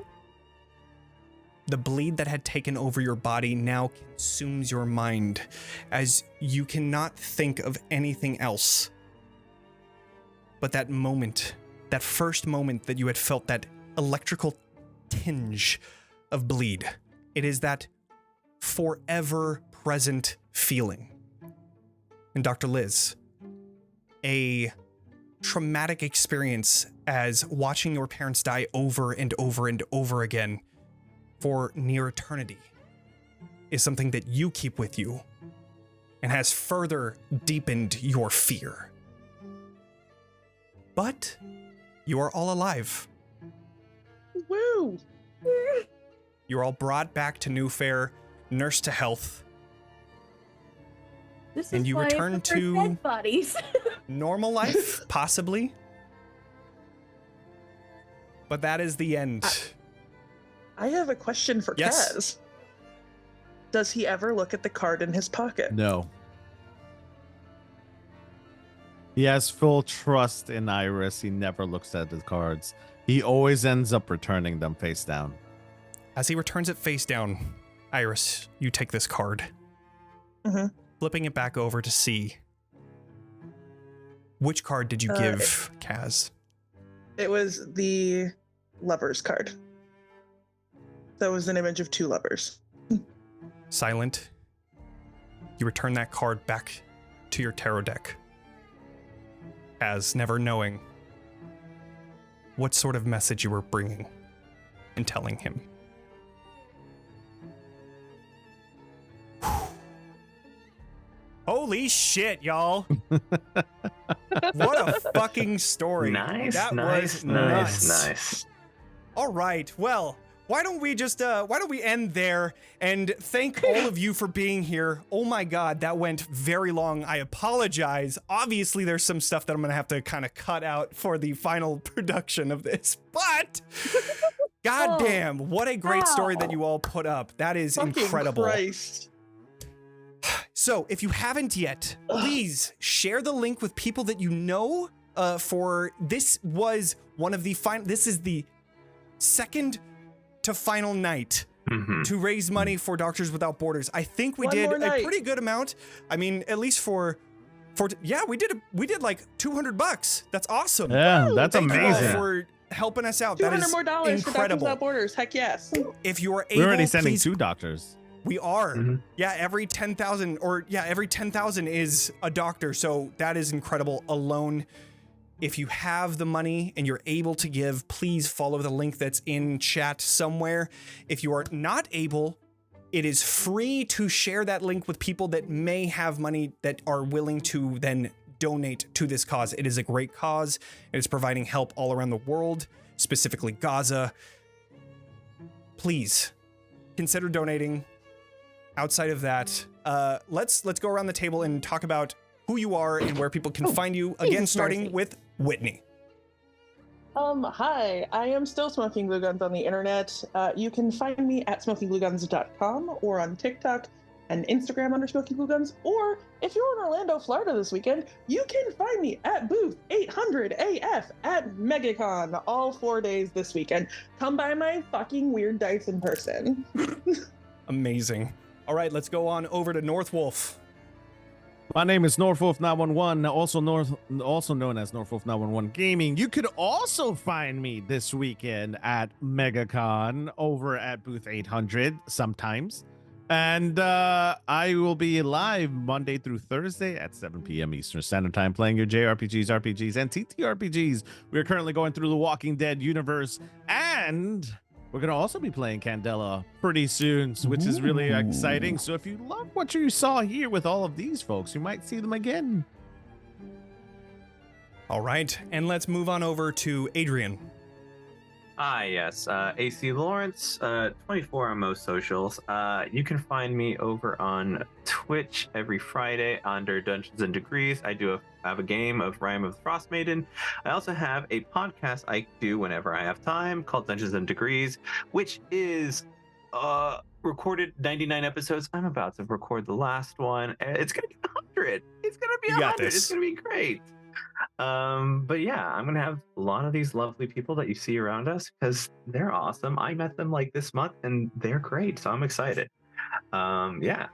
the bleed that had taken over your body now consumes your mind, as you cannot think of anything else but that moment, that first moment that you had felt that electrical tinge of bleed. It is that forever present feeling. And Dr. Liz, a traumatic experience as watching your parents die over and over and over again for near eternity is something that you keep with you and has further deepened your fear. But you are all alive. Woo! You're all brought back to New Fair, nursed to health, This and is you why I return prefer to dead bodies. normal life, possibly. But that is the end. I have a question for Yes. Kaz. Does he ever look at the card in his pocket? No. He has full trust in Iris. He never looks at the cards. He always ends up returning them face down. As he returns it face down, Iris, you take this card. Mm-hmm. Flipping it back over to see. Which card did you give Kaz? It was the Lover's card. That was an image of two lovers. Silent. You return that card back to your tarot deck. As never knowing what sort of message you were bringing and telling him. Holy shit, y'all. What a fucking story. Nice, That nice, was nuts. nice. All right, well, why don't we end there and thank all of you for being here. Oh my God, that went very long. I apologize. Obviously, there's some stuff that I'm gonna have to kind of cut out for the final production of this, but goddamn, what a great story that you all put up. That is Fucking incredible. Christ. So if you haven't yet, please share the link with people that you know. For this was one of the this is the second to final night to raise money for Doctors Without Borders. I think we One did more a night. pretty good amount. I mean, at least for yeah, we did like $200. That's awesome. Yeah, that's Thank you all amazing. for helping us out. That $200 is more dollars for Doctors incredible. Without Borders. Heck yes. If you are able, We're already sending please, 2 doctors. we are. Mhm. Yeah, every 10,000 every 10,000 is a doctor. So that is incredible alone. If you have the money and you're able to give, please follow the link that's in chat somewhere. If you are not able, it is free to share that link with people that may have money that are willing to then donate to this cause. It is a great cause. It is providing help all around the world, specifically Gaza. Please consider donating. Outside of that, let's go around the table and talk about who you are and where people can find you. Again, Jesus starting mercy. with Whitney. Hi, I am still smoking glue guns on the internet. You can find me at smokingglueguns.com or on TikTok and Instagram under Smoking Glue Guns. Or if you're in Orlando, Florida this weekend, you can find me at booth 800 AF at MegaCon all 4 days this weekend. Come buy my fucking weird dice in person. Amazing. All right, let's go on over to Northwolf. My name is Northwolf911, also known as Northwolf911 Gaming. You could also find me this weekend at MegaCon over at booth 800 sometimes. And I will be live Monday through Thursday at 7 p.m. Eastern Standard Time playing your JRPGs, RPGs, and TTRPGs. We are currently going through the Walking Dead universe, and we're going to also be playing Candela pretty soon, which is really exciting. So if you love what you saw here with all of these folks, you might see them again. All right, and let's move on over to Adrian. Yes. AC Lawrence, 24 on most socials. You can find me over on Twitch every Friday under Dungeons and Degrees. I have a game of Rime of the Frost Maiden. I also have a podcast I do whenever I have time called Dungeons and Degrees, which is recorded 99 episodes. I'm about to record the last one. It's gonna be 100. It's gonna be You got 100. this. It's gonna be great. But yeah, I'm gonna have a lot of these lovely people that you see around us because they're awesome. I met them like this month and they're great, so I'm excited. Yeah.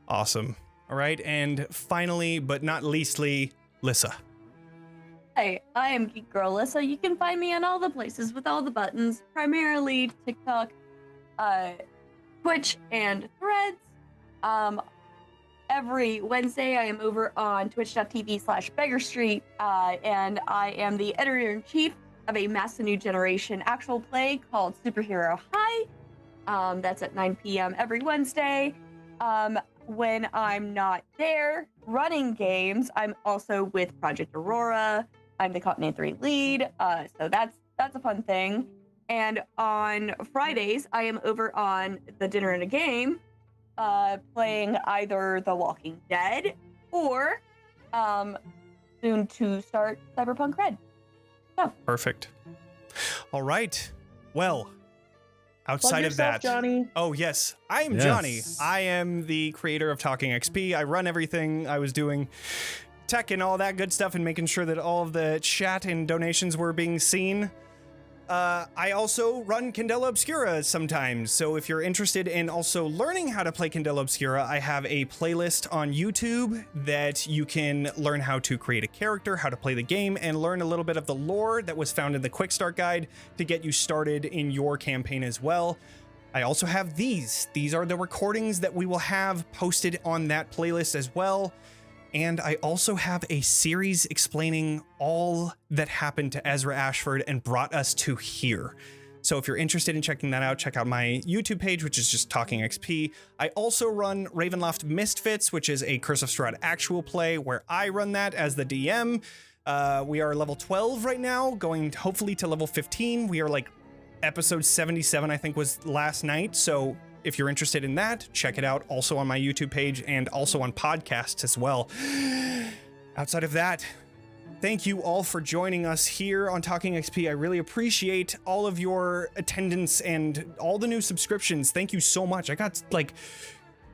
Awesome. All right, and finally, but not leastly, Lyssa. Hey, I am Geek Girl Lyssa. You can find me on all the places with all the buttons, primarily TikTok, Twitch, and Threads. Every Wednesday, I am over on twitch.tv/beggarstreet, and I am the editor-in-chief of a Massive New Generation actual play called Superhero High. That's at 9 p.m. every Wednesday. When I'm not there running games, I'm also with Project Aurora. I'm the Continent 3 lead, so that's a fun thing. And on Fridays, I am over on The Dinner and a Game, playing either The Walking Dead or soon to start Cyberpunk Red. Perfect. All right. Well, outside Plug of that, yourself, Jonny. oh yes, I am Yes. Jonny. I am the creator of TalkingXP. I run everything. I was doing tech and all that good stuff and making sure that all of the chat and donations were being seen. I also run Candela Obscura sometimes, so if you're interested in also learning how to play Candela Obscura, I have a playlist on YouTube that you can learn how to create a character, how to play the game, and learn a little bit of the lore that was found in the Quick Start Guide to get you started in your campaign as well. I also have these. These are the recordings that we will have posted on that playlist as well. And I also have a series explaining all that happened to Ezra Ashford and brought us to here. So if you're interested in checking that out, check out my YouTube page, which is just Talking XP. I also run Ravenloft Misfits, which is a Curse of Strahd actual play where I run that as the DM. We are level 12 right now, going hopefully to level 15. We are like episode 77, I think was last night. So if you're interested in that, check it out also on my YouTube page and also on podcasts as well. Outside of that, thank you all for joining us here on Talking XP. I really appreciate all of your attendance and all the new subscriptions. Thank you so much. I got like,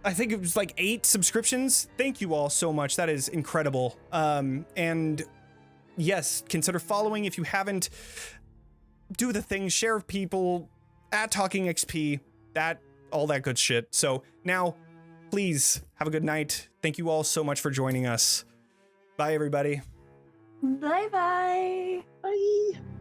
I think it was like 8 subscriptions. Thank you all so much. That is incredible. And yes, consider following if you haven't. Do the thing, share with people at Talking XP, all that good shit. So now, please have a good night. Thank you all so much for joining us. Bye, everybody. Bye bye. Bye.